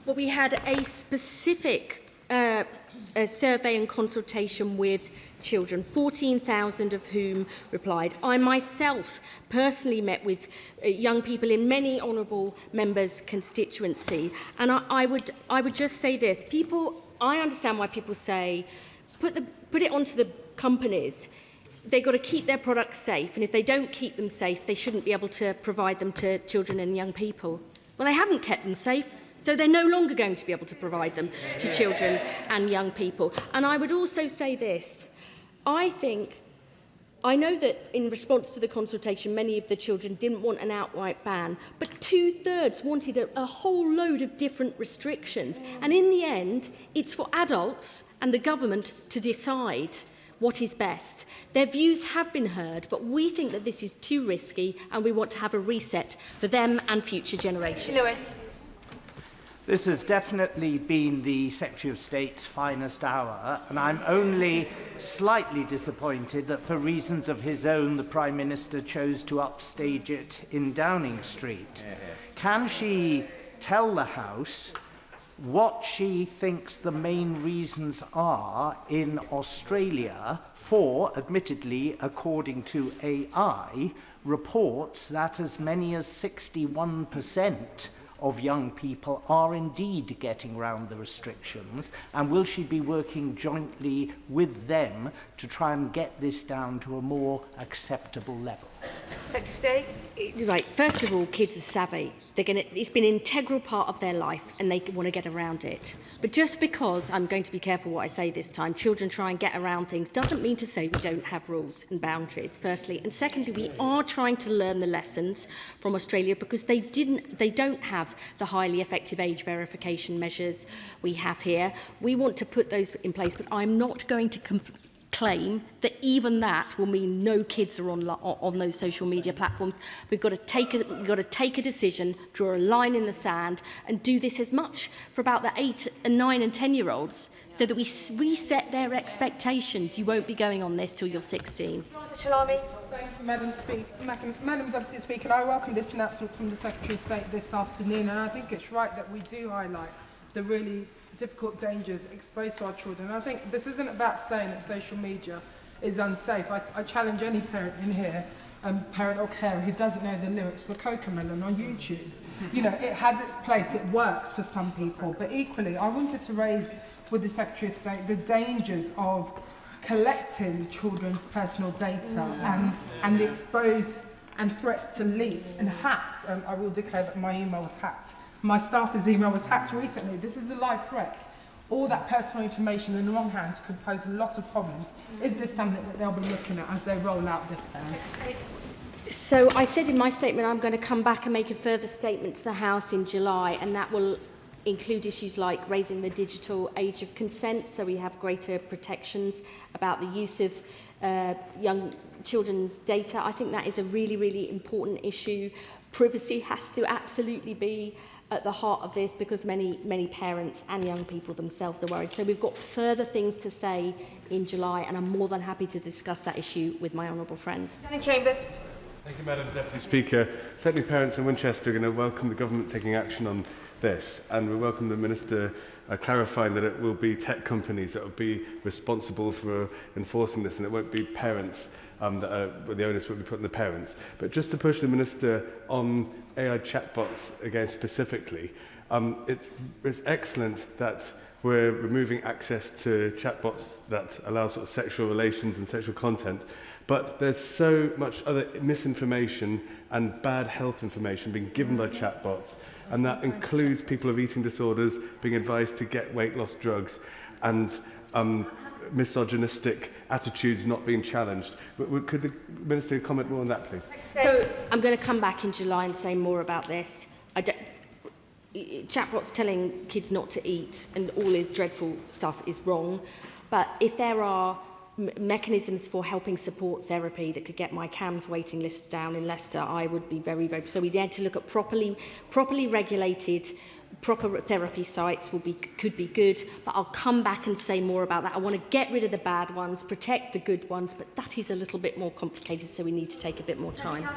Well, we had a specific survey and consultation with children, 14,000 of whom replied. I myself personally met with young people in many honourable members' constituency, and I would just say this: I understand why people say put it onto the companies. They've got to keep their products safe, and if they don't keep them safe, they shouldn't be able to provide them to children and young people. Well, they haven't kept them safe, so they're no longer going to be able to provide them to children and young people. And I would also say this. I know that in response to the consultation, many of the children didn't want an outright ban, but 2/3 wanted a whole load of different restrictions. And in the end, it's for adults and the government to decide what is best. Their views have been heard, but we think that this is too risky and we want to have a reset for them and future generations. Lewis. This has definitely been the Secretary of State's finest hour, and I'm only slightly disappointed that for reasons of his own, the Prime Minister chose to upstage it in Downing Street. Can she tell the House what she thinks the main reasons are in Australia for, admittedly, according to AI, reports that as many as 61% of young people are indeed getting round the restrictions, and will she be working jointly with them to try and get this down to a more acceptable level? Secretary? Right, first of all, kids are savvy. It's been an integral part of their life and they want to get around it. But just because, I'm going to be careful what I say this time, children try and get around things doesn't mean to say we don't have rules and boundaries, firstly. And secondly, we are trying to learn the lessons from Australia because they don't have the highly effective age verification measures we have here. We want to put those in place, but I'm not going to claim that even that will mean no kids are on those social media platforms. We've got to take a decision, draw a line in the sand, and do this as much for about the 8 and 9 and 10-year-olds, so that we reset their expectations. You won't be going on this till you're 16. Shalami. Thank you, Madam Deputy Speaker. I welcome this announcement from the Secretary of State this afternoon, and I think it's right that we do highlight the really difficult dangers exposed to our children. I think this isn't about saying that social media is unsafe. I challenge any parent in here, parent or carer, who doesn't know the lyrics for Cocomelon on YouTube. You know, it has its place, it works for some people, but equally, I wanted to raise with the Secretary of State the dangers of collecting children's personal data and the exposed and threats to leaks and hacks. I will declare that my email was hacked. My staff's email was hacked recently. This is a live threat. All that personal information in the wrong hands could pose a lot of problems. Is this something that they'll be looking at as they roll out this ban? So I said in my statement I'm going to come back and make a further statement to the House in July, and that will include issues like raising the digital age of consent, so we have greater protections about the use of young children's data. I think that is a really, really important issue. Privacy has to absolutely be at the heart of this because many parents and young people themselves are worried. So we've got further things to say in July, and I'm more than happy to discuss that issue with my honourable friend. Chambers. Thank you, Madam Deputy Speaker. Certainly parents in Winchester are going to welcome the government taking action on this, and we welcome the Minister clarifying that it will be tech companies that will be responsible for enforcing this, and it won't be parents the onus will be put on the parents. But just to push the Minister on AI chatbots again specifically, it's excellent that we're removing access to chatbots that allow sort of sexual relations and sexual content, but there's so much other misinformation and bad health information being given by chatbots, and that includes people with eating disorders being advised to get weight loss drugs, and misogynistic attitudes not being challenged. Could the Minister comment more on that, please? So I'm going to come back in July and say more about this. Chatbots telling kids not to eat and all this dreadful stuff is wrong, but if there are mechanisms for helping support therapy that could get my CAMS waiting lists down in Leicester, I would be very, very... So we need to look at properly regulated, proper therapy sites could be good, but I'll come back and say more about that. I want to get rid of the bad ones, protect the good ones, but that is a little bit more complicated, so we need to take a bit more time.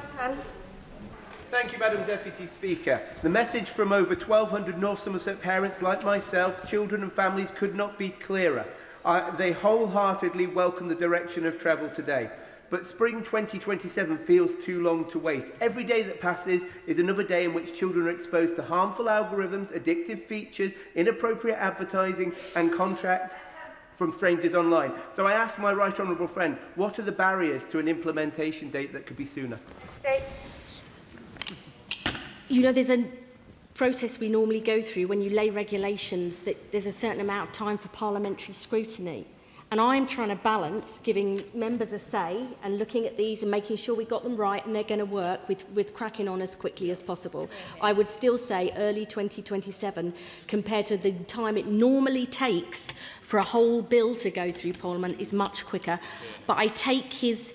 Thank you, Madam Deputy Speaker. The message from over 1,200 North Somerset parents like myself, children and families could not be clearer. They wholeheartedly welcome the direction of travel today. But spring 2027 feels too long to wait. Every day that passes is another day in which children are exposed to harmful algorithms, addictive features, inappropriate advertising and contact from strangers online. So I ask my right honourable friend, what are the barriers to an implementation date that could be sooner? You know, there's a process we normally go through when you lay regulations that there's a certain amount of time for parliamentary scrutiny. And I'm trying to balance giving members a say and looking at these and making sure we got them right and they're going to work with cracking on as quickly as possible. I would still say early 2027 compared to the time it normally takes for a whole bill to go through Parliament is much quicker. But I take his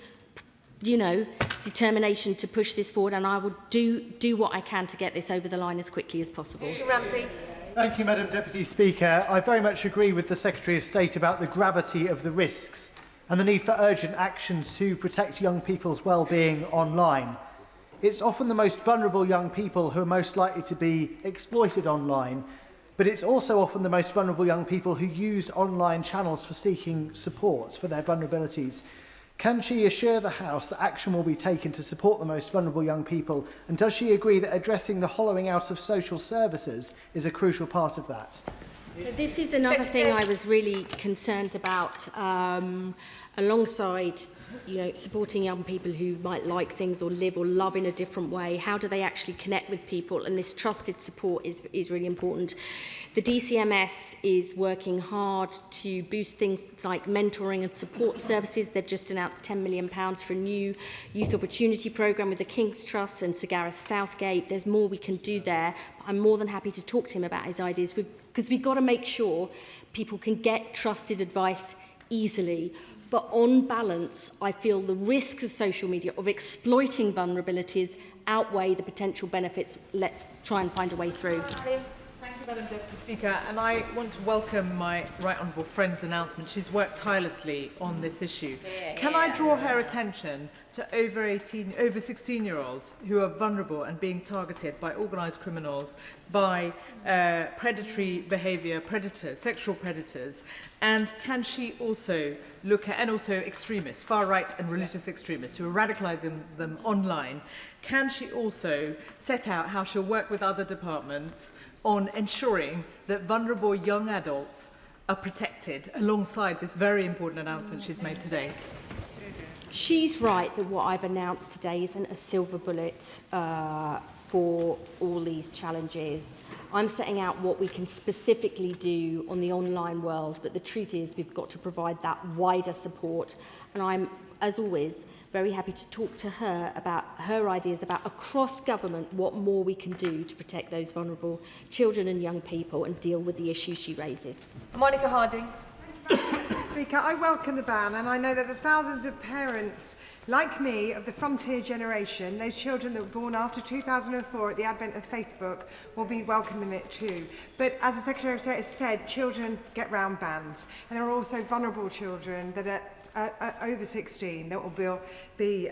determination to push this forward, and I will do what I can to get this over the line as quickly as possible. Ramsey. Thank you, Madam Deputy Speaker. I very much agree with the Secretary of State about the gravity of the risks and the need for urgent action to protect young people's well-being online. It's often the most vulnerable young people who are most likely to be exploited online, but it's also often the most vulnerable young people who use online channels for seeking support for their vulnerabilities. Can she assure the House that action will be taken to support the most vulnerable young people? And does she agree that addressing the hollowing out of social services is a crucial part of that? So this is another thing I was really concerned about, alongside supporting young people who might like things or live or love in a different way. How do they actually connect with people? And this trusted support is really important. The DCMS is working hard to boost things like mentoring and support services. They've just announced £10 million for a new youth opportunity programme with the King's Trust and Sir Gareth Southgate. There's more we can do there. I'm more than happy to talk to him about his ideas because we've got to make sure people can get trusted advice easily. But on balance, I feel the risks of social media, of exploiting vulnerabilities, outweigh the potential benefits. Let's try and find a way through. Thank you, Madam Deputy Speaker. And I want to welcome my right honourable friend's announcement. She's worked tirelessly on this issue. Can I draw her attention to over 16-year-olds who are vulnerable and being targeted by organised criminals, by predatory behaviour predators, sexual predators, and can she also look at, and also extremists, far-right and religious extremists who are radicalising them online, can she also set out how she'll work with other departments on ensuring that vulnerable young adults are protected alongside this very important announcement she's made today? She's right that what I've announced today isn't a silver bullet for all these challenges. I'm setting out what we can specifically do on the online world, but the truth is we've got to provide that wider support. And I'm, as always, very happy to talk to her about her ideas about across government what more we can do to protect those vulnerable children and young people and deal with the issues she raises. Monica Harding. Speaker, I welcome the ban, and I know that the thousands of parents like me of the frontier generation, those children that were born after 2004 at the advent of Facebook, will be welcoming it too. But as the Secretary of State has said, children get round bans, and there are also vulnerable children that are over 16 that will be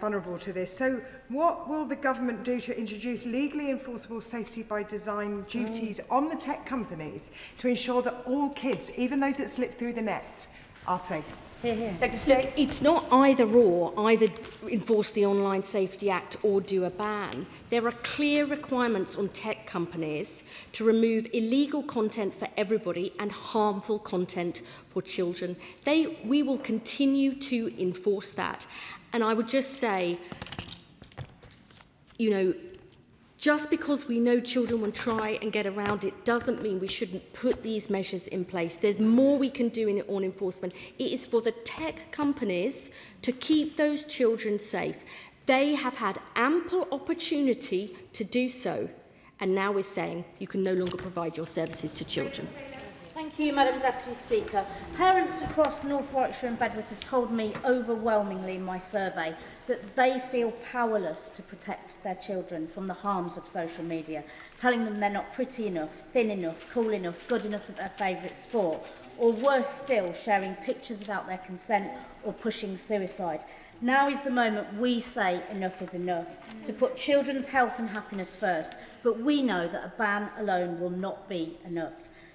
vulnerable to this. So what will the government do to introduce legally enforceable safety by design duties on the tech companies to ensure that all kids, even those that slip through the net, are safe? Look, it's not either or, either enforce the Online Safety Act or do a ban. There are clear requirements on tech companies to remove illegal content for everybody and harmful content for children. We will continue to enforce that. And I would just say, you know, just because we know children will try and get around it doesn't mean we shouldn't put these measures in place. There's more we can do on enforcement. It is for the tech companies to keep those children safe. They have had ample opportunity to do so, and now we're saying you can no longer provide your services to children. Thank you, Madam Deputy Speaker. Parents across North Warwickshire and Bedworth have told me overwhelmingly in my survey that they feel powerless to protect their children from the harms of social media, telling them they're not pretty enough, thin enough, cool enough, good enough at their favourite sport, or worse still, sharing pictures without their consent or pushing suicide. Now is the moment we say enough is enough, to put children's health and happiness first, but we know that a ban alone will not be enough.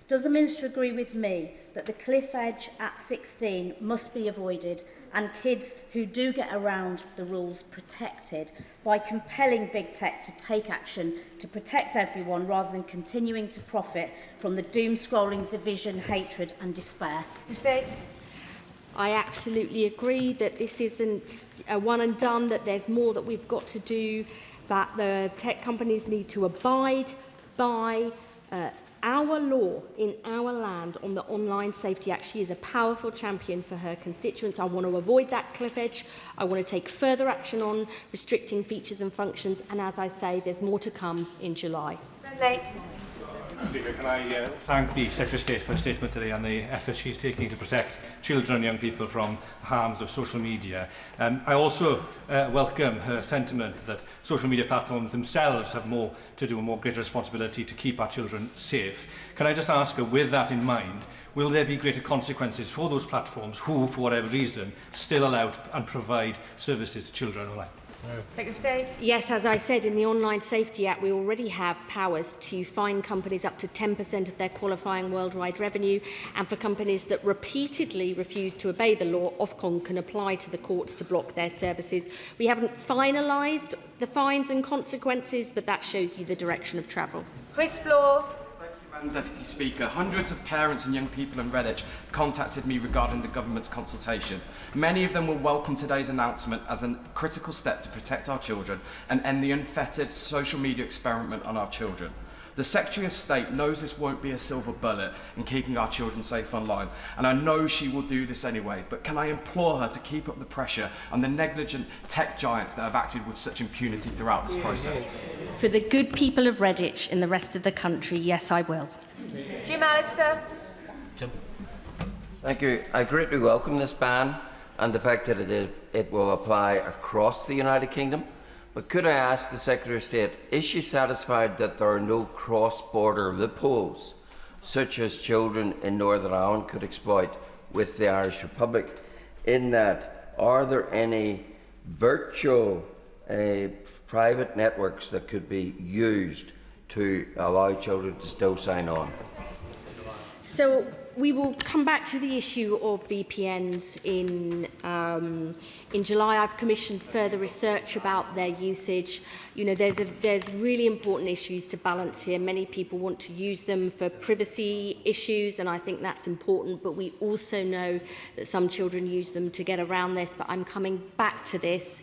Does the Minister agree with me that the cliff edge at 16 must be avoided and kids who do get around the rules protected by compelling big tech to take action to protect everyone rather than continuing to profit from the doom-scrolling division, hatred and despair? I absolutely agree that this isn't a one and done, that there's more that we've got to do, that the tech companies need to abide by our law in our land on the Online Safety Act. She is a powerful champion for her constituents. I want to avoid that cliff edge. I want to take further action on restricting features and functions. And as I say, there's more to come in July. Speaker, can I thank the Secretary of State for her statement today and the efforts she's taking to protect children and young people from harms of social media. I also welcome her sentiment that social media platforms themselves have more to do and more greater responsibility to keep our children safe. Can I just ask her, with that in mind, will there be greater consequences for those platforms who, for whatever reason, still allow and provide services to children online? Yes, as I said, in the Online Safety Act, we already have powers to fine companies up to 10% of their qualifying worldwide revenue, and for companies that repeatedly refuse to obey the law, Ofcom can apply to the courts to block their services. We haven't finalised the fines and consequences, but that shows you the direction of travel. Chris Bloor. Madam Deputy Speaker, hundreds of parents and young people in Redditch contacted me regarding the government's consultation. Many of them will welcome today's announcement as a critical step to protect our children and end the unfettered social media experiment on our children. The Secretary of State knows this won't be a silver bullet in keeping our children safe online, and I know she will do this anyway, but can I implore her to keep up the pressure on the negligent tech giants that have acted with such impunity throughout this process? For the good people of Redditch and the rest of the country, yes, I will. Jim Allister. Thank you. I greatly welcome this ban and the fact that it will apply across the United Kingdom. But could I ask the Secretary of State, is she satisfied that there are no cross-border loopholes, such as children in Northern Ireland could exploit with the Irish Republic? In that, are there any virtual private networks that could be used to allow children to still sign on? So we will come back to the issue of VPNs in July. I've commissioned further research about their usage. You know, there's really important issues to balance here. Many people want to use them for privacy issues, and I think that's important. But we also know that some children use them to get around this. But I'm coming back to this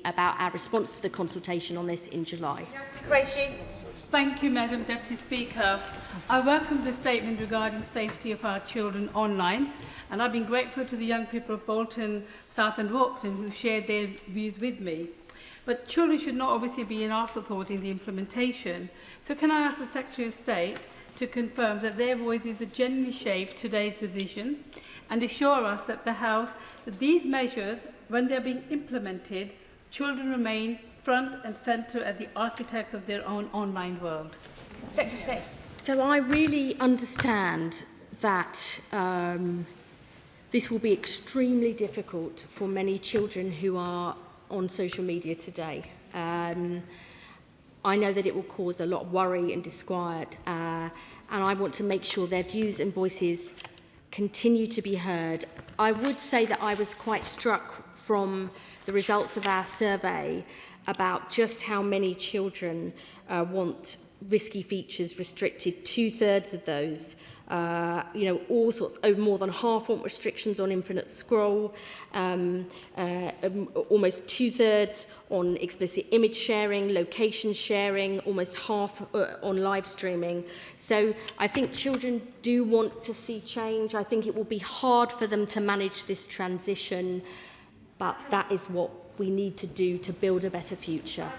about our response to the consultation on this in July. Thank you, Madam Deputy Speaker. I welcome the statement regarding safety of our children online, and I've been grateful to the young people of Bolton, South and Walkden who shared their views with me. But children should not obviously be an afterthought in the implementation. So can I ask the Secretary of State to confirm that their voices have genuinely shaped today's decision and assure us that the House, that these measures, when they're being implemented, children remain front and centre as the architects of their own online world? Secretary of State. So I really understand that this will be extremely difficult for many children who are on social media today. I know that it will cause a lot of worry and disquiet, and I want to make sure their views and voices continue to be heard. I would say that I was quite struck from the results of our survey about just how many children want risky features restricted. 2/3 of those, all sorts, more than half want restrictions on infinite scroll, almost 2/3 on explicit image sharing, location sharing, almost half on live streaming. So I think children do want to see change. I think it will be hard for them to manage this transition, but that is what we need to do to build a better future.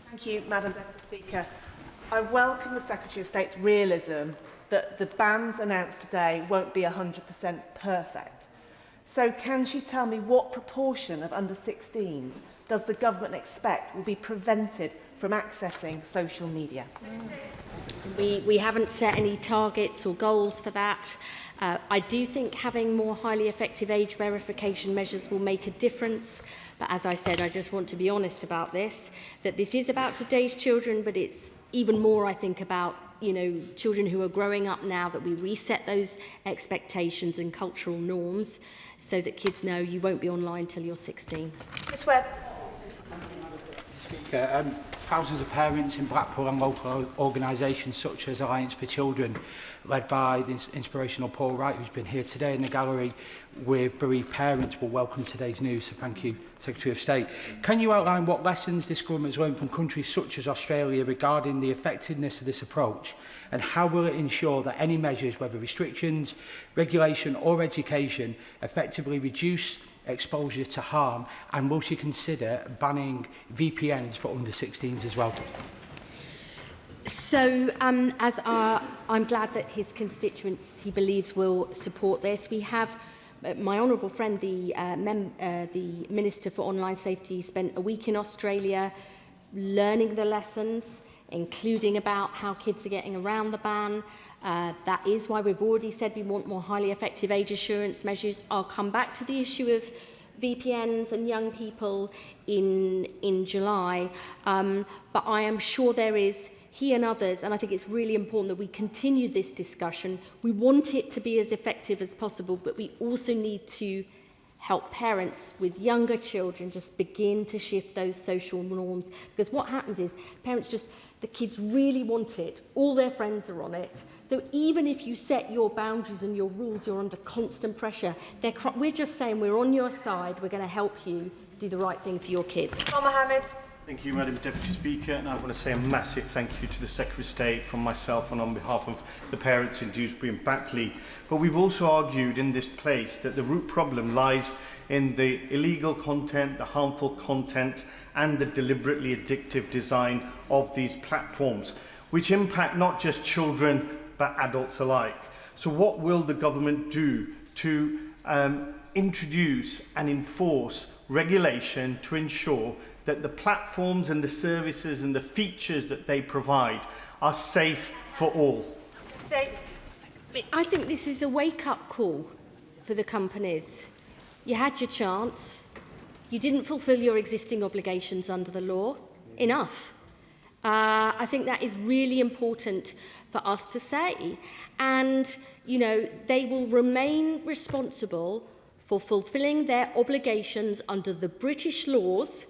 Thank you, Madam Deputy Speaker. I welcome the Secretary of State's realism that the bans announced today won't be 100% perfect. So can she tell me what proportion of under-16s does the government expect will be prevented from accessing social media? We haven't set any targets or goals for that. I do think having more highly effective age verification measures will make a difference. But as I said, I just want to be honest about this, that this is about today's children, but it's even more, I think, about children who are growing up now, that we reset those expectations and cultural norms so that kids know you won't be online till you're 16. Ms Webb. Speaker, thousands of parents in Blackpool and local organisations such as Alliance for Children, led by the inspirational Paul Wright, who's been here today in the gallery with bereaved parents, will welcome today's news. So thank you, Secretary of State. Can you outline what lessons this government has learned from countries such as Australia regarding the effectiveness of this approach, and how will it ensure that any measures, whether restrictions, regulation or education, effectively reduce exposure to harm, and will she consider banning VPNs for under-16s as well? So, I'm glad that his constituents, he believes, will support this. We have my honourable friend, the Minister for Online Safety, spent a week in Australia learning the lessons, including about how kids are getting around the ban. That is why we've already said we want more highly effective age assurance measures. I'll come back to the issue of VPNs and young people in July, but I am sure there is, he and others, and I think it's really important that we continue this discussion. We want it to be as effective as possible, but we also need to help parents with younger children just begin to shift those social norms, because what happens is parents just, the kids really want it, all their friends are on it, so even if you set your boundaries and your rules, you're under constant pressure. We're just saying we're on your side, we're going to help you do the right thing for your kids. Mohammed. Thank you, Madam Deputy Speaker, and I want to say a massive thank you to the Secretary of State from myself and on behalf of the parents in Dewsbury and Batley. But we've also argued in this place that the root problem lies in the illegal content, the harmful content, and the deliberately addictive design of these platforms, which impact not just children but adults alike. So what will the government do to introduce and enforce regulation to ensure that the platforms and the services and the features that they provide are safe for all? I think this is a wake-up call for the companies. You had your chance. You didn't fulfil your existing obligations under the law. Enough. I think that is really important for us to say. And, you know, they will remain responsible for fulfilling their obligations under the British laws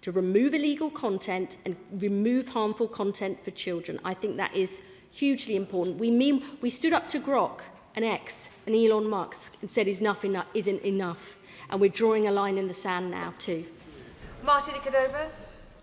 to remove illegal content and remove harmful content for children. I think that is hugely important. We stood up to Grok and X and Elon Musk and said enough isn't enough. And we're drawing a line in the sand now too. Martin Icadova.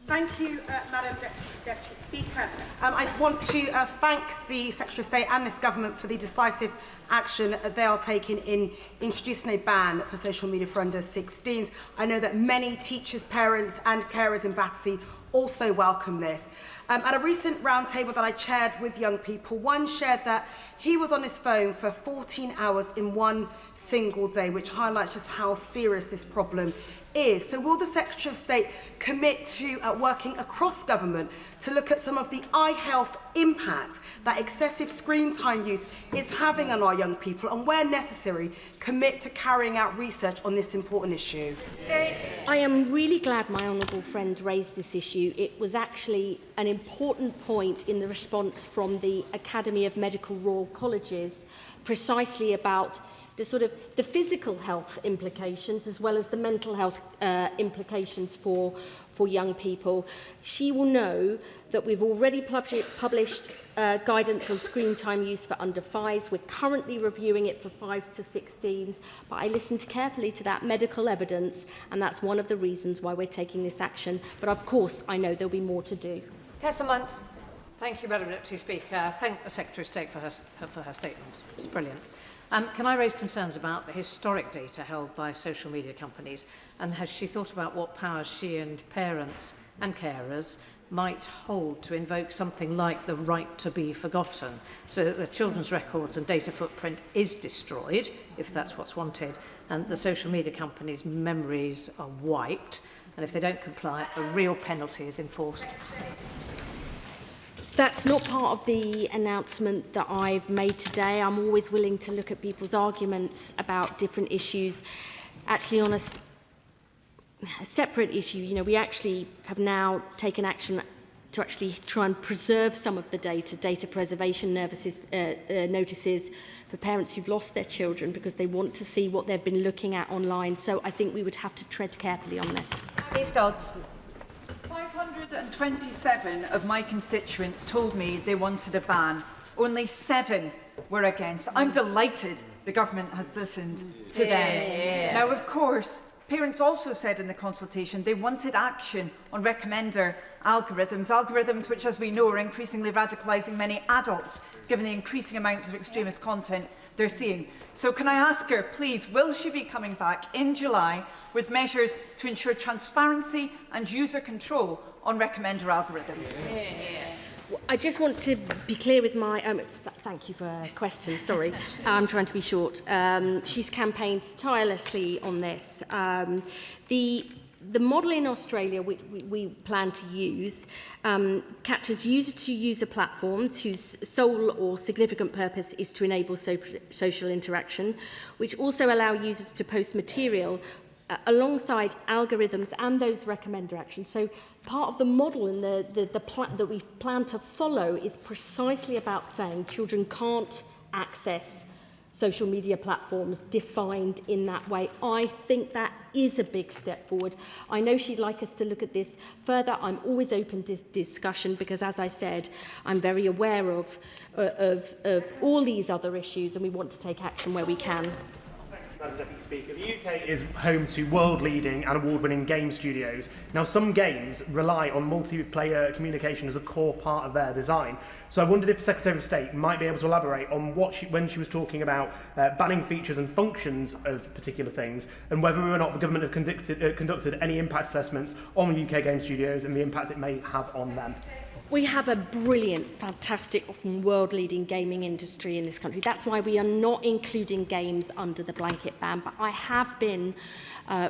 Thank you, Madam Deputy Speaker. I want to thank the Secretary of State and this government for the decisive action they are taking in introducing a ban for social media for under-16s. I know that many teachers, parents and carers in Battersea also welcome this. At a recent roundtable that I chaired with young people, one shared that he was on his phone for 14 hours in one single day, which highlights just how serious this problem is. So will the Secretary of State commit to working across government to look at some of the eye health impact that excessive screen time use is having on our young people, and where necessary, commit to carrying out research on this important issue? I am really glad my honourable friend raised this issue. It was actually an important point in the response from the Academy of Medical Royal Colleges, precisely about the physical health implications as well as the mental health implications for young people. She will know that we've already published guidance on screen time use for under 5s. We're currently reviewing it for 5s to 16s, but I listened carefully to that medical evidence, and that's one of the reasons why we're taking this action. But of course, I know there'll be more to do. Tessamont. Thank you, Madam Deputy Speaker. Thank the Secretary of State for her statement. It's brilliant. Can I raise concerns about the historic data held by social media companies, and has she thought about what powers she and parents and carers might hold to invoke something like the right to be forgotten, so that the children's records and data footprint is destroyed, if that's what's wanted, and the social media companies' memories are wiped, and if they don't comply, a real penalty is enforced? That's not part of the announcement that I've made today. I'm always willing to look at people's arguments about different issues. Actually, on a separate issue, you know, we actually have now taken action to actually try and preserve some of the data preservation notices for parents who've lost their children because they want to see what they've been looking at online. So I think we would have to tread carefully on this. Please, Dodds. 527 of my constituents told me they wanted a ban. Only 7 were against. I'm delighted the government has listened to them. Now, of course, parents also said in the consultation they wanted action on recommender algorithms which, as we know, are increasingly radicalising many adults, given the increasing amounts of extremist content they're seeing. So can I ask her, please, will she be coming back in July with measures to ensure transparency and user control on recommender algorithms? I just want to be clear with my... thank you for a question, sorry. I'm trying to be short. She's campaigned tirelessly on this. The model in Australia we plan to use captures user-to-user platforms whose sole or significant purpose is to enable social interaction, which also allow users to post material alongside algorithms and those recommender actions. So part of the model and that we plan to follow is precisely about saying children can't access social media platforms defined in that way. I think that is a big step forward. I know she'd like us to look at this further. I'm always open to discussion because, as I said, I'm very aware of all these other issues, and we want to take action where we can. Madam Deputy Speaker, the UK is home to world-leading and award-winning game studios. Now, some games rely on multiplayer communication as a core part of their design. So I wondered if the Secretary of State might be able to elaborate on when she was talking about banning features and functions of particular things, and whether or not the government have conducted any impact assessments on UK game studios and the impact it may have on them. We have a brilliant, fantastic, often world-leading gaming industry in this country. That's why we are not including games under the blanket ban. But I have been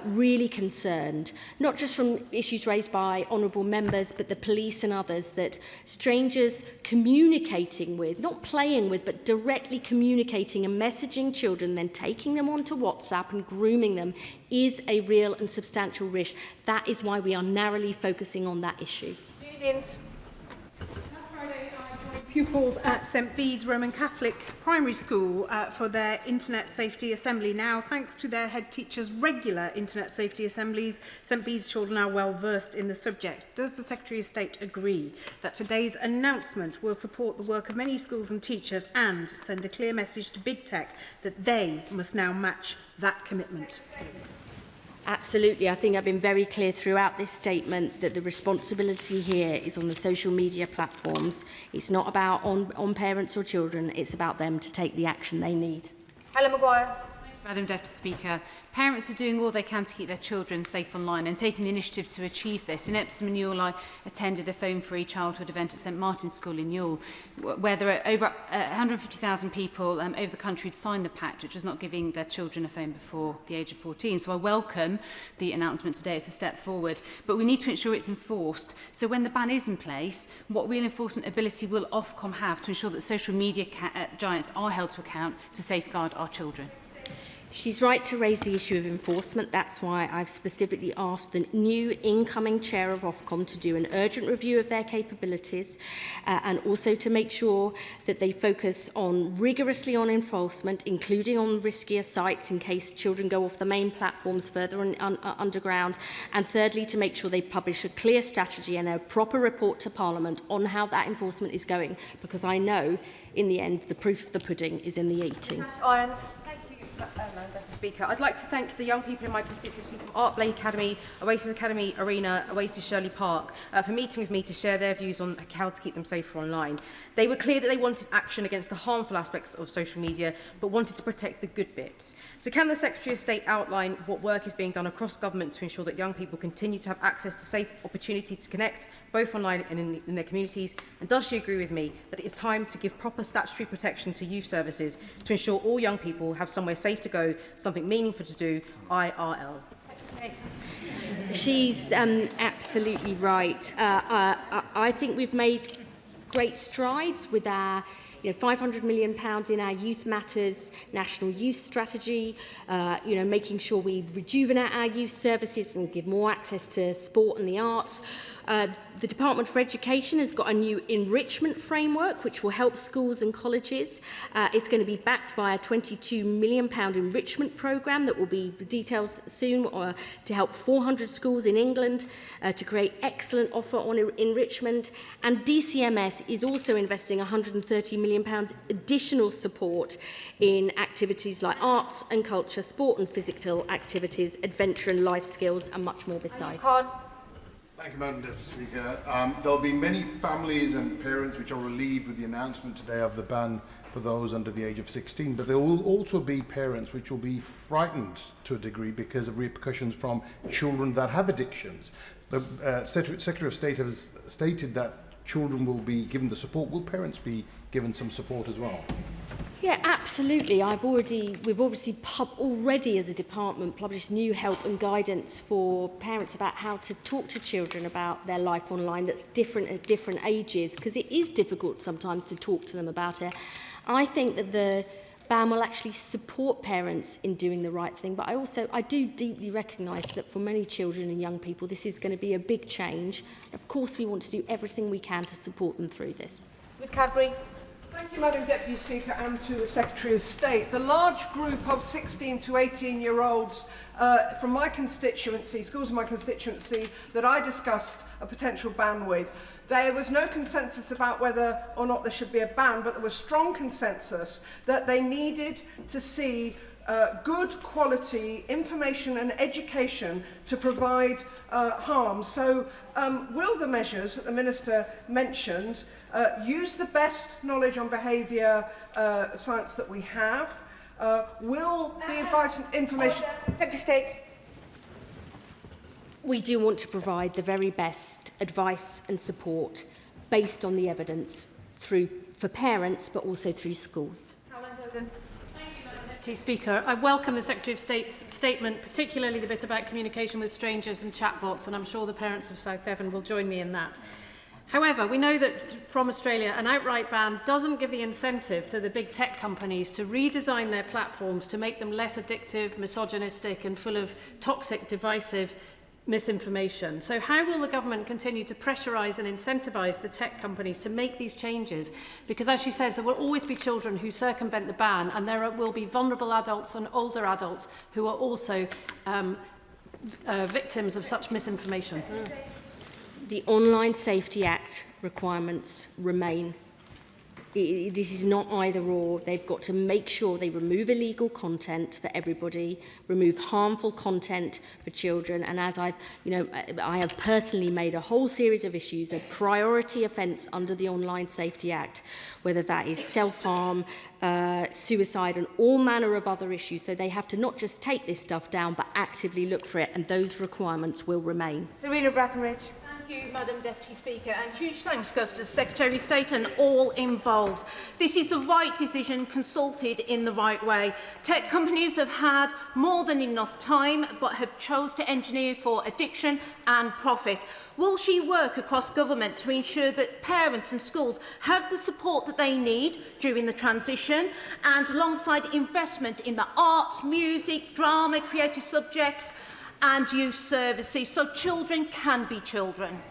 really concerned, not just from issues raised by honourable members, but the police and others, that strangers communicating with, not playing with, but directly communicating and messaging children, then taking them onto WhatsApp and grooming them, is a real and substantial risk. That is why we are narrowly focusing on that issue. pupils at St Bede's Roman Catholic Primary School for their Internet Safety Assembly. Now, thanks to their head teacher's regular Internet Safety Assemblies, St Bede's children are well versed in the subject. Does the Secretary of State agree that today's announcement will support the work of many schools and teachers and send a clear message to big tech that they must now match that commitment? Absolutely. I think I've been very clear throughout this statement that the responsibility here is on the social media platforms. It's not about on parents or children. It's about them to take the action they need. Helen Maguire. Madam Deputy Speaker, parents are doing all they can to keep their children safe online and taking the initiative to achieve this. In Epsom and Ewell, I attended a phone-free childhood event at St Martin's School in Ewell, where there are over 150,000 people over the country who'd signed the pact, which was not giving their children a phone before the age of 14. So I welcome the announcement today. It's a step forward, but we need to ensure it's enforced. So when the ban is in place, what real enforcement ability will Ofcom have to ensure that social media giants are held to account to safeguard our children? She's right to raise the issue of enforcement. That's why I've specifically asked the new incoming chair of Ofcom to do an urgent review of their capabilities and also to make sure that they focus rigorously on enforcement, including on riskier sites in case children go off the main platforms further underground. And thirdly, to make sure they publish a clear strategy and a proper report to Parliament on how that enforcement is going, because I know in the end the proof of the pudding is in the eating. Irons. Madam Speaker, I'd like to thank the young people in my constituency from Art Blake Academy, Oasis Academy Arena, Oasis Shirley Park for meeting with me to share their views on how to keep them safer online. They were clear that they wanted action against the harmful aspects of social media, but wanted to protect the good bits. So can the Secretary of State outline what work is being done across government to ensure that young people continue to have access to safe opportunities to connect, both online and in their communities? And does she agree with me that it is time to give proper statutory protection to youth services to ensure all young people have somewhere safe to go, something meaningful to do, IRL? She's absolutely right. I think we've made great strides with our £500 million in our Youth Matters National Youth Strategy, making sure we rejuvenate our youth services and give more access to sport and the arts. The Department for Education has got a new enrichment framework which will help schools and colleges. It's going to be backed by a £22 million enrichment programme that will be the details soon to help 400 schools in England to create excellent offer on enrichment. And DCMS is also investing £130 million additional support in activities like arts and culture, sport and physical activities, adventure and life skills, and much more beside. Thank you, Madam Deputy Speaker. There will be many families and parents which are relieved with the announcement today of the ban for those under the age of 16, but there will also be parents which will be frightened to a degree because of repercussions from children that have addictions. The Secretary of State has stated that children will be given the support. Will parents be given some support as well? Yeah, absolutely. We've obviously already as a department published new help and guidance for parents about how to talk to children about their life online that's different at different ages, because it is difficult sometimes to talk to them about it. I think that the ban will actually support parents in doing the right thing, but I do deeply recognise that for many children and young people this is going to be a big change. Of course we want to do everything we can to support them through this. With Cadbury. Thank you, Madam Deputy Speaker, and to the Secretary of State. The large group of 16 to 18-year-olds from my constituency, schools in my constituency, that I discussed a potential ban with, there was no consensus about whether or not there should be a ban, but there was strong consensus that they needed to see good quality information and education to provide harm. So will the measures that the Minister mentioned use the best knowledge on behaviour science that we have? Will the advice and information... Secretary of State. We do want to provide the very best advice and support based on the evidence for parents, but also through schools. Deputy Speaker, I welcome the Secretary of State's statement, particularly the bit about communication with strangers and chatbots, and I'm sure the parents of South Devon will join me in that. However, we know that from Australia, an outright ban doesn't give the incentive to the big tech companies to redesign their platforms to make them less addictive, misogynistic and full of toxic, divisive misinformation. So how will the government continue to pressurise and incentivise the tech companies to make these changes? Because as she says, there will always be children who circumvent the ban, and there will be vulnerable adults and older adults who are also victims of such misinformation. The Online Safety Act requirements remain. This is not either or. They've got to make sure they remove illegal content for everybody, remove harmful content for children, and as I have personally made a whole series of issues a priority offence under the Online Safety Act, whether that is self-harm, suicide, and all manner of other issues. So they have to not just take this stuff down, but actively look for it, and those requirements will remain. Serena Brackenridge. Thank you, Madam Deputy Speaker, and huge thanks goes to the Secretary of State and all involved. This is the right decision, consulted in the right way. Tech companies have had more than enough time, but have chose to engineer for addiction and profit. Will she work across government to ensure that parents and schools have the support that they need during the transition, and alongside investment in the arts, music, drama, creative subjects and youth services, so children can be children?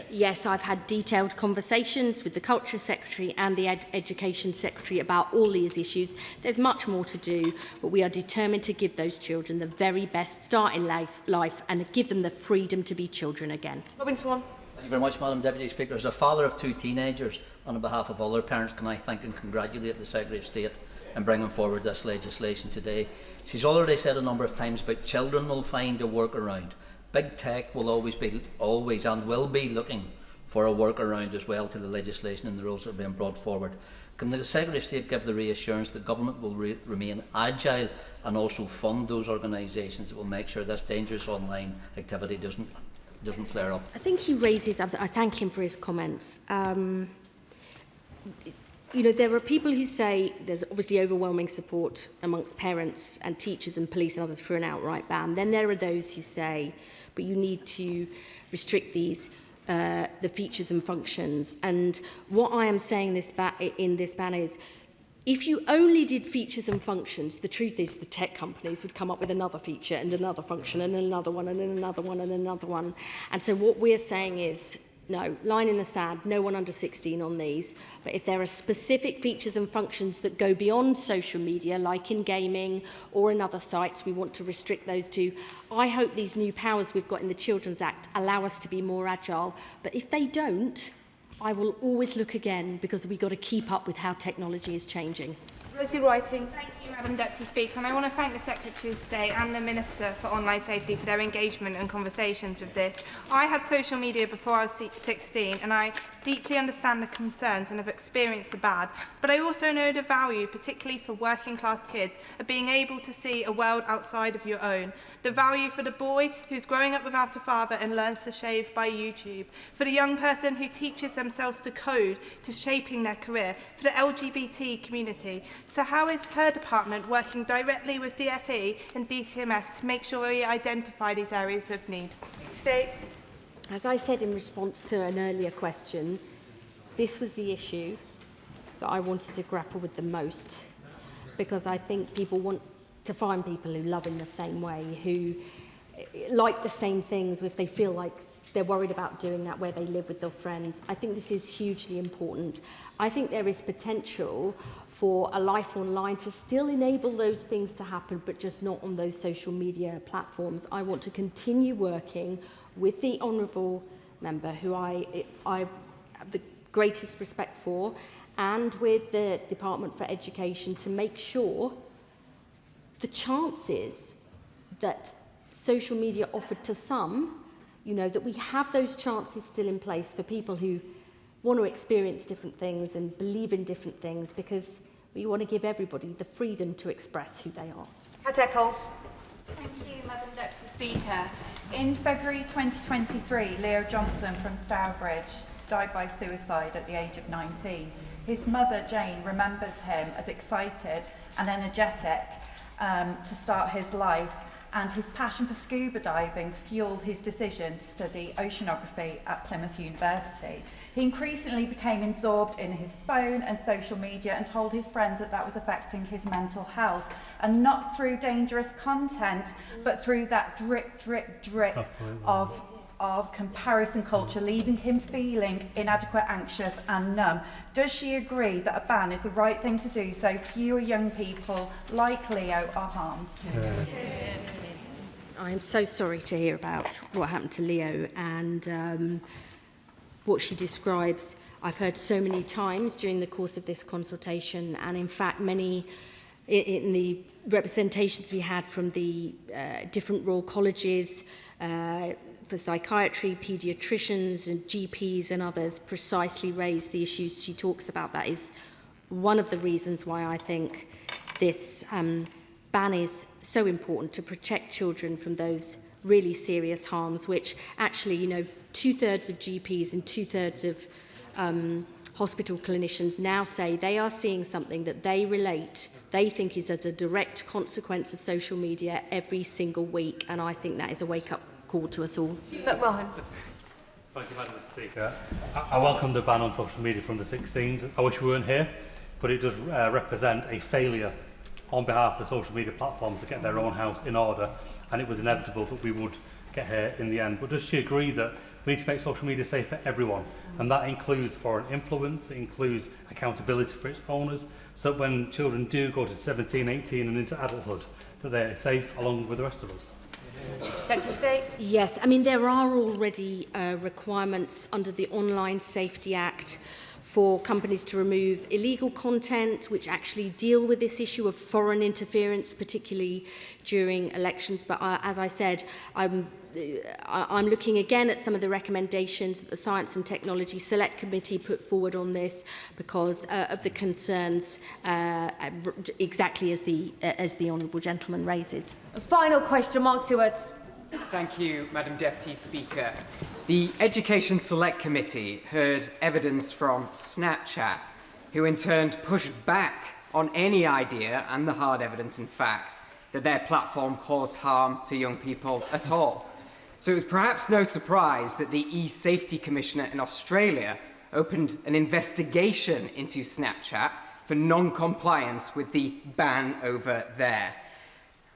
Yes, I've had detailed conversations with the Culture Secretary and the Education Secretary about all these issues. There's much more to do, but we are determined to give those children the very best start in life and give them the freedom to be children again. Robin Swan. Thank you very much, Madam Deputy Speaker. As a father of 2 teenagers, on behalf of other parents, can I thank and congratulate the Secretary of State in bringing forward this legislation today. She's already said a number of times about children will find a workaround. Big tech will always and will be looking for a workaround as well to the legislation and the rules that are being brought forward. Can the Secretary of State give the reassurance that government will remain agile and also fund those organisations that will make sure this dangerous online activity doesn't flare up? I think he raises, I thank him for his comments. There are people who say there's obviously overwhelming support amongst parents and teachers and police and others for an outright ban. Then there are those who say, but you need to restrict these, the features and functions. And what I am saying in this ban is, if you only did features and functions, the truth is the tech companies would come up with another feature and another function and another one and another one and another one. And so what we're saying is, no, line in the sand, no one under 16 on these. But if there are specific features and functions that go beyond social media, like in gaming or in other sites, we want to restrict those too. I hope these new powers we've got in the Children's Act allow us to be more agile. But if they don't, I will always look again, because we've got to keep up with how technology is changing. Rosie Writing. Thank you, Madam Deputy Speaker, and I want to thank the Secretary of State and the Minister for Online Safety for their engagement and conversations with this. I had social media before I was 16, and I deeply understand the concerns and have experienced the bad, but I also know the value, particularly for working class kids, of being able to see a world outside of your own. The value for the boy who's growing up without a father and learns to shave by YouTube, for the young person who teaches themselves to code, to shaping their career, for the LGBT community. So how is her department working directly with DFE and DCMS to make sure we identify these areas of need? State. As I said in response to an earlier question, this was the issue that I wanted to grapple with the most, because I think people want to find people who love in the same way, who like the same things, if they feel like they're worried about doing that where they live with their friends. I think this is hugely important. I think there is potential for a life online to still enable those things to happen, but just not on those social media platforms. I want to continue working with the Honourable Member, who I have the greatest respect for, and with the Department for Education to make sure the chances that social media offered to some, that we have those chances still in place for people who want to experience different things and believe in different things, because we want to give everybody the freedom to express who they are. Thank you, Madam Deputy Speaker. In February 2023, Leo Johnson from Stourbridge died by suicide at the age of 19. His mother, Jane, remembers him as excited and energetic to start his life, and his passion for scuba diving fueled his decision to study oceanography at Plymouth University. He increasingly became absorbed in his phone and social media and told his friends that that was affecting his mental health, and not through dangerous content, but through that drip, drip, drip of comparison culture, leaving him feeling inadequate, anxious and numb. Does she agree that a ban is the right thing to do so fewer young people like Leo are harmed? I'm so sorry to hear about what happened to Leo, and what she describes I've heard so many times during the course of this consultation, and in fact many in the representations we had from the different Royal Colleges for psychiatry, paediatricians and GPs and others precisely raised the issues she talks about. That is one of the reasons why I think this ban is so important, to protect children from those really serious harms, which actually, you know, 2/3 of GPs and 2/3 of hospital clinicians now say they are seeing something that they think is as a direct consequence of social media every single week, and I think that is a wake-up call to us all. Thank you, Madam Speaker. I welcome the ban on social media from the 16s. I wish we weren't here, but it does represent a failure on behalf of the social media platforms to get their own house in order, and it was inevitable that we would get here in the end. But does she agree that we need to make social media safe for everyone, and that includes foreign influence, it includes accountability for its owners, so that when children do go to 17, 18 and into adulthood, that they're safe along with the rest of us? Secretary of State? Yes, I mean there are already requirements under the Online Safety Act for companies to remove illegal content which actually deal with this issue of foreign interference, particularly during elections. But as I said, I'm looking again at some of the recommendations that the Science and Technology Select Committee put forward on this because of the concerns exactly as the Honourable Gentleman raises. A final question, Mark Stewart. Thank you, Madam Deputy Speaker. The Education Select Committee heard evidence from Snapchat, who in turn pushed back on any idea and the hard evidence and facts that their platform caused harm to young people at all. So it was perhaps no surprise that the e-Safety Commissioner in Australia opened an investigation into Snapchat for non-compliance with the ban over there.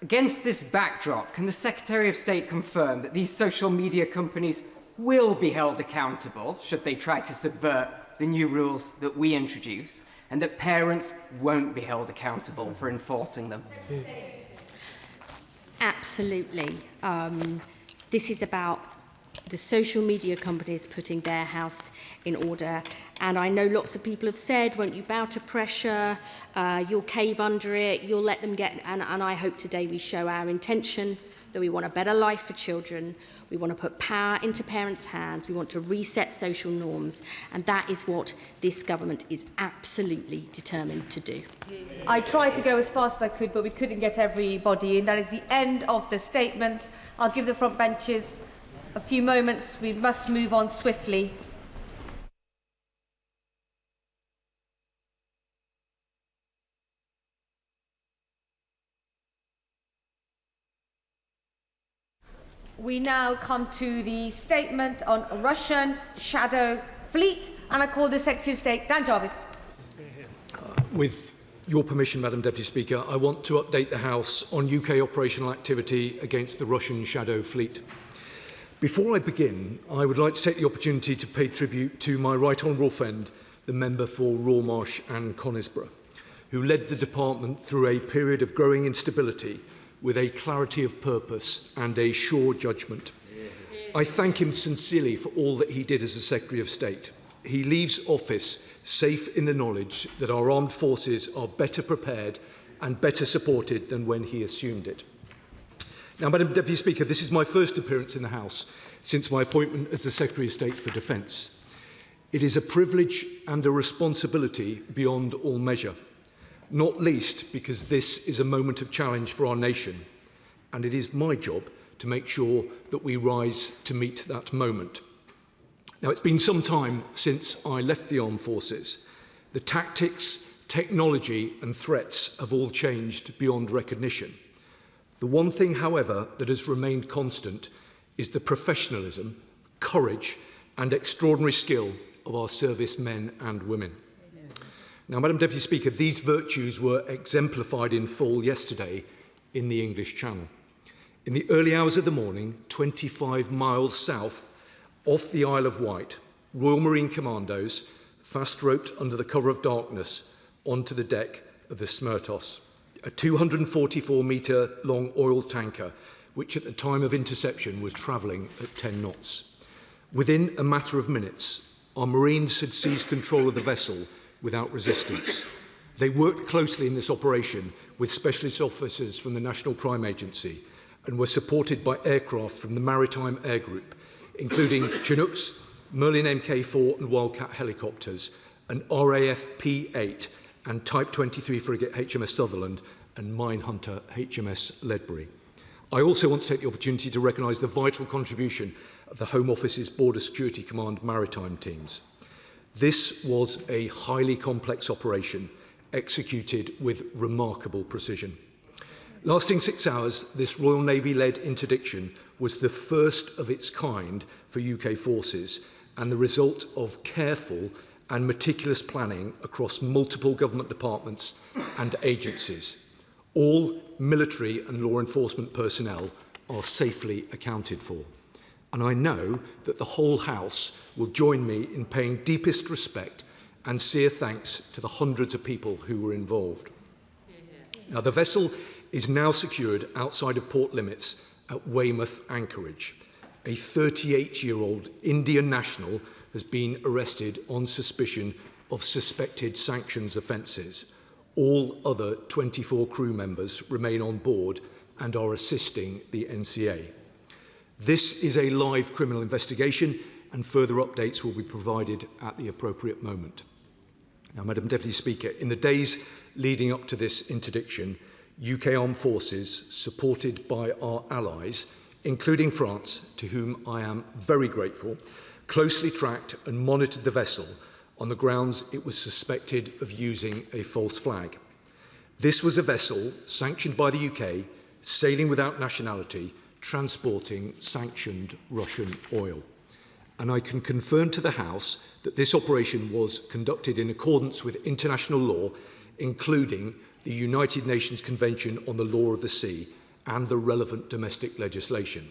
Against this backdrop, can the Secretary of State confirm that these social media companies will be held accountable should they try to subvert the new rules that we introduce, and that parents won't be held accountable for enforcing them? Absolutely. This is about the social media companies putting their house in order. And I know lots of people have said, won't you bow to pressure, you'll cave under it, you'll let them get... And I hope today we show our intention that we want a better life for children, we want to put power into parents' hands, we want to reset social norms, and that is what this government is absolutely determined to do. I tried to go as fast as I could, but we couldn't get everybody in. That is the end of the statement. I'll give the front benches a few moments. We must move on swiftly. We now come to the statement on Russian shadow fleet, and I call the Secretary of State, Dan Jarvis. With your permission, Madam Deputy Speaker, I want to update the House on UK operational activity against the Russian shadow fleet. Before I begin, I would like to take the opportunity to pay tribute to my right honourable friend, the member for Rawmarsh and Conisbrough, who led the department through a period of growing instability with a clarity of purpose and a sure judgment. I thank him sincerely for all that he did as a Secretary of State. He leaves office safe in the knowledge that our armed forces are better prepared and better supported than when he assumed it. Now, Madam Deputy Speaker, this is my first appearance in the House since my appointment as the Secretary of State for Defence. It is a privilege and a responsibility beyond all measure, not least because this is a moment of challenge for our nation, and it is my job to make sure that we rise to meet that moment. Now, it's been some time since I left the armed forces. The tactics, technology and threats have all changed beyond recognition. The one thing, however, that has remained constant is the professionalism, courage and extraordinary skill of our servicemen and women. Now, Madam Deputy Speaker, these virtues were exemplified in full yesterday in the English Channel. In the early hours of the morning, 25 miles south off the Isle of Wight, Royal Marine Commandos fast-roped under the cover of darkness onto the deck of the Smertos, a 244-metre-long oil tanker, which at the time of interception was travelling at 10 knots. Within a matter of minutes, our Marines had seized control of the vessel without resistance. They worked closely in this operation with specialist officers from the National Crime Agency and were supported by aircraft from the Maritime Air Group, including Chinooks, Merlin Mk4 and Wildcat helicopters, and RAF P8 and Type 23 frigate HMS Sutherland and Minehunter HMS Ledbury. I also want to take the opportunity to recognise the vital contribution of the Home Office's Border Security Command maritime teams. This was a highly complex operation executed with remarkable precision. Lasting 6 hours, this Royal Navy-led interdiction was the first of its kind for UK forces and the result of careful and meticulous planning across multiple government departments and agencies. All military and law enforcement personnel are safely accounted for. And I know that the whole House will join me in paying deepest respect and sincere thanks to the hundreds of people who were involved. Now, the vessel is now secured outside of port limits at Weymouth Anchorage. A 38-year-old Indian national has been arrested on suspicion of suspected sanctions offences. All other 24 crew members remain on board and are assisting the NCA. This is a live criminal investigation and further updates will be provided at the appropriate moment. Now, Madam Deputy Speaker, in the days leading up to this interdiction, UK armed forces, supported by our allies, including France, to whom I am very grateful, closely tracked and monitored the vessel on the grounds it was suspected of using a false flag. This was a vessel sanctioned by the UK, sailing without nationality, transporting sanctioned Russian oil. And I can confirm to the House that this operation was conducted in accordance with international law, including the United Nations Convention on the Law of the Sea and the relevant domestic legislation.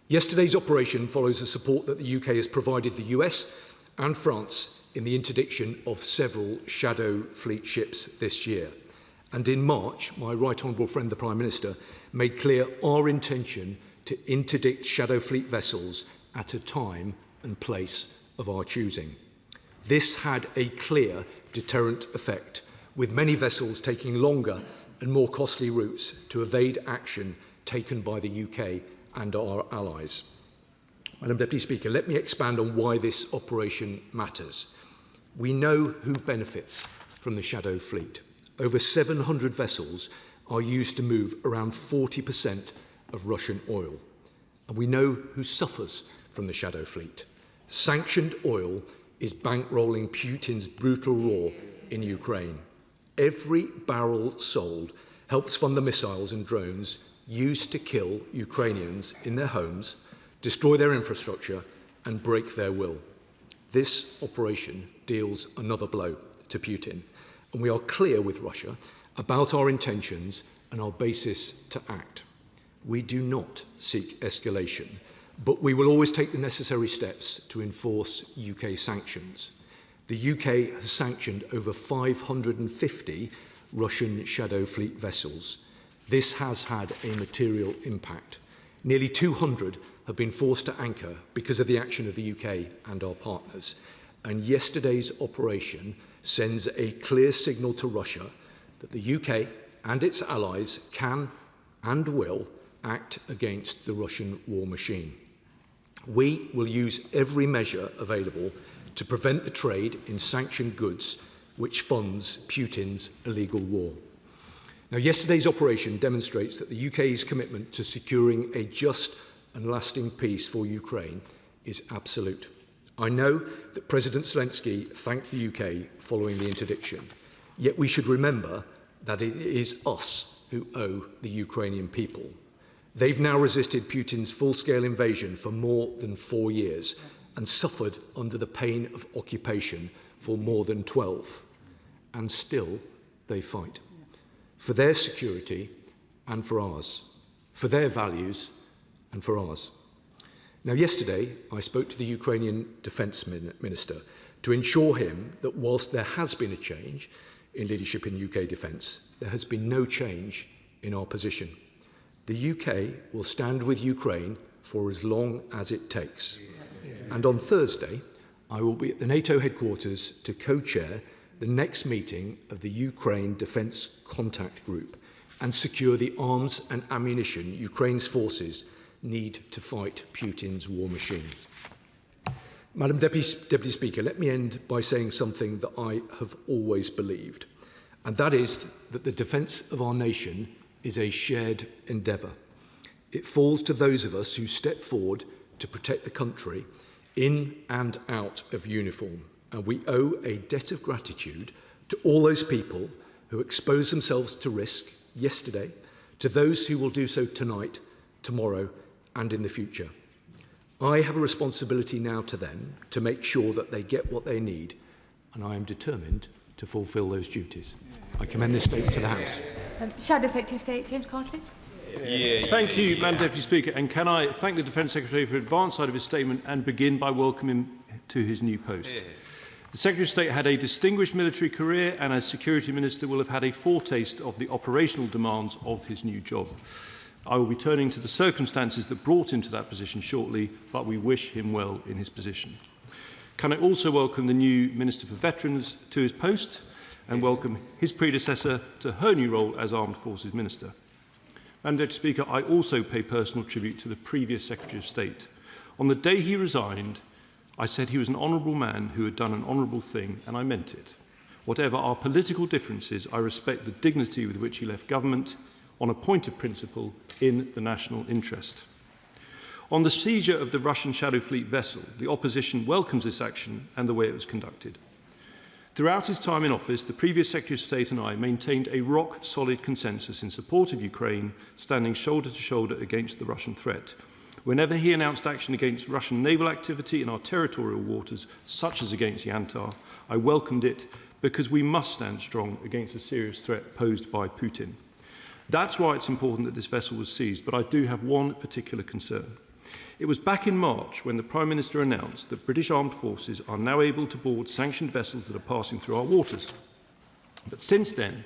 Yesterday's operation follows the support that the UK has provided the US and France in the interdiction of several Shadow Fleet ships this year. And in March, my Right Honourable friend, the Prime Minister, made clear our intention to interdict Shadow Fleet vessels at a time and place of our choosing. This had a clear deterrent effect, with many vessels taking longer and more costly routes to evade action taken by the UK and our allies. Madam Deputy Speaker, let me expand on why this operation matters. We know who benefits from the Shadow Fleet. Over 700 vessels are used to move around 40% of Russian oil. And we know who suffers from the Shadow Fleet. Sanctioned oil is bankrolling Putin's brutal war in Ukraine. Every barrel sold helps fund the missiles and drones used to kill Ukrainians in their homes, destroy their infrastructure and break their will. This operation deals another blow to Putin, and we are clear with Russia about our intentions and our basis to act. We do not seek escalation, but we will always take the necessary steps to enforce UK sanctions. The UK has sanctioned over 550 Russian Shadow Fleet vessels. This has had a material impact. Nearly 200 have been forced to anchor because of the action of the UK and our partners. And yesterday's operation sends a clear signal to Russia that the UK and its allies can and will act against the Russian war machine. We will use every measure available to prevent the trade in sanctioned goods which funds Putin's illegal war. Now, yesterday's operation demonstrates that the UK's commitment to securing a just and lasting peace for Ukraine is absolute. I know that President Zelensky thanked the UK following the interdiction, yet we should remember that it is us who owe the Ukrainian people. They've now resisted Putin's full-scale invasion for more than 4 years and suffered under the pain of occupation for more than 12. And still they fight. For their security and for ours. For their values and for ours. Now, yesterday, I spoke to the Ukrainian Defence Minister to ensure him that whilst there has been a change in leadership in UK defence, there has been no change in our position. The UK will stand with Ukraine for as long as it takes. And on Thursday, I will be at the NATO headquarters to co-chair the next meeting of the Ukraine Defence Contact Group and secure the arms and ammunition Ukraine's forces need to fight Putin's war machine. Madam Deputy Speaker, let me end by saying something that I have always believed, and that is that the defence of our nation is a shared endeavour. It falls to those of us who step forward to protect the country in and out of uniform, and we owe a debt of gratitude to all those people who exposed themselves to risk yesterday, to those who will do so tonight, tomorrow and in the future. I have a responsibility now to them to make sure that they get what they need, and I am determined to fulfil those duties. I commend this statement to the House. Shadow Secretary of State, James Cartley. Thank you, Madam Deputy Speaker. And can I thank the Defence Secretary for the advance side of his statement and begin by welcoming him to his new post. The Secretary of State had a distinguished military career and as Security Minister will have had a foretaste of the operational demands of his new job. I will be turning to the circumstances that brought him to that position shortly, but we wish him well in his position. Can I also welcome the new Minister for Veterans to his post and welcome his predecessor to her new role as Armed Forces Minister. Madam Deputy Speaker, I also pay personal tribute to the previous Secretary of State. On the day he resigned, I said he was an honourable man who had done an honourable thing, and I meant it. Whatever our political differences, I respect the dignity with which he left government on a point of principle in the national interest. On the seizure of the Russian Shadow Fleet vessel, the opposition welcomes this action and the way it was conducted. Throughout his time in office, the previous Secretary of State and I maintained a rock-solid consensus in support of Ukraine, standing shoulder to shoulder against the Russian threat. Whenever he announced action against Russian naval activity in our territorial waters, such as against Yantar, I welcomed it because we must stand strong against a serious threat posed by Putin. That's why it's important that this vessel was seized, but I do have one particular concern. It was back in March when the Prime Minister announced that British armed forces are now able to board sanctioned vessels that are passing through our waters. But since then,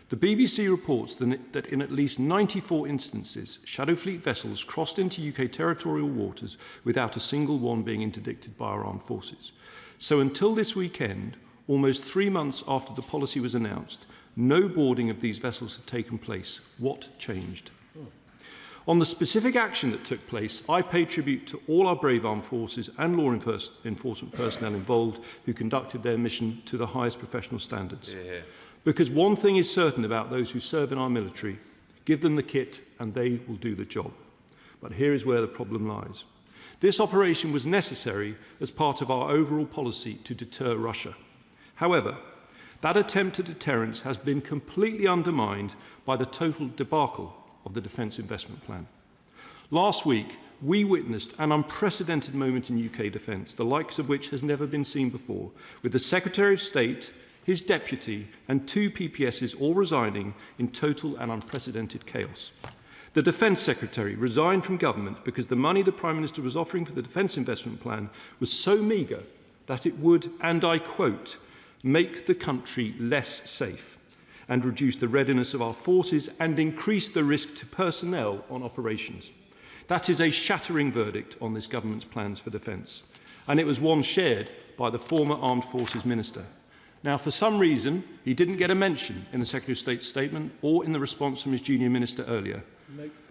the BBC reports that in at least 94 instances, Shadow Fleet vessels crossed into UK territorial waters without a single one being interdicted by our armed forces. So until this weekend, almost 3 months after the policy was announced, no boarding of these vessels had taken place. What changed? On the specific action that took place, I pay tribute to all our brave armed forces and law enforcement personnel involved who conducted their mission to the highest professional standards. Because one thing is certain about those who serve in our military: give them the kit and they will do the job. But here is where the problem lies. This operation was necessary as part of our overall policy to deter Russia. However, that attempt at deterrence has been completely undermined by the total debacle of the Defence Investment Plan. Last week, we witnessed an unprecedented moment in UK defence, the likes of which has never been seen before, with the Secretary of State, his deputy and 2 PPSs all resigning in total and unprecedented chaos. The Defence Secretary resigned from government because the money the Prime Minister was offering for the Defence Investment Plan was so meagre that it would, and I quote, make the country less safe and reduce the readiness of our forces and increase the risk to personnel on operations. That is a shattering verdict on this government's plans for defence, and it was one shared by the former Armed Forces Minister. Now, for some reason, he didn't get a mention in the Secretary of State's statement or in the response from his junior minister earlier.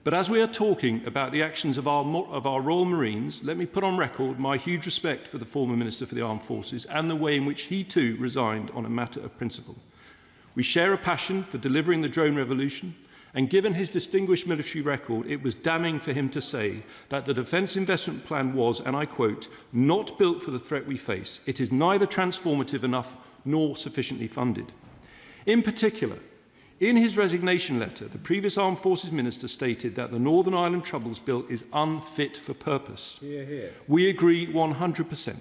But as we are talking about the actions of our Royal Marines, let me put on record my huge respect for the former Minister for the Armed Forces and the way in which he too resigned on a matter of principle. We share a passion for delivering the drone revolution, and given his distinguished military record, it was damning for him to say that the Defence Investment Plan was, and I quote, not built for the threat we face. It is neither transformative enough nor sufficiently funded. In particular, In his resignation letter, the previous Armed Forces Minister stated that the Northern Ireland Troubles Bill is unfit for purpose. Hear, hear. We agree 100%.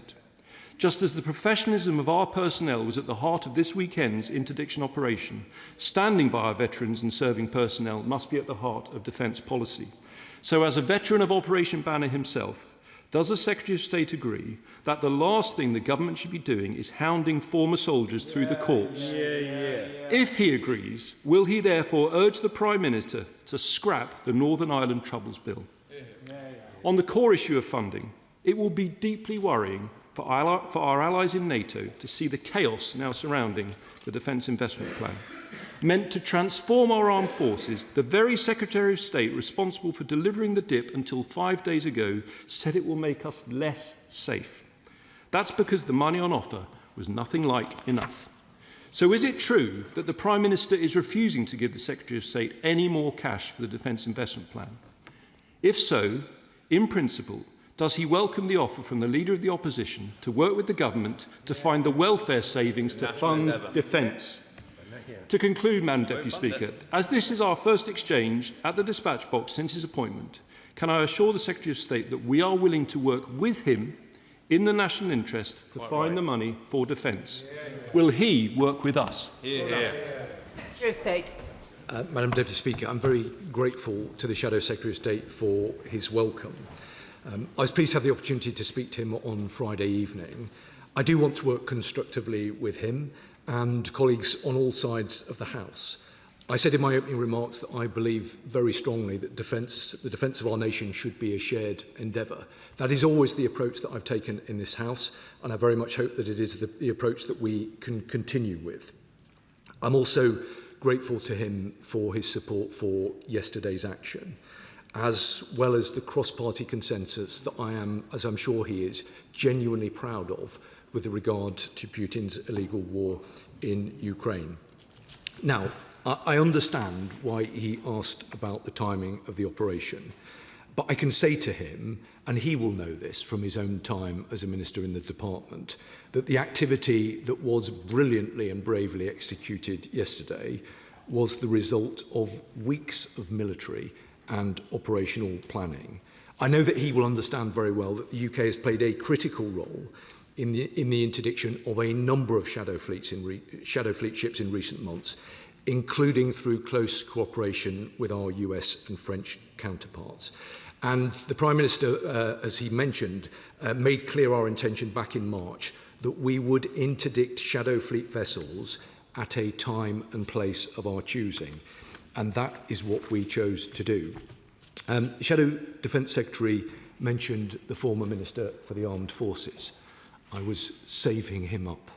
Just as the professionalism of our personnel was at the heart of this weekend's interdiction operation, standing by our veterans and serving personnel must be at the heart of defence policy. So as a veteran of Operation Banner himself, does the Secretary of State agree that the last thing the government should be doing is hounding former soldiers through the courts? If he agrees, will he therefore urge the Prime Minister to scrap the Northern Ireland Troubles Bill? On the core issue of funding, it will be deeply worrying for our allies in NATO to see the chaos now surrounding the Defence Investment Plan. Meant to transform our armed forces, the very Secretary of State responsible for delivering the DIP until 5 days ago said it will make us less safe. That's because the money on offer was nothing like enough. So is it true that the Prime Minister is refusing to give the Secretary of State any more cash for the Defence Investment Plan? If so, in principle, does he welcome the offer from the Leader of the Opposition to work with the Government to find the welfare savings to fund defence? To conclude, Madam Deputy Speaker, as this is our first exchange at the dispatch box since his appointment, can I assure the Secretary of State that we are willing to work with him in the national interest to find the money for defence? Will he work with us? Secretary of State. Madam Deputy Speaker, I'm very grateful to the Shadow Secretary of State for his welcome. I was pleased to have the opportunity to speak to him on Friday evening. I do want to work constructively with him and colleagues on all sides of the House. I said in my opening remarks that I believe very strongly that the defence of our nation should be a shared endeavour. That is always the approach that I've taken in this House, and I very much hope that it is the approach that we can continue with. I'm also grateful to him for his support for yesterday's action, as well as the cross-party consensus that I am, as I'm sure he is, genuinely proud of with regard to Putin's illegal war in Ukraine. Now, I understand why he asked about the timing of the operation, but I can say to him, and he will know this from his own time as a minister in the department, that the activity that was brilliantly and bravely executed yesterday was the result of weeks of military and operational planning. I know that he will understand very well that the UK has played a critical role in the interdiction of a number of shadow fleet ships in recent months, including through close cooperation with our US and French counterparts. And the Prime Minister, as he mentioned, made clear our intention back in March that we would interdict shadow fleet vessels at a time and place of our choosing. And that is what we chose to do. The Shadow Defence Secretary mentioned the former Minister for the Armed Forces. I was saving him up,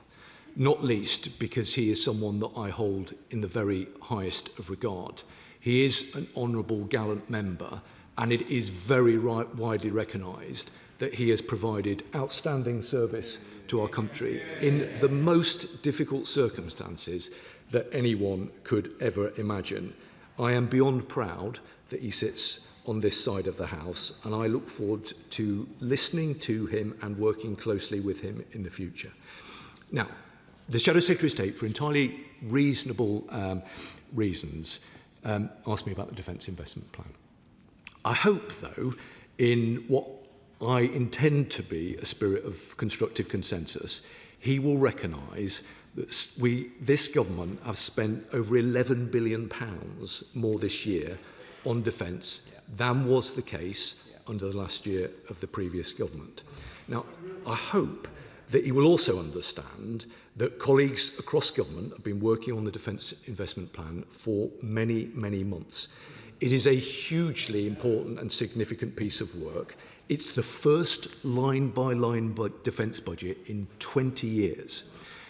not least because he is someone that I hold in the very highest of regard. He is an honourable, gallant member, and it is very widely recognised that he has provided outstanding service to our country in the most difficult circumstances that anyone could ever imagine. I am beyond proud that he sits on this side of the House, and I look forward to listening to him and working closely with him in the future. Now, the Shadow Secretary of State, for entirely reasonable reasons, asked me about the Defence Investment Plan. I hope, though, in what I intend to be a spirit of constructive consensus, he will recognise that this government have spent over £11 billion more this year on defence than was the case under the last year of the previous government. Now, I hope that he will also understand that colleagues across government have been working on the Defence Investment Plan for many, many months. It is a hugely important and significant piece of work. It's the first line-by-line defence budget in 20 years.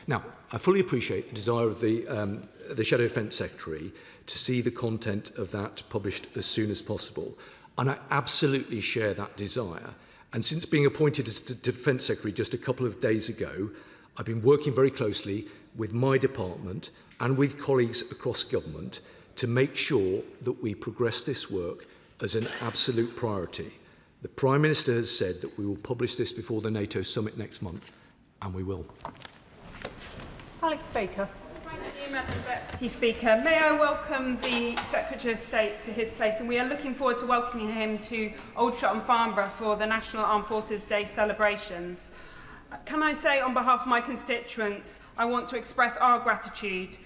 Now, I fully appreciate the desire of the Shadow Defence Secretary to see the content of that published as soon as possible, and I absolutely share that desire. And since being appointed as the Defence Secretary just a couple of days ago, I've been working very closely with my department and with colleagues across government to make sure that we progress this work as an absolute priority. The Prime Minister has said that we will publish this before the NATO summit next month, and we will. Alex Baker. Thank you. you, Madam Deputy Speaker. May I welcome the Secretary of State to his place, and we are looking forward to welcoming him to Old Shotton Farnborough for the National Armed Forces Day celebrations. Can I say on behalf of my constituents, I want to express our gratitude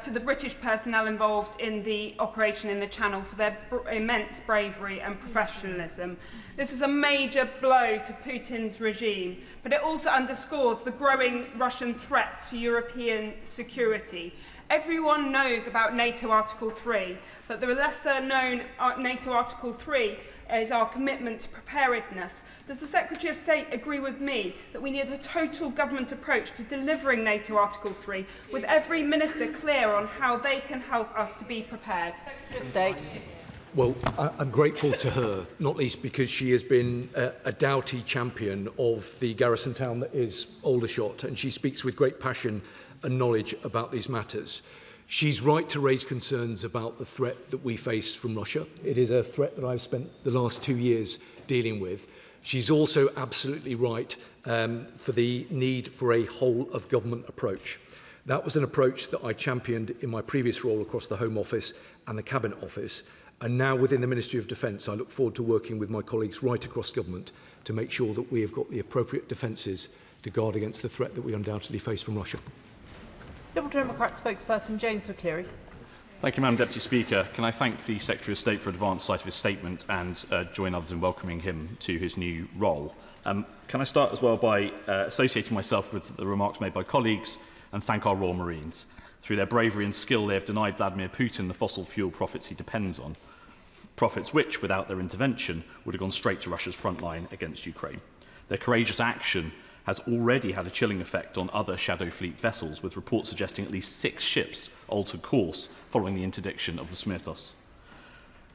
to the British personnel involved in the operation in the Channel for their immense bravery and professionalism. This is a major blow to Putin's regime, but it also underscores the growing Russian threat to European security. Everyone knows about NATO Article 3, but the lesser known NATO Article 3 is our commitment to preparedness. Does the Secretary of State agree with me that we need a total government approach to delivering NATO Article 3, with every minister clear on how they can help us to be prepared? Secretary of State. Well, I'm grateful to her, not least because she has been a doughty champion of the garrison town that is Aldershot, and she speaks with great passion and knowledge about these matters. She's right to raise concerns about the threat that we face from Russia. It is a threat that I've spent the last 2 years dealing with. She's also absolutely right for the need for a whole-of-government approach. That was an approach that I championed in my previous role across the Home Office and the Cabinet Office. And now within the Ministry of Defence, I look forward to working with my colleagues right across government to make sure that we have got the appropriate defences to guard against the threat that we undoubtedly face from Russia. Liberal Democrat spokesperson James McCleary. Thank you, Madam Deputy Speaker. Can I thank the Secretary of State for advance sight of his statement and join others in welcoming him to his new role. Can I start as well by associating myself with the remarks made by colleagues and thank our Royal Marines. Through their bravery and skill, they have denied Vladimir Putin the fossil fuel profits he depends on, profits which, without their intervention, would have gone straight to Russia's front line against Ukraine. Their courageous action has already had a chilling effect on other Shadow Fleet vessels, with reports suggesting at least 6 ships altered course following the interdiction of the Smirtos.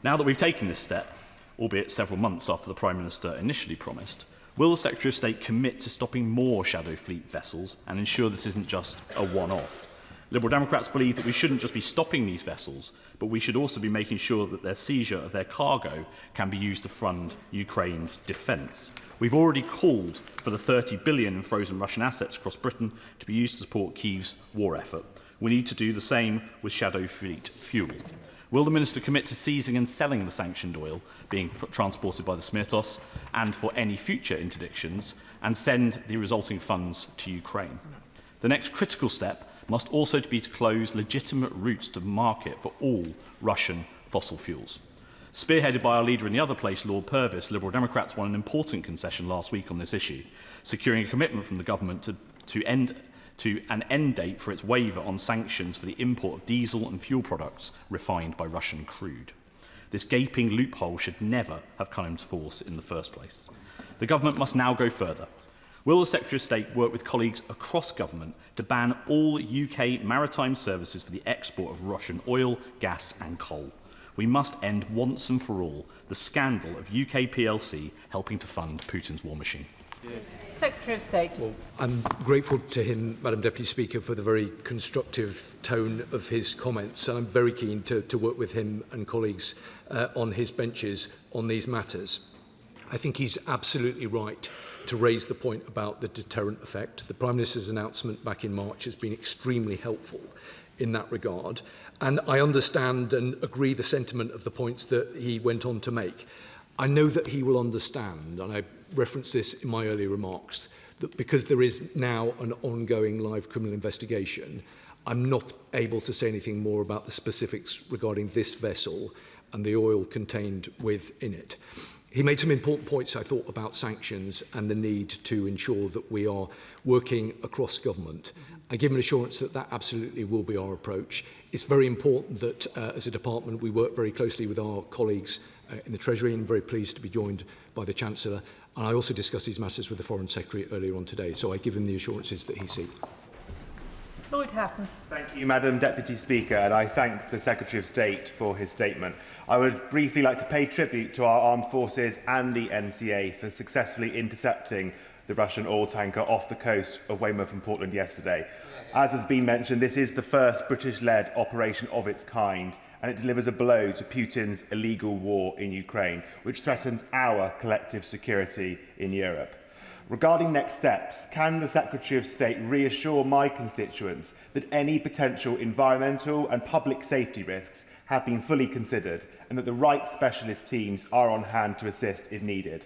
Now that we've taken this step, albeit several months after the Prime Minister initially promised, will the Secretary of State commit to stopping more Shadow Fleet vessels and ensure this isn't just a one-off? Liberal Democrats believe that we shouldn't just be stopping these vessels, but we should also be making sure that their seizure of their cargo can be used to fund Ukraine's defence. We've already called for the 30 billion in frozen Russian assets across Britain to be used to support Kyiv's war effort. We need to do the same with Shadow Fleet fuel. Will the Minister commit to seizing and selling the sanctioned oil being transported by the Smirtos and for any future interdictions, and send the resulting funds to Ukraine? The next critical step must also be to close legitimate routes to market for all Russian fossil fuels. Spearheaded by our leader in the other place, Lord Purvis, Liberal Democrats won an important concession last week on this issue, securing a commitment from the government to an end date for its waiver on sanctions for the import of diesel and fuel products refined by Russian crude. This gaping loophole should never have come into force in the first place. The government must now go further. Will the Secretary of State work with colleagues across government to ban all UK maritime services for the export of Russian oil, gas and coal? We must end once and for all the scandal of UK PLC helping to fund Putin's war machine. Secretary of State. Well, I'm grateful to him, Madam Deputy Speaker, for the very constructive tone of his comments, and I'm very keen to work with him and colleagues on his benches on these matters. I think he's absolutely right to raise the point about the deterrent effect. The Prime Minister's announcement back in March has been extremely helpful in that regard, and I understand and agree the sentiment of the points that he went on to make. I know that he will understand, and I referenced this in my earlier remarks, that because there is now an ongoing live criminal investigation, I'm not able to say anything more about the specifics regarding this vessel and the oil contained within it. He made some important points, I thought, about sanctions and the need to ensure that we are working across government. I give him an assurance that that absolutely will be our approach. It's very important that, as a department, we work very closely with our colleagues in the Treasury, and very pleased to be joined by the Chancellor. And I also discussed these matters with the Foreign Secretary earlier on today, so I give him the assurances that he seeks. Lloyd Hatton. Thank you, Madam Deputy Speaker, and I thank the Secretary of State for his statement. I would briefly like to pay tribute to our armed forces and the NCA for successfully intercepting the Russian oil tanker off the coast of Weymouth and Portland yesterday. As has been mentioned, this is the first British-led operation of its kind, and it delivers a blow to Putin's illegal war in Ukraine, which threatens our collective security in Europe. Regarding next steps, can the Secretary of State reassure my constituents that any potential environmental and public safety risks have been fully considered and that the right specialist teams are on hand to assist if needed?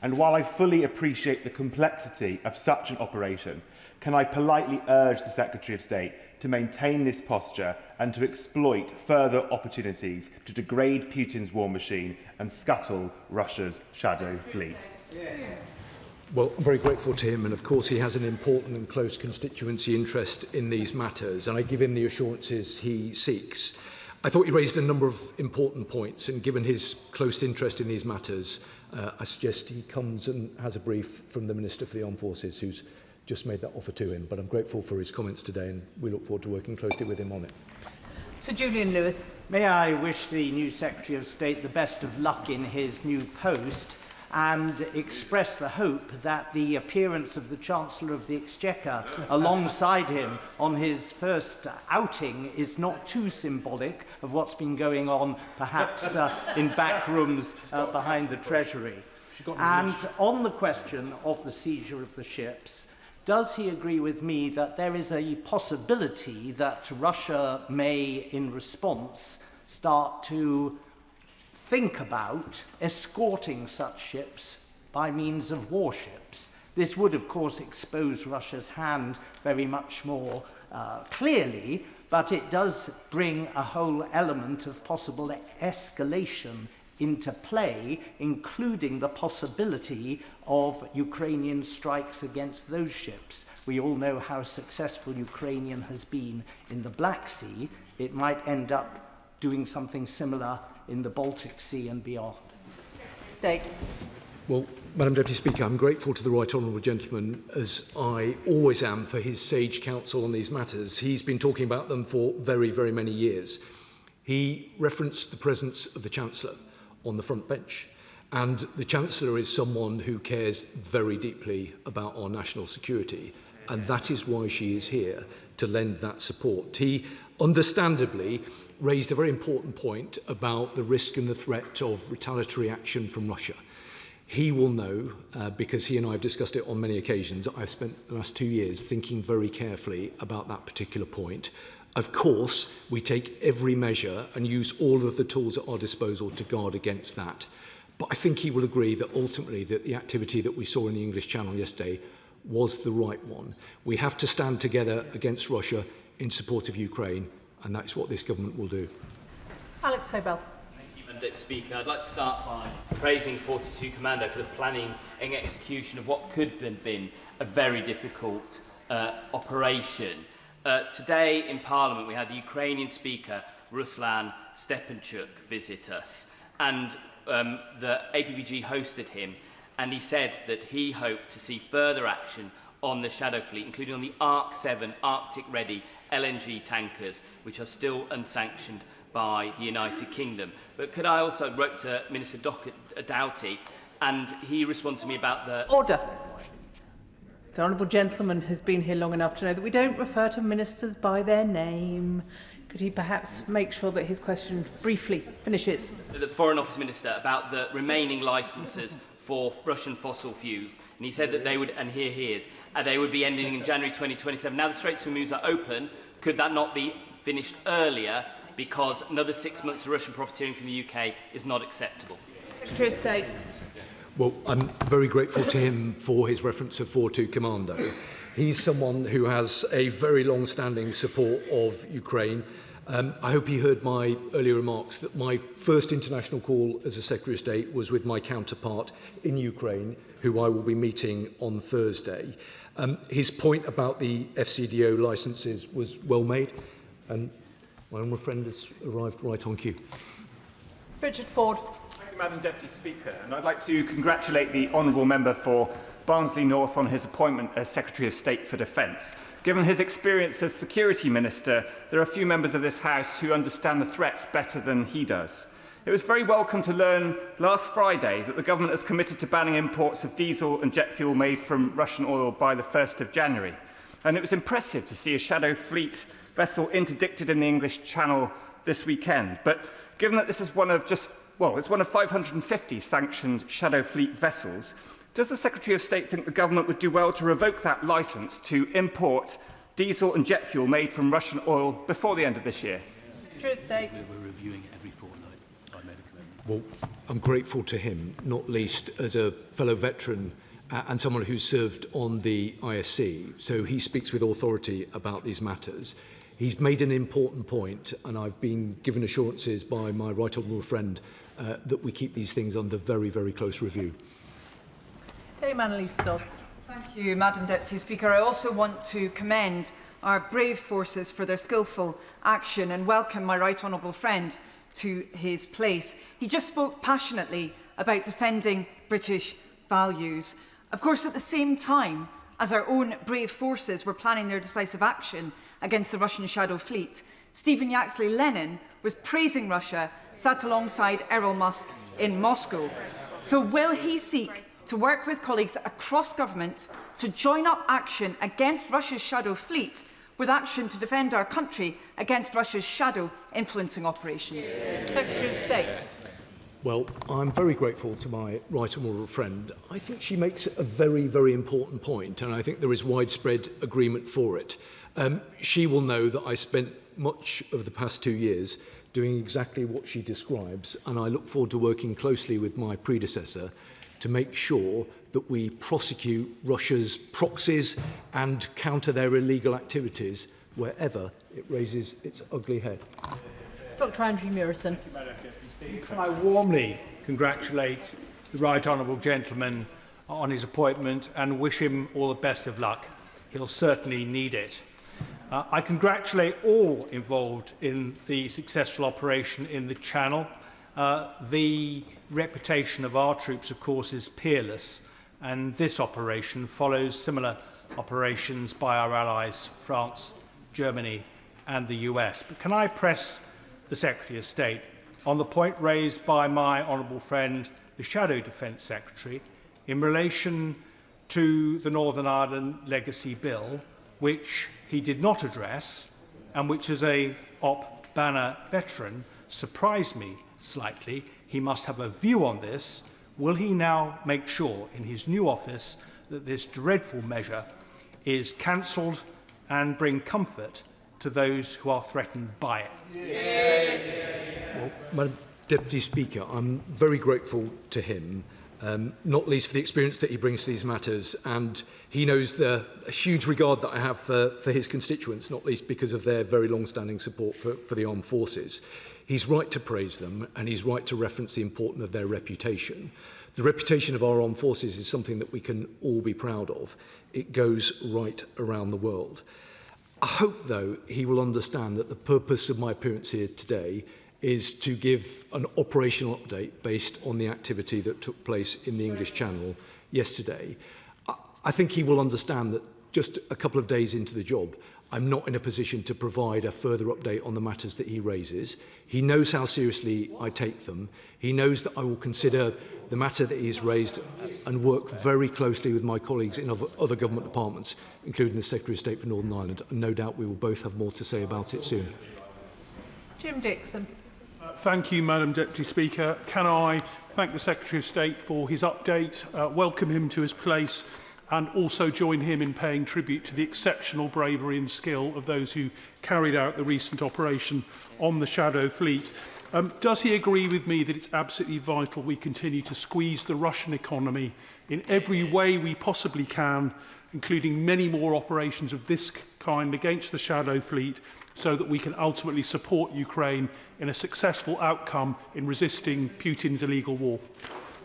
And while I fully appreciate the complexity of such an operation, can I politely urge the Secretary of State to maintain this posture and to exploit further opportunities to degrade Putin's war machine and scuttle Russia's shadow fleet? Well, I'm very grateful to him, and of course he has an important and close constituency interest in these matters, and I give him the assurances he seeks. I thought he raised a number of important points, and given his close interest in these matters, I suggest he comes and has a brief from the Minister for the Armed Forces, who's just made that offer to him. But I'm grateful for his comments today, and we look forward to working closely with him on it. Sir Julian Lewis. May I wish the new Secretary of State the best of luck in his new post, and express the hope that the appearance of the Chancellor of the Exchequer alongside him on his first outing is not too symbolic of what's been going on, perhaps in back rooms behind the Treasury. And on the question of the seizure of the ships, does he agree with me that there is a possibility that Russia may, in response, start to think about escorting such ships by means of warships? This would, of course, expose Russia's hand very much more clearly, but it does bring a whole element of possible escalation into play, including the possibility of Ukrainian strikes against those ships. We all know how successful Ukraine has been in the Black Sea. It might end up doing something similar in the Baltic Sea and beyond. State. Well, Madam Deputy Speaker, I'm grateful to the Right Honourable Gentleman, as I always am, for his sage counsel on these matters. He's been talking about them for very, very many years. He referenced the presence of the Chancellor on the front bench. And the Chancellor is someone who cares very deeply about our national security. And that is why she is here, to lend that support. He understandably raised a very important point about the risk and the threat of retaliatory action from Russia. He will know, because he and I have discussed it on many occasions, I've spent the last 2 years thinking very carefully about that particular point. Of course, we take every measure and use all of the tools at our disposal to guard against that. But I think he will agree that ultimately that the activity that we saw in the English Channel yesterday was the right one. We have to stand together against Russia in support of Ukraine, and that's what this government will do. Alex Sobel. Deputy Speaker, I'd like to start by praising 42 Commando for the planning and execution of what could have been a very difficult operation. Today in Parliament we had the Ukrainian Speaker Ruslan Stepanchuk visit us, and the APPG hosted him, and he said that he hoped to see further action on the Shadow Fleet, including on the ARC-7 Arctic-ready LNG tankers, which are still unsanctioned by the United Kingdom. But could I also wrote to Minister Doughty, and he responded to me about the... Order. The honourable gentleman has been here long enough to know that we don't refer to ministers by their name. Could he perhaps make sure that his question briefly finishes? The Foreign Office Minister about the remaining licences for Russian fossil fuels, and he said that they would, and here he is, they would be ending in January 2027. Now the Straits of Hormuz are open. Could that not be finished earlier, because another 6 months of Russian profiteering from the UK is not acceptable? Secretary of State. Well, I'm very grateful to him for his reference of 42 Commando. He's someone who has a very long-standing support of Ukraine. I hope he heard my earlier remarks that my first international call as a Secretary of State was with my counterpart in Ukraine, who I will be meeting on Thursday. His point about the FCDO licences was well made, and my honourable friend has arrived right on cue. Richard Ford. Thank you, Madam Deputy Speaker, and I'd like to congratulate the honourable member for Barnsley North on his appointment as Secretary of State for Defence. Given his experience as Security Minister, there are a few members of this House who understand the threats better than he does. It was very welcome to learn last Friday that the government has committed to banning imports of diesel and jet fuel made from Russian oil by the 1st of January. And it was impressive to see a Shadow Fleet vessel interdicted in the English Channel this weekend. But given that this is one of 550 sanctioned Shadow Fleet vessels, Does the Secretary of State think the government would do well to revoke that licence to import diesel and jet fuel made from Russian oil before the end of this year? Secretary of State. We're reviewing it every fortnight. I made a commitment. Well, I'm grateful to him, not least as a fellow veteran and someone who served on the ISC, so he speaks with authority about these matters. He's made an important point, and I've been given assurances by my right honourable friend that we keep these things under very, very close review. Dame Annalise Dodds. Thank you, Madam Deputy Speaker. I also want to commend our brave forces for their skillful action and welcome my right honourable friend to his place. He just spoke passionately about defending British values. Of course, at the same time as our own brave forces were planning their decisive action against the Russian shadow fleet, Stephen Yaxley-Lenin was praising Russia, sat alongside Errol Musk in Moscow. So will he seek to work with colleagues across government to join up action against Russia's shadow fleet with action to defend our country against Russia's shadow influencing operations? Secretary of State. Well, I'm very grateful to my right honourable friend. I think she makes a very, very important point, and I think there is widespread agreement for it. She will know that I spent much of the past 2 years doing exactly what she describes, and I look forward to working closely with my predecessor to make sure that we prosecute Russia's proxies and counter their illegal activities wherever it raises its ugly head. Dr Andrew Murison. Can I warmly congratulate the right honourable gentleman on his appointment and wish him all the best of luck. He'll certainly need it. I congratulate all involved in the successful operation in the Channel. The reputation of our troops, of course, is peerless, and this operation follows similar operations by our allies, France, Germany and the US. But can I press the Secretary of State on the point raised by my honourable friend, the Shadow Defence Secretary, in relation to the Northern Ireland Legacy Bill, which he did not address, and which, as a Op Banner veteran, surprised me slightly. He must have a view on this. Will he now make sure in his new office that this dreadful measure is cancelled and bring comfort to those who are threatened by it? Well, Madam Deputy Speaker, I'm very grateful to him, not least for the experience that he brings to these matters, and he knows the huge regard that I have for his constituents, not least because of their very long-standing support for the armed forces. He's right to praise them, and he's right to reference the importance of their reputation. The reputation of our armed forces is something that we can all be proud of. It goes right around the world. I hope, though, he will understand that the purpose of my appearance here today is to give an operational update based on the activity that took place in the English Channel yesterday. I think he will understand that just a couple of days into the job, I'm not in a position to provide a further update on the matters that he raises. He knows how seriously I take them. He knows that I will consider the matter that he has raised and work very closely with my colleagues in other government departments, including the Secretary of State for Northern Ireland. And no doubt we will both have more to say about it soon. Jim Dixon. Thank you, Madam Deputy Speaker. Can I thank the Secretary of State for his update, welcome him to his place, and also join him in paying tribute to the exceptional bravery and skill of those who carried out the recent operation on the Shadow Fleet. Does he agree with me that it's absolutely vital we continue to squeeze the Russian economy in every way we possibly can, including many more operations of this kind against the Shadow Fleet, so that we can ultimately support Ukraine in a successful outcome in resisting Putin's illegal war?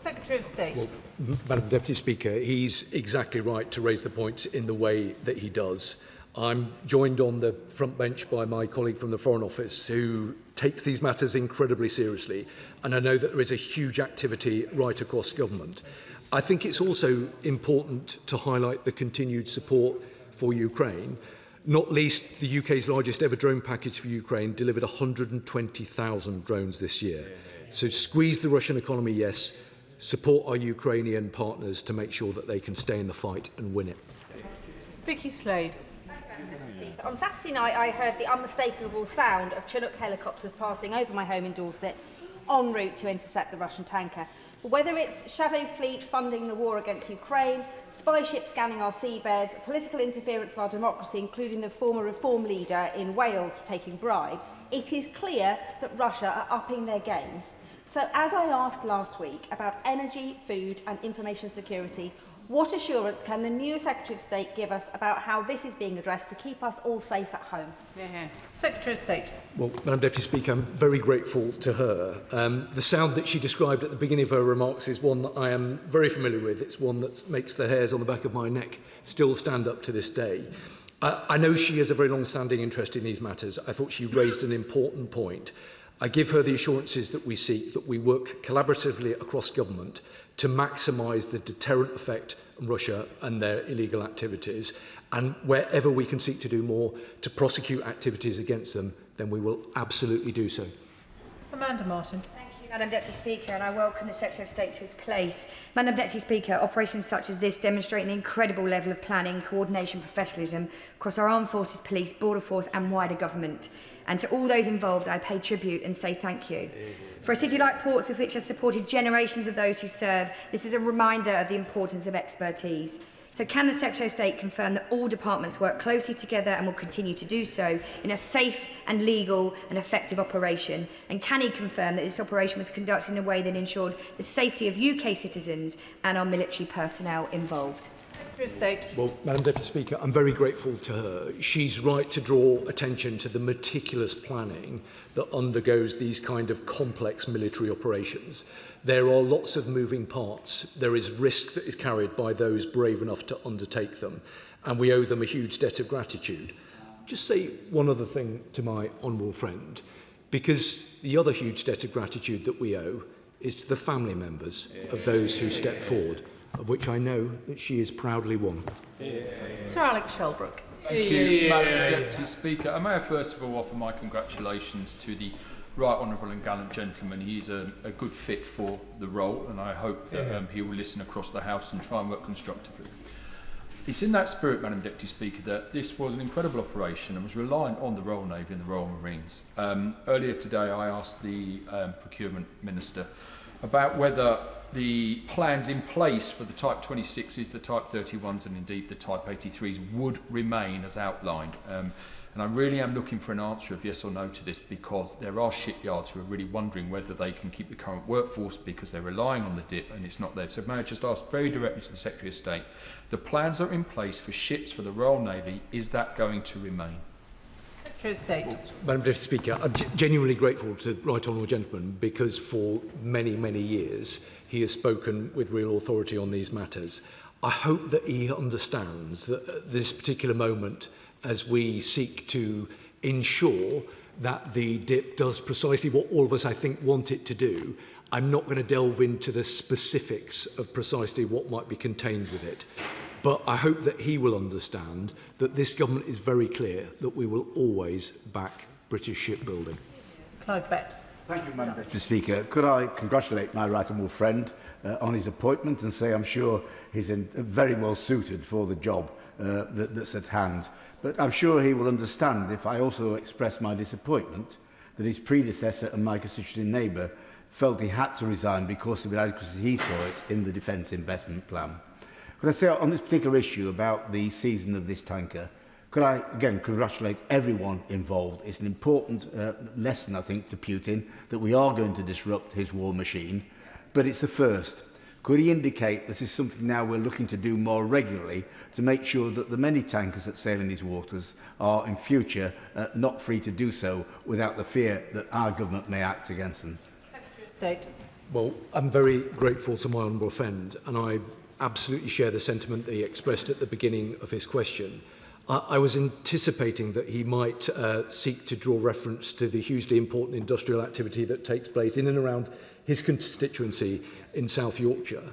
Secretary of State. Well, Madam Deputy Speaker, he's exactly right to raise the points in the way that he does. I'm joined on the front bench by my colleague from the Foreign Office who takes these matters incredibly seriously, and I know that there is a huge activity right across government. I think it's also important to highlight the continued support for Ukraine, not least the UK's largest ever drone package for Ukraine delivered 120,000 drones this year. So squeeze the Russian economy, yes, support our Ukrainian partners to make sure that they can stay in the fight and win it. Vicky Slade. On Saturday night, I heard the unmistakable sound of Chinook helicopters passing over my home in Dorset en route to intercept the Russian tanker. Whether it's Shadow Fleet funding the war against Ukraine, spy ships scanning our seabeds, political interference of our democracy, including the former reform leader in Wales taking bribes, it is clear that Russia are upping their game. So, as I asked last week about energy, food and information security, what assurance can the new Secretary of State give us about how this is being addressed to keep us all safe at home? Secretary of State. Well, Madam Deputy Speaker, I'm very grateful to her. The sound that she described at the beginning of her remarks is one that I am very familiar with. It's one that makes the hairs on the back of my neck still stand up to this day. I know she has a very long-standing interest in these matters. I thought she raised an important point. I give her the assurances that we seek, that we work collaboratively across government to maximise the deterrent effect on Russia and their illegal activities, and wherever we can seek to do more to prosecute activities against them, then we will absolutely do so. Amanda Martin. Thank you, Madam Deputy Speaker, and I welcome the Secretary of State to his place. Madam Deputy Speaker, operations such as this demonstrate an incredible level of planning, coordination and professionalism across our armed forces, police, border force and wider government. And to all those involved, I pay tribute and say thank you. For a city like Portsmouth, which has supported generations of those who serve, this is a reminder of the importance of expertise. So can the Secretary of State confirm that all departments work closely together and will continue to do so in a safe and legal and effective operation? And can he confirm that this operation was conducted in a way that ensured the safety of UK citizens and our military personnel involved? State. Well, Madam Deputy Speaker, I'm very grateful to her. She's right to draw attention to the meticulous planning that undergoes these kind of complex military operations. There are lots of moving parts. There is risk that is carried by those brave enough to undertake them, and we owe them a huge debt of gratitude. Just say one other thing to my honourable friend, because the other huge debt of gratitude that we owe is to the family members of those who stepped forward, of which I know that she is proudly one. Sir Alex Shelbrooke. Thank you, Madam Deputy Speaker. I may I first of all offer my congratulations to the right honourable and gallant gentleman. He's a good fit for the role, and I hope that he will listen across the House and try and work constructively. It's in that spirit, Madam Deputy Speaker, that this was an incredible operation and was reliant on the Royal Navy and the Royal Marines. Earlier today I asked the Procurement Minister about whether the plans in place for the Type 26s, the Type 31s and indeed the Type 83s would remain as outlined. And I really am looking for an answer of yes or no to this, because there are shipyards who are really wondering whether they can keep the current workforce because they're relying on the DIP and it's not there. So may I just ask very directly to the Secretary of State, the plans are in place for ships for the Royal Navy, is that going to remain? Secretary of State. Madam Deputy Speaker, I'm genuinely grateful to the right honourable gentleman, because for many, many years he has spoken with real authority on these matters. I hope that he understands that at this particular moment, as we seek to ensure that the DIP does precisely what all of us, I think, want it to do, I'm not going to delve into the specifics of precisely what might be contained with it. But I hope that he will understand that this government is very clear that we will always back British shipbuilding. Clive Betts. Thank you, Madam Deputy Speaker. Could I congratulate my right honourable friend on his appointment and say I'm sure he's very well suited for the job that's at hand. But I'm sure he will understand if I also express my disappointment that his predecessor and my constituent neighbour felt he had to resign because of the inadequacy he saw it in the Defence Investment Plan. Could I say on this particular issue about the season of this tanker, could I again congratulate everyone involved? It's an important lesson, I think, to Putin that we are going to disrupt his war machine, but it's the first. Could he indicate this is something now we're looking to do more regularly to make sure that the many tankers that sail in these waters are in future not free to do so without the fear that our government may act against them? Secretary of State. Well, I'm very grateful to my honourable friend, and I absolutely share the sentiment that he expressed at the beginning of his question. I was anticipating that he might seek to draw reference to the hugely important industrial activity that takes place in and around his constituency in South Yorkshire.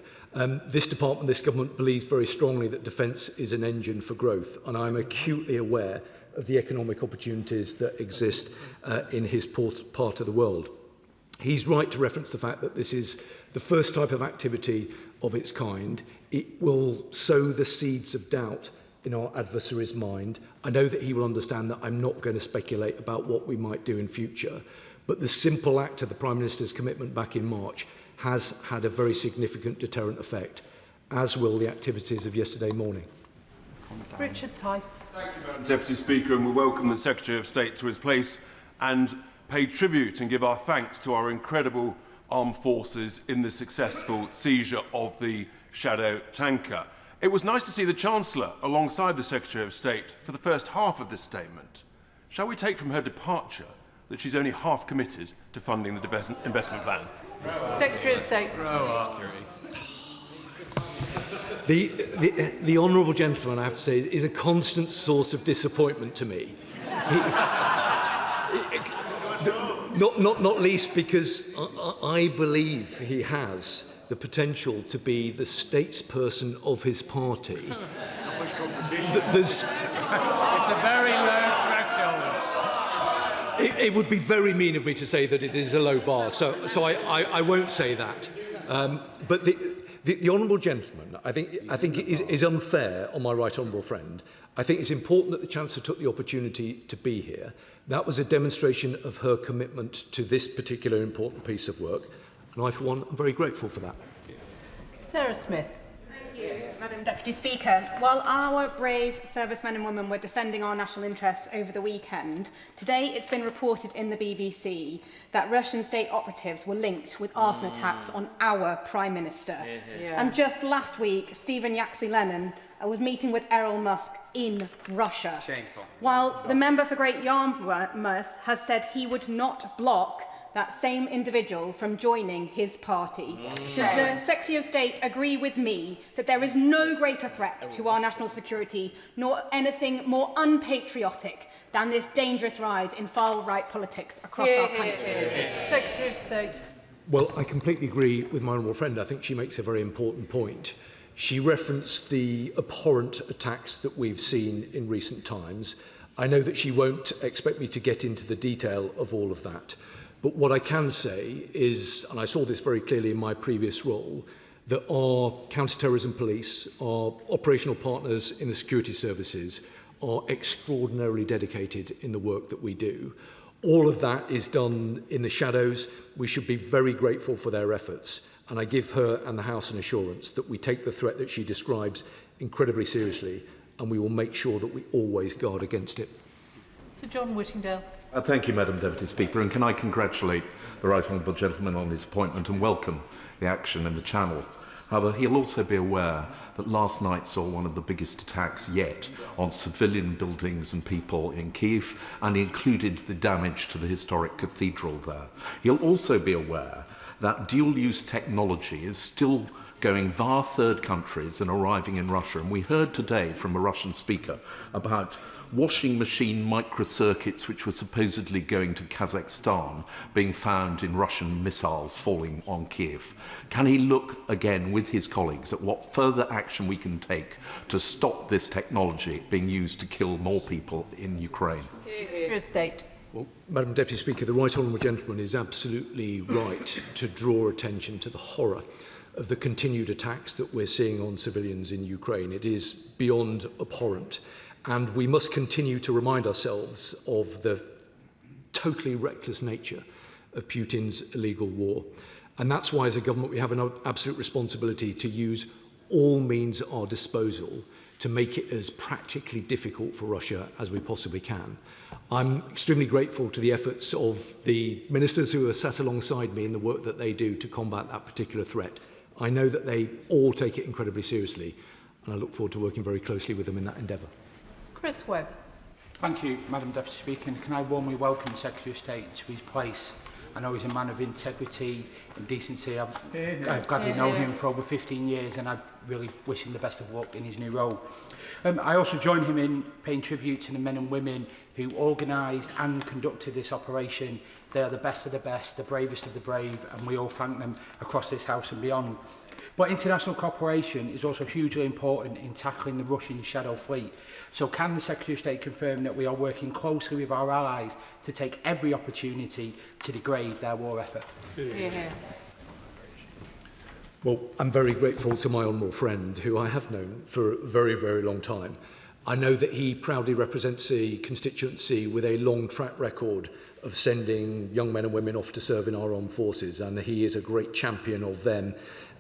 This department, this government believes very strongly that defence is an engine for growth, and I'm acutely aware of the economic opportunities that exist in his part of the world. He's right to reference the fact that this is the first type of activity of its kind. It will sow the seeds of doubt in our adversary's mind. I know that he will understand that I'm not going to speculate about what we might do in future, but the simple act of the Prime Minister's commitment back in March has had a very significant deterrent effect, as will the activities of yesterday morning. Richard Tice. Thank you, Madam Deputy Speaker, and we welcome the Secretary of State to his place and pay tribute and give our thanks to our incredible armed forces in the successful seizure of the Shadow tanker. It was nice to see the Chancellor alongside the Secretary of State for the first half of this statement. Shall we take from her departure that she's only half committed to funding the investment plan? Secretary of State. The honourable gentleman, I have to say, is a constant source of disappointment to me. Not least because I believe he has the potential to be the statesperson of his party. It's a very low threshold. It would be very mean of me to say that it is a low bar, so I won't say that. But the honourable gentleman, I think is unfair on my right honourable friend. I think it's important that the Chancellor took the opportunity to be here. That was a demonstration of her commitment to this particular important piece of work, and I, for one, am very grateful for that. Sarah Smith. Thank you, Madam Deputy Speaker. While our brave servicemen and women were defending our national interests over the weekend, today it's been reported in the BBC that Russian state operatives were linked with arson attacks on our Prime Minister. Yeah. And just last week, Stephen Yaxi-Lenin was meeting with Errol Musk in Russia. Shameful. While the member for Great Yarmouth has said he would not block that same individual from joining his party. Does the Secretary of State agree with me that there is no greater threat to our national security, nor anything more unpatriotic than this dangerous rise in far-right politics across our country? Secretary of State. Well, I completely agree with my honourable friend. I think she makes a very important point. She referenced the abhorrent attacks that we've seen in recent times. I know that she won't expect me to get into the detail of all of that. But what I can say is, and I saw this very clearly in my previous role, that our counter-terrorism police, our operational partners in the security services, are extraordinarily dedicated in the work that we do. All of that is done in the shadows. We should be very grateful for their efforts. And I give her and the House an assurance that we take the threat that she describes incredibly seriously, and we will make sure that we always guard against it. Sir John Whittingdale. Thank you, Madam Deputy Speaker, and can I congratulate the Right Honourable Gentleman on his appointment and welcome the action in the Channel. However, he'll also be aware that last night saw one of the biggest attacks yet on civilian buildings and people in Kyiv, and included the damage to the historic cathedral there. He'll also be aware that dual-use technology is still going via third countries and arriving in Russia. And we heard today from a Russian speaker about washing machine microcircuits which were supposedly going to Kazakhstan being found in Russian missiles falling on Kyiv. Can he look again with his colleagues at what further action we can take to stop this technology being used to kill more people in Ukraine? State. Well, Madam Deputy Speaker, the Right Honourable Gentleman is absolutely right to draw attention to the horror of the continued attacks that we're seeing on civilians in Ukraine. It is beyond abhorrent. And we must continue to remind ourselves of the totally reckless nature of Putin's illegal war. And that's why, as a government, we have an absolute responsibility to use all means at our disposal to make it as practically difficult for Russia as we possibly can. I'm extremely grateful to the efforts of the ministers who are sat alongside me in the work that they do to combat that particular threat. I know that they all take it incredibly seriously, and I look forward to working very closely with them in that endeavour. Chris Webb. Thank you, Madam Deputy Speaker. And can I warmly welcome the Secretary of State to his place? I know he's a man of integrity and decency. I've gladly known him for over 15 years, and I really wish him the best of luck in his new role. I also join him in paying tribute to the men and women who organised and conducted this operation. They are the best of the best, the bravest of the brave, and we all thank them across this House and beyond. But international cooperation is also hugely important in tackling the Russian shadow fleet. So can the Secretary of State confirm that we are working closely with our allies to take every opportunity to degrade their war effort? Well, I'm very grateful to my honourable friend, who I have known for a very, very long time. I know that he proudly represents a constituency with a long track record of sending young men and women off to serve in our armed forces, and he is a great champion of them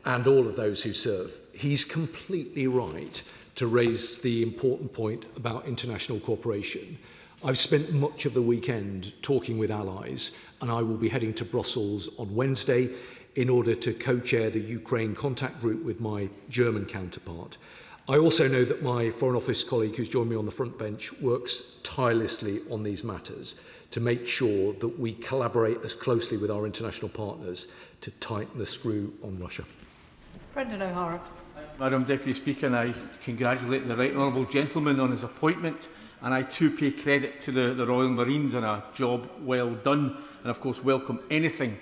and all of those who serve. He's completely right to raise the important point about international cooperation. I've spent much of the weekend talking with allies, and I will be heading to Brussels on Wednesday in order to co-chair the Ukraine contact group with my German counterpart. I also know that my Foreign Office colleague who's joined me on the front bench works tirelessly on these matters to make sure that we collaborate as closely with our international partners to tighten the screw on Russia. Brendan O'Hara. Madam Deputy Speaker, and I congratulate the Right Honourable Gentleman on his appointment, and I too pay credit to the Royal Marines on a job well done, and of course welcome anything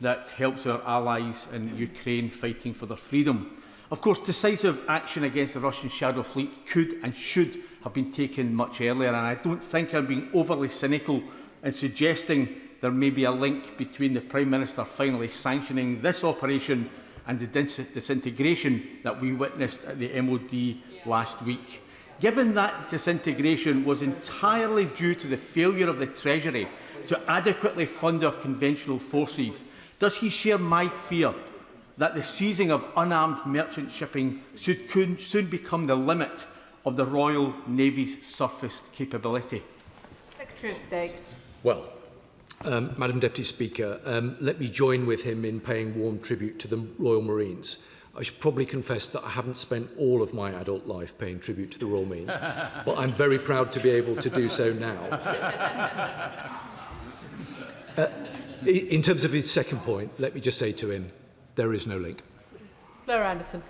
that helps our allies in Ukraine fighting for their freedom. Of course, decisive action against the Russian shadow fleet could and should have been taken much earlier, and I don't think I'm being overly cynical in suggesting there may be a link between the Prime Minister finally sanctioning this operation and the disintegration that we witnessed at the MOD last week. Given that disintegration was entirely due to the failure of the Treasury to adequately fund our conventional forces, does he share my fear that the seizing of unarmed merchant shipping could soon become the limit of the Royal Navy's surface capability? Secretary of State. Well, Madam Deputy Speaker, let me join with him in paying warm tribute to the Royal Marines. I should probably confess that I haven't spent all of my adult life paying tribute to the Royal Marines, but I'm very proud to be able to do so now. In terms of his second point, let me just say to him, there is no link. Blair Anderson.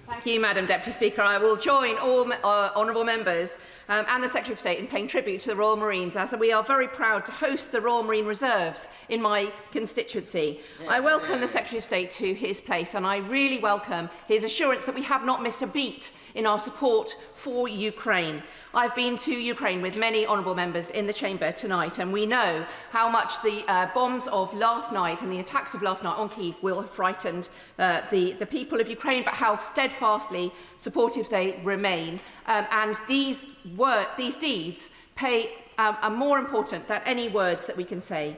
Thank you, Madam Deputy Speaker. I will join all honourable members and the Secretary of State in paying tribute to the Royal Marines, as we are very proud to host the Royal Marine Reserves in my constituency. I welcome the Secretary of State to his place, and I really welcome his assurance that we have not missed a beat in our support for Ukraine. I've been to Ukraine with many honourable members in the chamber tonight, and we know how much the bombs of last night and the attacks of last night on Kyiv will have frightened the people of Ukraine, but how steadfastly supportive they remain. And these deeds are more important than any words that we can say.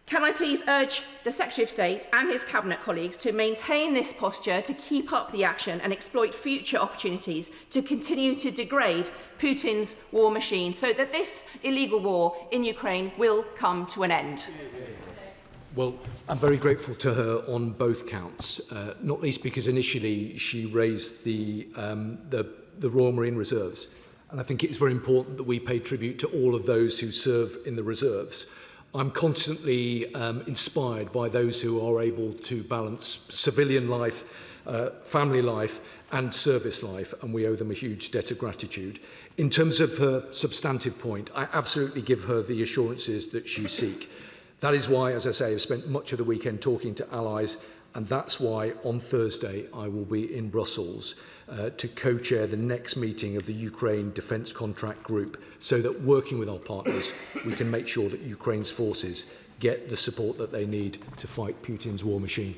Can I please urge the Secretary of State and his Cabinet colleagues to maintain this posture, to keep up the action and exploit future opportunities to continue to degrade Putin's war machine so that this illegal war in Ukraine will come to an end? Well, I'm very grateful to her on both counts, not least because initially she raised the Royal Marine Reserves. And I think it's very important that we pay tribute to all of those who serve in the reserves. I'm constantly inspired by those who are able to balance civilian life, family life and service life, and we owe them a huge debt of gratitude. In terms of her substantive point, I absolutely give her the assurances that she seeks. That is why, as I say, I've spent much of the weekend talking to allies, and that's why on Thursday I will be in Brussels to co-chair the next meeting of the Ukraine Defence Contract Group, so that working with our partners we can make sure that Ukraine's forces get the support that they need to fight Putin's war machine.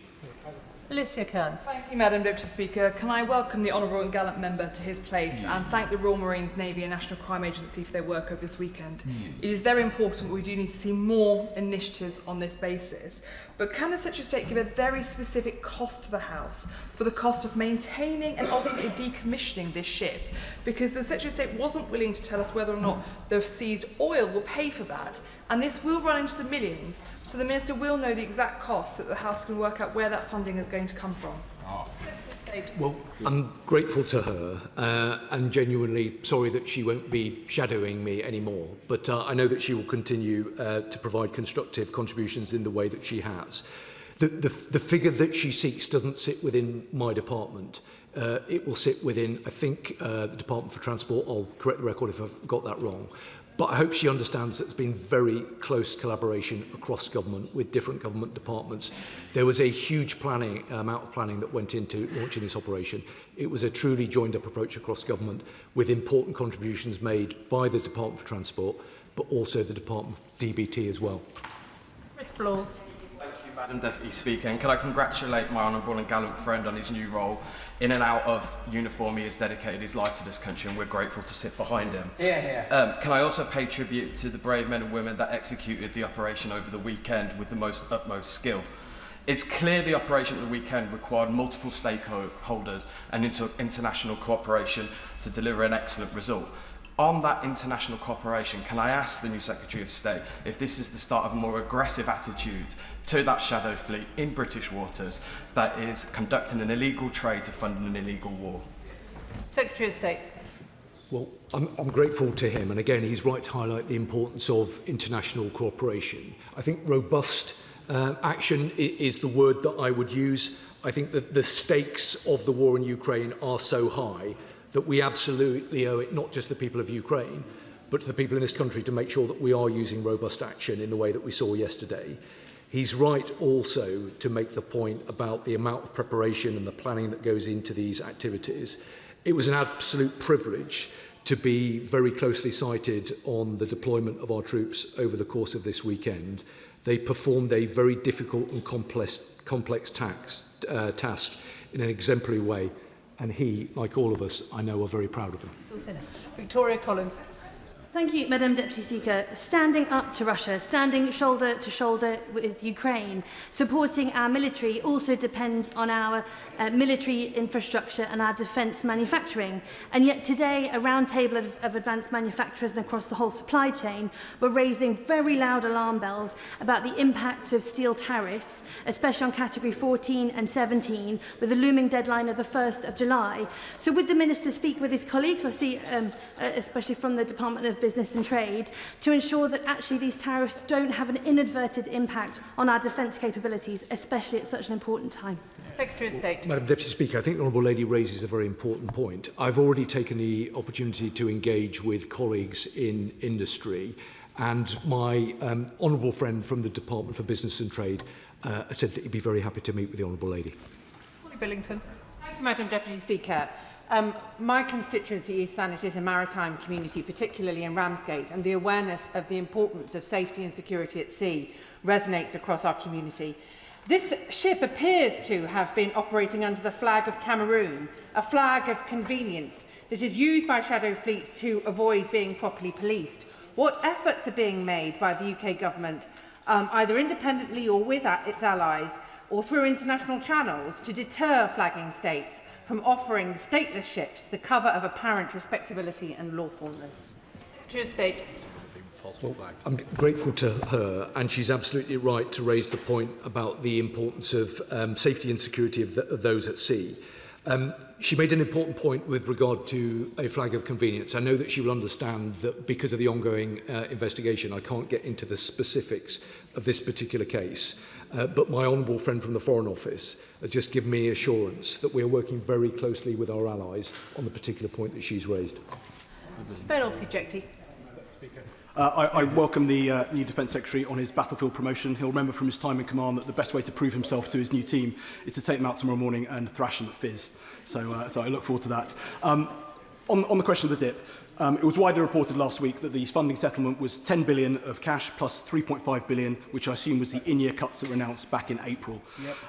Alicia Kearns. Thank you, Madam Deputy Speaker. Can I welcome the honourable and gallant member to his place and thank the Royal Marines, Navy and National Crime Agency for their work over this weekend. It is very important, we do need to see more initiatives on this basis. But can the Secretary of State give a very specific cost to the House for the cost of maintaining and ultimately decommissioning this ship? Because the Secretary of State wasn't willing to tell us whether or not the seized oil will pay for that. And this will run into the millions, so the Minister will know the exact costs so that the House can work out where that funding is going to come from. Well, I'm grateful to her and genuinely sorry that she won't be shadowing me anymore. But I know that she will continue to provide constructive contributions in the way that she has. The figure that she seeks doesn't sit within my department. It will sit within, I think, the Department for Transport. I'll correct the record if I've got that wrong. But I hope she understands that there's been very close collaboration across government with different government departments. There was a huge amount of planning that went into launching this operation. It was a truly joined-up approach across government with important contributions made by the Department for Transport, but also the Department of DBT as well. Chris Bloor. Thank you, Madam Deputy Speaker, and can I congratulate my honourable and gallant friend on his new role. In and out of uniform, he has dedicated his life to this country, and we're grateful to sit behind him. Can I also pay tribute to the brave men and women that executed the operation over the weekend with the utmost skill. It's clear the operation at the weekend required multiple stakeholders and international cooperation to deliver an excellent result. On that international cooperation, can I ask the new Secretary of State if this is the start of a more aggressive attitude to that shadow fleet in British waters that is conducting an illegal trade to fund an illegal war? Secretary of State. Well, I'm grateful to him, and again, he's right to highlight the importance of international cooperation. I think robust action is the word that I would use. I think that the stakes of the war in Ukraine are so high that we absolutely owe it not just to the people of Ukraine, but to the people in this country to make sure that we are using robust action in the way that we saw yesterday. He's right also to make the point about the amount of preparation and the planning that goes into these activities. It was an absolute privilege to be very closely sighted on the deployment of our troops over the course of this weekend. They performed a very difficult and complex task in an exemplary way. And he, like all of us, I know, are very proud of them. Victoria Collins. Thank you, Madam Deputy Speaker. Standing up to Russia, standing shoulder to shoulder with Ukraine, supporting our military also depends on our military infrastructure and our defence manufacturing. And yet today, a round table of advanced manufacturers and across the whole supply chain were raising very loud alarm bells about the impact of steel tariffs, especially on category 14 and 17, with the looming deadline of the 1st of July. So would the Minister speak with his colleagues, I see, especially from the Department of Business and Trade, to ensure that actually these tariffs don't have an inadvertent impact on our defence capabilities, especially at such an important time? Secretary of State. Madam Deputy Speaker, I think the Honourable Lady raises a very important point. I've already taken the opportunity to engage with colleagues in industry, and my honourable friend from the Department for Business and Trade said that he'd be very happy to meet with the Honourable Lady. Molly Billington. Thank you, Madam Deputy Speaker. My constituency is Thanet is a maritime community, particularly in Ramsgate, and the awareness of the importance of safety and security at sea resonates across our community. This ship appears to have been operating under the flag of Cameroon, a flag of convenience that is used by Shadow Fleet to avoid being properly policed. What efforts are being made by the UK government, either independently or with its allies, or through international channels, to deter flagging states from offering stateless ships the cover of apparent respectability and lawfulness? Secretary of State. Well, I'm grateful to her, and she's absolutely right to raise the point about the importance of safety and security of those at sea. She made an important point with regard to a flag of convenience. I know that she will understand that because of the ongoing investigation, I can't get into the specifics of this particular case. But my honourable friend from the Foreign Office has just given me assurance that we are working very closely with our allies on the particular point that she's raised. Ben Objecti. I welcome the new Defence Secretary on his battlefield promotion. He'll remember from his time in command that the best way to prove himself to his new team is to take them out tomorrow morning and thrash them at Fizz. So I look forward to that. On the question of the DIP, it was widely reported last week that the funding settlement was 10 billion of cash plus 3.5 billion, which I assume was the in-year cuts that were announced back in April.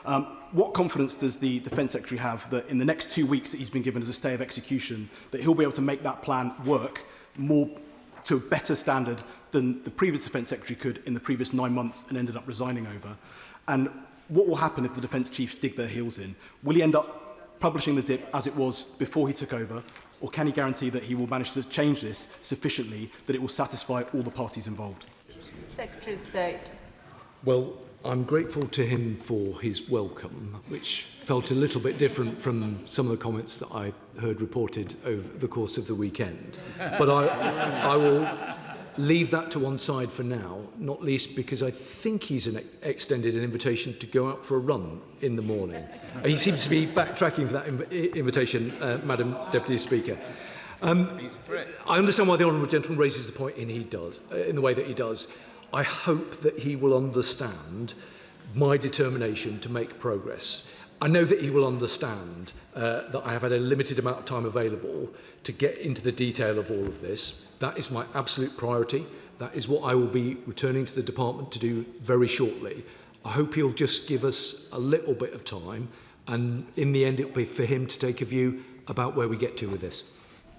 Yep. What confidence does the Defence Secretary have that in the next 2 weeks that he's been given as a stay of execution, that he'll be able to make that plan work more to a better standard than the previous Defence Secretary could in the previous 9 months and ended up resigning over? And what will happen if the Defence Chiefs dig their heels in? Will he end up publishing the DIP as it was before he took over, or can he guarantee that he will manage to change this sufficiently that it will satisfy all the parties involved? Secretary of State. Well, I'm grateful to him for his welcome, which felt a little bit different from some of the comments that I heard reported over the course of the weekend. But I will leave that to one side for now, not least because I think he's extended an invitation to go out for a run in the morning. He seems to be backtracking for that invitation, Madam Deputy Speaker. I understand why the Honourable Gentleman raises the point in the way that he does. I hope that he will understand my determination to make progress. I know that he will understand that I have had a limited amount of time available to get into the detail of all of this. That is my absolute priority. That is what I will be returning to the department to do very shortly. I hope he'll just give us a little bit of time, and in the end it'll be for him to take a view about where we get to with this.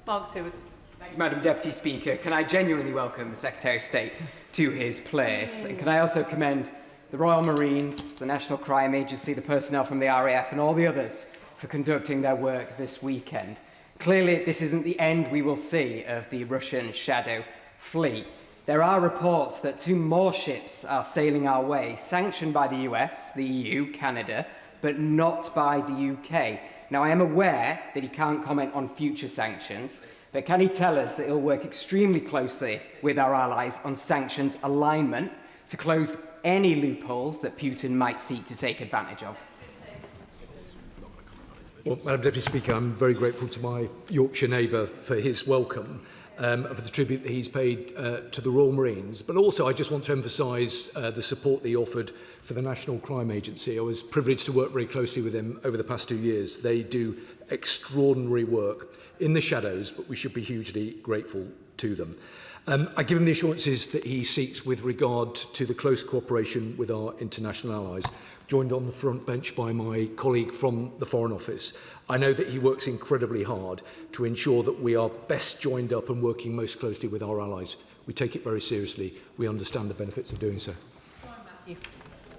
Mark Sewards. Thank you, Madam Deputy Speaker. Can I genuinely welcome the Secretary of State to his place? And can I also commend the Royal Marines, the National Crime Agency, the personnel from the RAF and all the others for conducting their work this weekend. Clearly, this isn't the end we will see of the Russian shadow fleet. There are reports that 2 more ships are sailing our way, sanctioned by the US, the EU, Canada, but not by the UK. Now, I am aware that he can't comment on future sanctions, but can he tell us that he'll work extremely closely with our allies on sanctions alignment to close any loopholes that Putin might seek to take advantage of? Well, Madam Deputy Speaker, I'm very grateful to my Yorkshire neighbour for his welcome, for the tribute that he's paid to the Royal Marines. But also, I just want to emphasise the support that he offered for the National Crime Agency. I was privileged to work very closely with them over the past 2 years. They do extraordinary work in the shadows, but we should be hugely grateful to them. I give him the assurances that he seeks with regard to the close cooperation with our international allies, joined on the front bench by my colleague from the Foreign Office. I know that he works incredibly hard to ensure that we are best joined up and working most closely with our allies. We take it very seriously. We understand the benefits of doing so.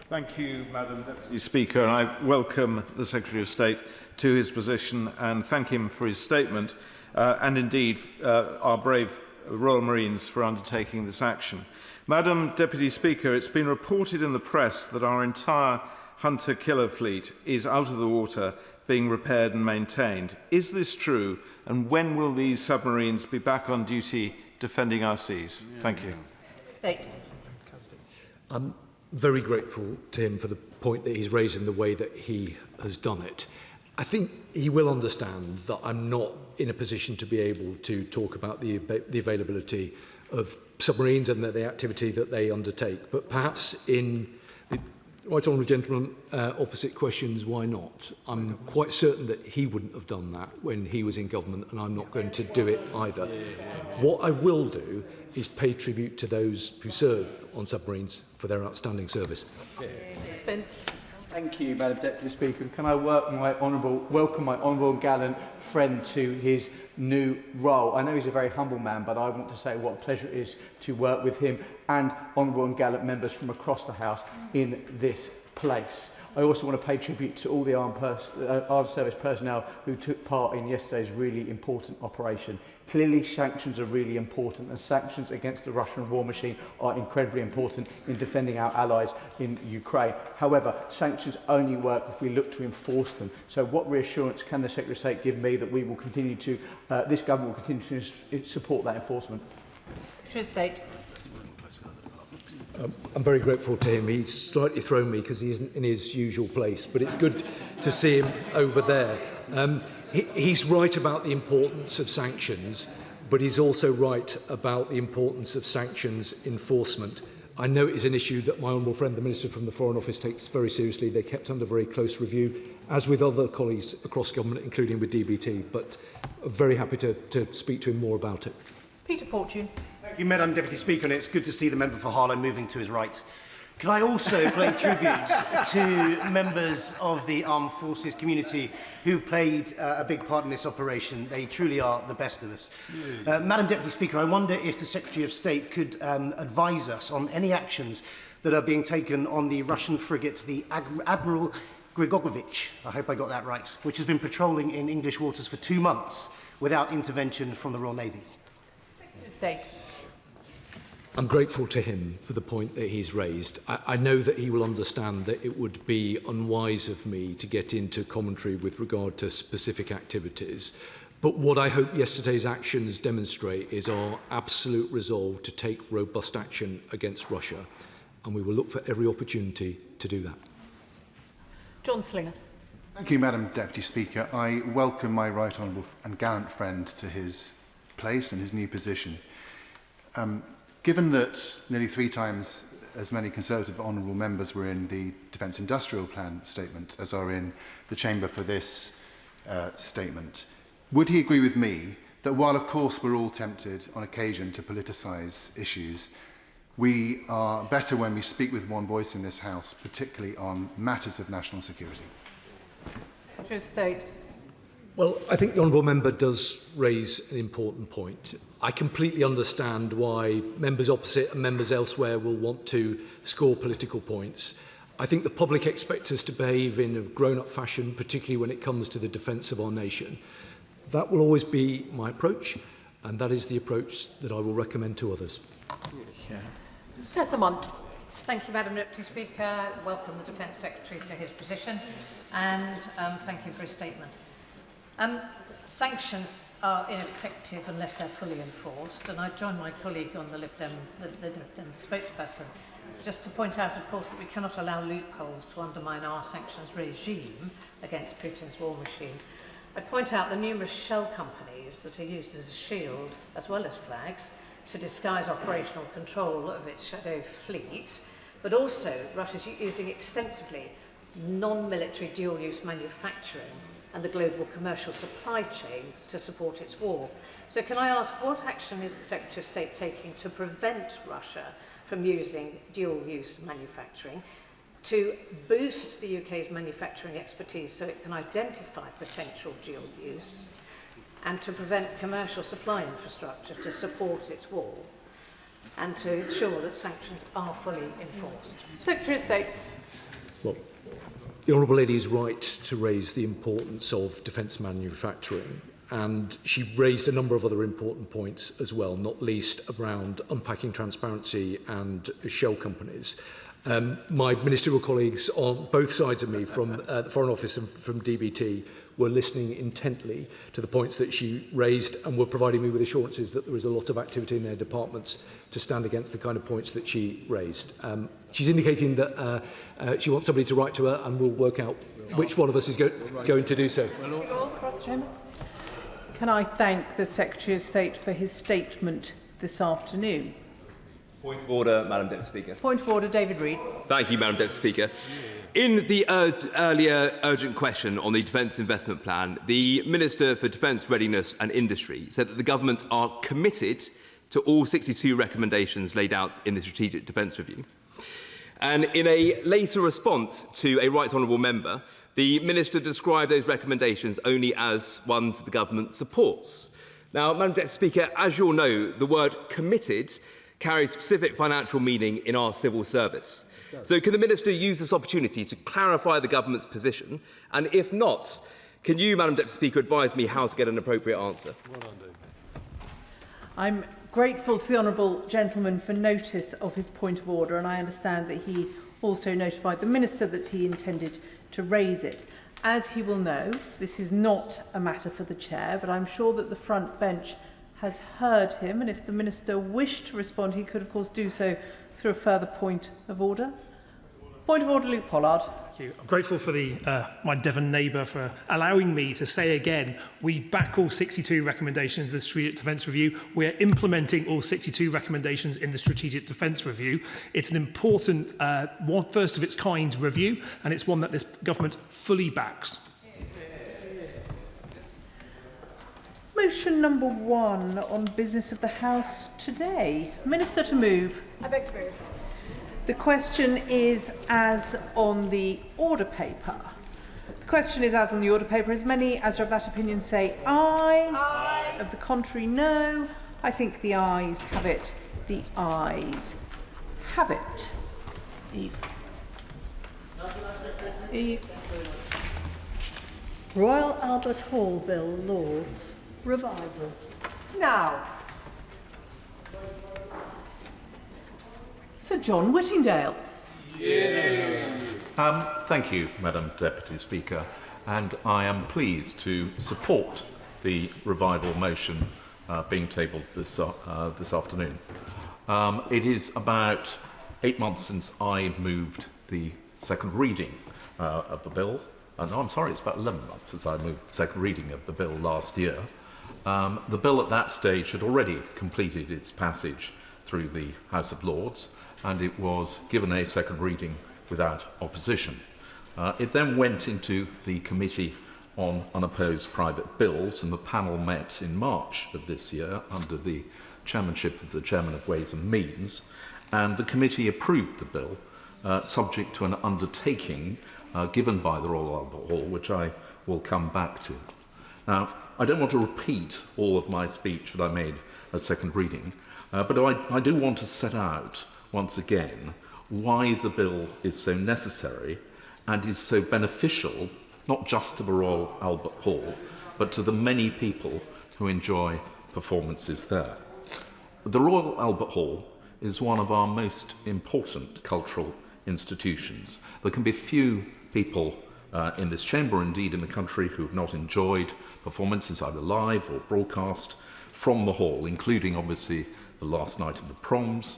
Thank you, Madam Deputy Speaker, and I welcome the Secretary of State to his position and thank him for his statement, and indeed our brave Royal Marines for undertaking this action. Madam Deputy Speaker, it's been reported in the press that our entire hunter-killer fleet is out of the water, being repaired and maintained. Is this true, and when will these submarines be back on duty defending our seas? Thank you. I'm very grateful to him for the point that he's raised in the way that he has done it. I think he will understand that I'm not in a position to be able to talk about the availability of submarines and the activity that they undertake. But perhaps in the Right Honourable Gentleman opposite questions, why not? I'm quite certain that he wouldn't have done that when he was in government, and I'm not going to do it either. What I will do is pay tribute to those who serve on submarines for their outstanding service. Spence. Thank you, Madam Deputy Speaker. Can I welcome my honourable and gallant friend to his new role? I know he's a very humble man, but I want to say what a pleasure it is to work with him and honourable and gallant members from across the House in this place. I also want to pay tribute to all the armed service personnel who took part in yesterday's really important operation. Clearly, sanctions are really important, and sanctions against the Russian war machine are incredibly important in defending our allies in Ukraine. However, sanctions only work if we look to enforce them. So what reassurance can the Secretary of State give me that we will continue to, this government will continue to support that enforcement? Secretary of State. I'm very grateful to him. He's slightly thrown me because he isn't in his usual place, but it's good to see him over there. He's right about the importance of sanctions, but he's also right about the importance of sanctions enforcement. I know it is an issue that my honourable friend, the Minister from the Foreign Office, takes very seriously. They're kept under very close review, as with other colleagues across government, including with DBT, but I'm very happy to speak to him more about it. Peter Fortune. Thank you, Madam Deputy Speaker, and it's good to see the member for Harlow moving to his right. Can I also pay tribute to members of the armed forces community who played a big part in this operation? They truly are the best of us. Madam Deputy Speaker, I wonder if the Secretary of State could advise us on any actions that are being taken on the Russian frigate, the Admiral Grigorovich, I hope I got that right, which has been patrolling in English waters for 2 months without intervention from the Royal Navy. Secretary of State. I'm grateful to him for the point that he's raised. I know that he will understand that it would be unwise of me to get into commentary with regard to specific activities. But what I hope yesterday's actions demonstrate is our absolute resolve to take robust action against Russia. And we will look for every opportunity to do that. John Slinger. Thank you, Madam Deputy Speaker. I welcome my right honourable and gallant friend to his place and his new position. Given that nearly 3 times as many Conservative honourable members were in the Defence Industrial Plan statement as are in the Chamber for this statement, would he agree with me that while of course we're all tempted on occasion to politicise issues, We are better when we speak with one voice in this House, particularly on matters of national security. Secretary of State. Well, I think the Honourable Member does raise an important point. I completely understand why members opposite and members elsewhere will want to score political points. I think the public expect us to behave in a grown-up fashion, particularly when it comes to the defence of our nation. That will always be my approach, and that is the approach that I will recommend to others. Professor Mont. Thank you, Madam Deputy Speaker. Welcome the Defence Secretary to his position, and thank you for his statement. Sanctions are ineffective unless they're fully enforced, and I join my colleague on the Lib Dem spokesperson just to point out, of course, that we cannot allow loopholes to undermine our sanctions regime against Putin's war machine. I point out the numerous shell companies that are used as a shield, as well as flags, to disguise operational control of its shadow fleet, but also Russia's using extensively non-military dual-use manufacturing and the global commercial supply chain to support its war. So can I ask, what action is the Secretary of State taking to prevent Russia from using dual-use manufacturing, to boost the UK's manufacturing expertise so it can identify potential dual use, and to prevent commercial supply infrastructure to support its war, and to ensure that sanctions are fully enforced? Secretary of State. Well, the Honourable Lady is right to raise the importance of defence manufacturing, and she raised a number of other important points as well, not least around unpacking transparency and shell companies. My ministerial colleagues on both sides of me, from the Foreign Office and from DBT, were listening intently to the points that she raised and were providing me with assurances that there is a lot of activity in their departments to stand against the kind of points that she raised. She's indicating that she wants somebody to write to her, and we'll work out which one of us is going to do so. Across the chamber. Can I thank the Secretary of State for his statement this afternoon? Point of order, Madam Deputy Speaker. Point of order, David Reid. Thank you, Madam Deputy Speaker. In the earlier urgent question on the Defence Investment Plan, the Minister for Defence Readiness and Industry said that the government are committed to all 62 recommendations laid out in the Strategic Defence Review. And in a later response to a Right Honourable Member, the Minister described those recommendations only as ones the government supports. Now, Madam Deputy Speaker, as you all know, the word committed carries specific financial meaning in our civil service. So can the Minister use this opportunity to clarify the government's position? And if not, can you, Madam Deputy Speaker, advise me how to get an appropriate answer? I'm grateful to the honourable gentleman for notice of his point of order, and I understand that he also notified the Minister that he intended to raise it. As he will know, this is not a matter for the Chair, but I'm sure that the front bench has heard him, and if the Minister wished to respond, he could, of course, do so through a further point of order. Point of order, Luke Pollard. Thank you. I'm grateful for my Devon neighbour for allowing me to say again, we back all 62 recommendations of the Strategic Defence Review. We're implementing all 62 recommendations in the Strategic Defence Review. It's an important, first of its kind review, and it's one that this government fully backs. Motion number 1 on business of the House today. Minister to move. I beg to move. The question is as on the order paper. The question is as on the order paper. As many as are of that opinion say aye. Aye. Of the contrary, no. I think the ayes have it. The ayes have it. Eve. Eve. Royal Albert Hall Bill, Lords. Revival. Now. Sir John Whittingdale. Thank you, Madam Deputy Speaker, and I am pleased to support the revival motion being tabled this afternoon. It is about 8 months since I moved the second reading of the bill. No, I'm sorry, it's about 11 months since I moved the second reading of the bill last year. The bill at that stage had already completed its passage through the House of Lords, and it was given a second reading without opposition. It then went into the Committee on Unopposed Private Bills, and the panel met in March of this year under the chairmanship of the Chairman of Ways and Means, and the committee approved the bill, subject to an undertaking given by the Royal Albert Hall, which I will come back to. Now, I don't want to repeat all of my speech that I made at second reading, but I do want to set out once again why the bill is so necessary and is so beneficial, not just to the Royal Albert Hall, but to the many people who enjoy performances there. The Royal Albert Hall is one of our most important cultural institutions. There can be few people in this chamber, indeed in the country, who have not enjoyed performances either live or broadcast from the hall, including obviously the last night of the Proms,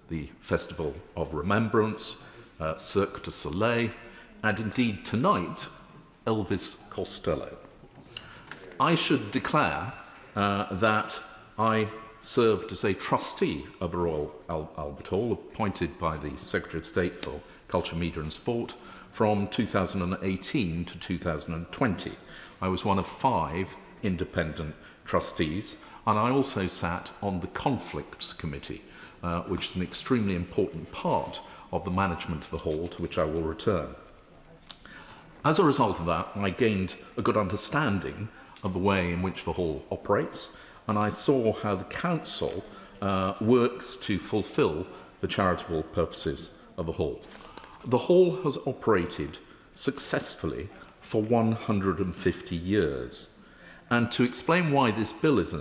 the Festival of Remembrance, Cirque du Soleil, and indeed tonight, Elvis Costello. I should declare that I served as a trustee of the Royal Albert Hall, appointed by the Secretary of State for Culture, Media and Sport from 2018 to 2020. I was one of 5 independent trustees, and I also sat on the Conflicts Committee, which is an extremely important part of the management of the hall, to which I will return. As a result of that, I gained a good understanding of the way in which the hall operates, and I saw how the council works to fulfil the charitable purposes of the hall. The hall has operated successfully for 150 years, and to explain why this bill is